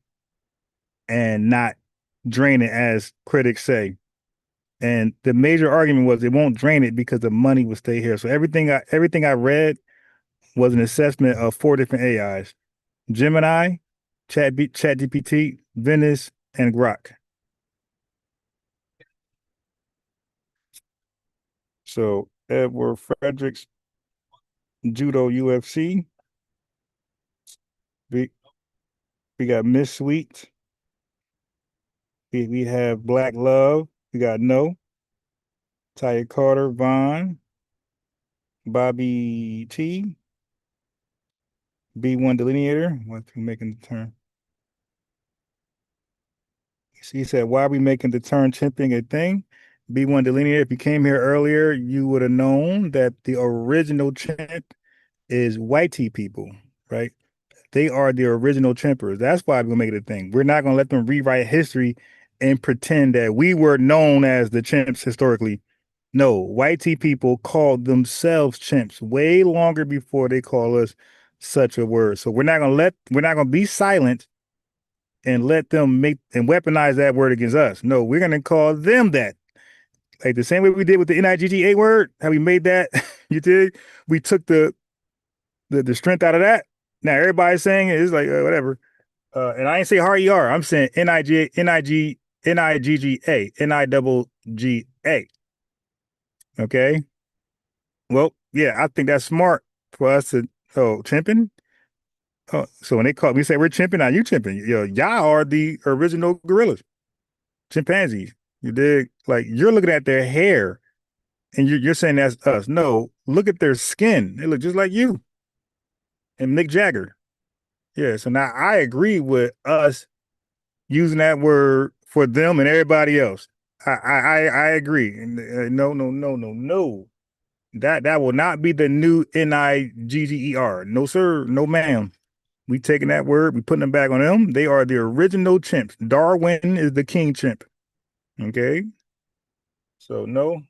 and not drain it, as critics say. And the major argument was it won't drain it because the money will stay here. So everything I read was an assessment of 4 different AIs: Gemini, ChatGPT, Venice, and Grok. So Edward Fredericks, Judo UFC. We got Miss Sweet. We have Black Love. We got No. Taya Carter, Vaughn, Bobby T, B1 Delineator. What's he making the turn? He said, why are we making the turn chimping a thing? B1 Delineator, if you came here earlier, you would have known that the original chimp is whitey people, right? They are the original chimpers. That's why we're gonna make it a thing. We're not gonna let them rewrite history and pretend that we were known as the chimps historically. No, whitey people called themselves chimps way longer before they call us such a word. So we're not gonna be silent and let them make and weaponize that word against us. No, we're gonna call them that. Like the same way we did with the NIGGA word, how we made that. You did. We took the strength out of that. Now everybody's saying it. It's like whatever. And I ain't say hard ER. I'm saying NIGGA. Okay. Well, yeah, I think that's smart for us to chimping. So when we say we're chimping, now you chimping. Y'all are the original gorillas, chimpanzees. You dig? Like you're looking at their hair, and you're saying that's us. No, look at their skin. They look just like you and Mick Jagger. Yeah. So now I agree with us using that word for them and everybody else. I agree. No. That will not be the new NIGGER. No, sir. No, ma'am. We taking that word, we putting them back on them. They are the original chimps. Darwin is the king chimp. Okay. So no.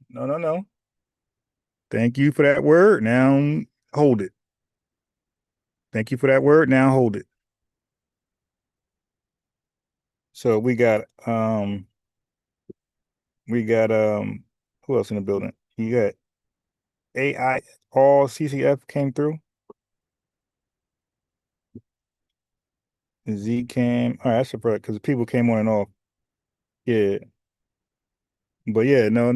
Thank you for that word. Now hold it. Thank you for that word. Now hold it. So we got who else in the building? You got AI, all CCF came through. Z came. All right, that's a product because people came on and off. Yeah. But yeah, no.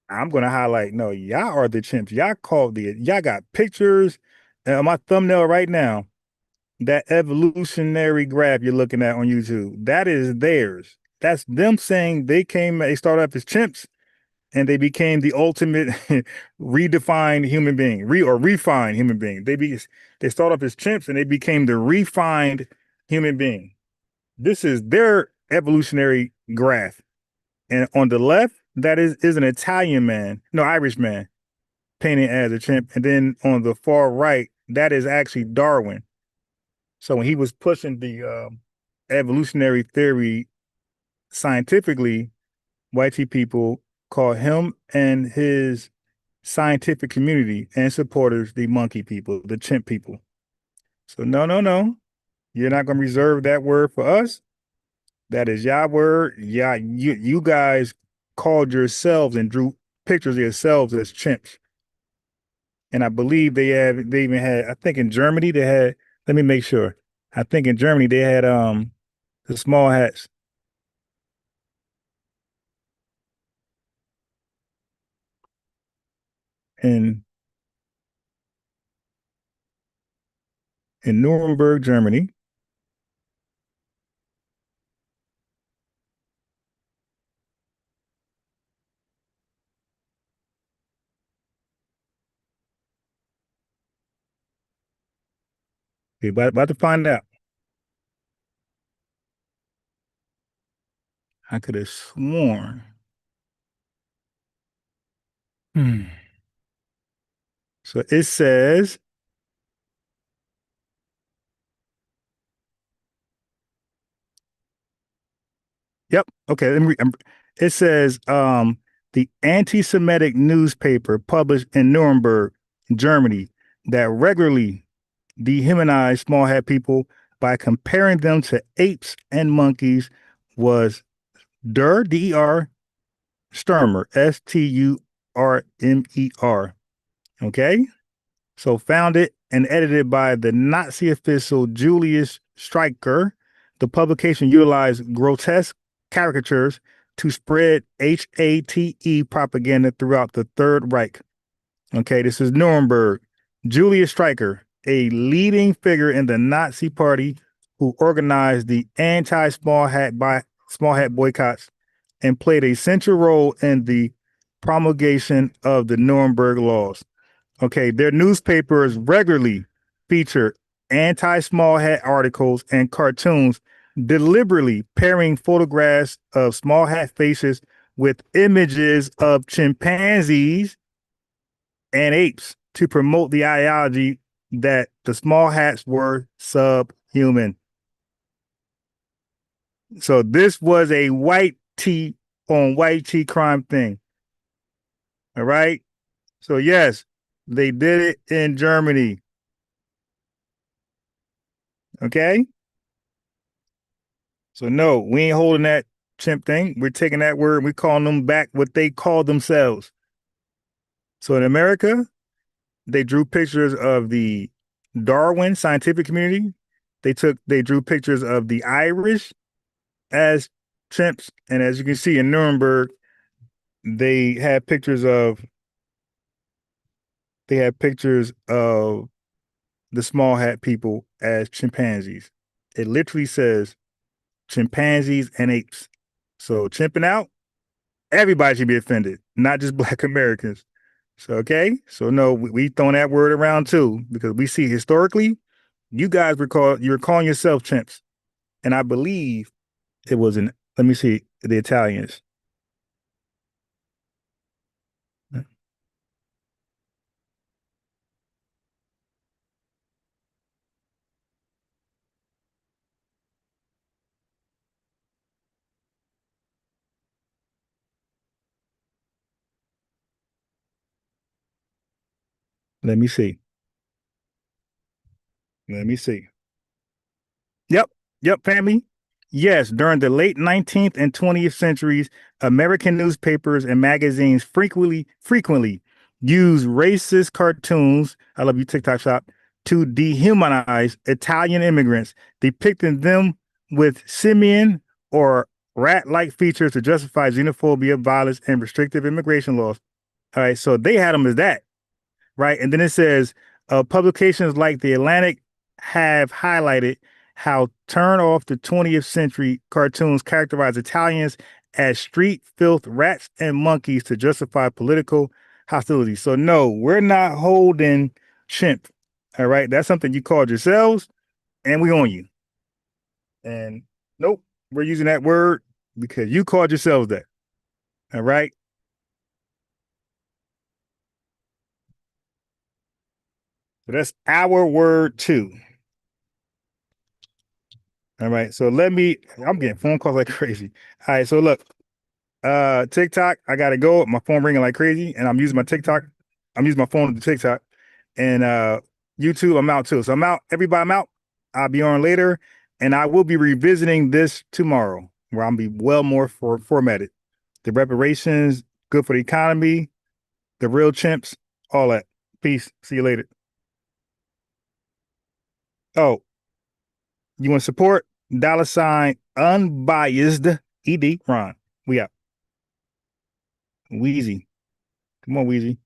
I'm gonna highlight, no, y'all are the chimps. Y'all got pictures on my thumbnail right now. That evolutionary graph you're looking at on YouTube, that is theirs. That's them saying they started up as chimps, and they became the ultimate redefined human being, refined human being. They start off as chimps and they became the refined human being. This is their evolutionary graph. And on the left, that is an Italian man, no, Irish man, painted as a chimp. And then on the far right, that is actually Darwin. So when he was pushing the evolutionary theory scientifically, white people call him and his scientific community and supporters the monkey people, the chimp people. So no. You're not going to reserve that word for us. That is your word. Yeah, you guys called yourselves and drew pictures of yourselves as chimps. And I believe they even had, I think in Germany they had, let me make sure. I think in Germany they had the small hats. In Nuremberg, Germany. We're about to find out. I could have sworn. So it says, yep, okay, it says the anti-Semitic newspaper published in Nuremberg, Germany, that regularly dehumanized small hat people by comparing them to apes and monkeys was Der Sturmer, Sturmer. Okay. So founded and edited by the Nazi official Julius Streicher, the publication utilized grotesque caricatures to spread HATE propaganda throughout the Third Reich. Okay, this is Nuremberg. Julius Streicher, a leading figure in the Nazi Party who organized the anti-small hat boycotts and played a central role in the promulgation of the Nuremberg laws. Okay, their newspapers regularly feature anti-small hat articles and cartoons, deliberately pairing photographs of small hat faces with images of chimpanzees and apes to promote the ideology that the small hats were subhuman. So this was a white tee on white tee crime thing. All right. So yes, they did it in Germany. Okay. So no, we ain't holding that chimp thing. We're taking that word and we're calling them back what they call themselves. So in America, they drew pictures of the Darwin scientific community. They drew pictures of the Irish as chimps. And as you can see in Nuremberg, they had pictures of the small hat people as chimpanzees. It literally says chimpanzees and apes. So chimping out, everybody should be offended, not just Black Americans. So, okay. So no, we throwing that word around too, because we see historically, you guys you're calling yourself chimps. And I believe it was the Italians. Let me see. Yep, family. Yes, during the late 19th and 20th centuries, American newspapers and magazines frequently used racist cartoons, I love you, TikTok shop, to dehumanize Italian immigrants, depicting them with simian or rat-like features to justify xenophobia, violence, and restrictive immigration laws. All right, so they had them as that, right? And then it says, publications like The Atlantic have highlighted how turn off the 20th century cartoons characterize Italians as street filth, rats, and monkeys to justify political hostility. So no, we're not holding chimp. All right, that's something you called yourselves, and we on you. And nope, we're using that word because you called yourselves that. All right. So that's our word too. All right. So I'm getting phone calls like crazy. All right. So look, TikTok, I gotta go. My phone ringing like crazy, and I'm using my TikTok. I'm using my phone to TikTok. And YouTube, I'm out too. So I'm out. Everybody, I'm out. I'll be on later. And I will be revisiting this tomorrow, where I'll be well more formatted. The reparations, good for the economy, the real chimps, all that. Peace. See you later. Oh, you want support? $ unbiased ED Ron. We out. Wheezy. Come on, Wheezy.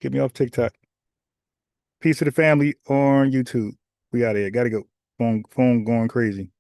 Get me off TikTok. Peace to the family on YouTube. We out of here. Gotta go. Phone going crazy.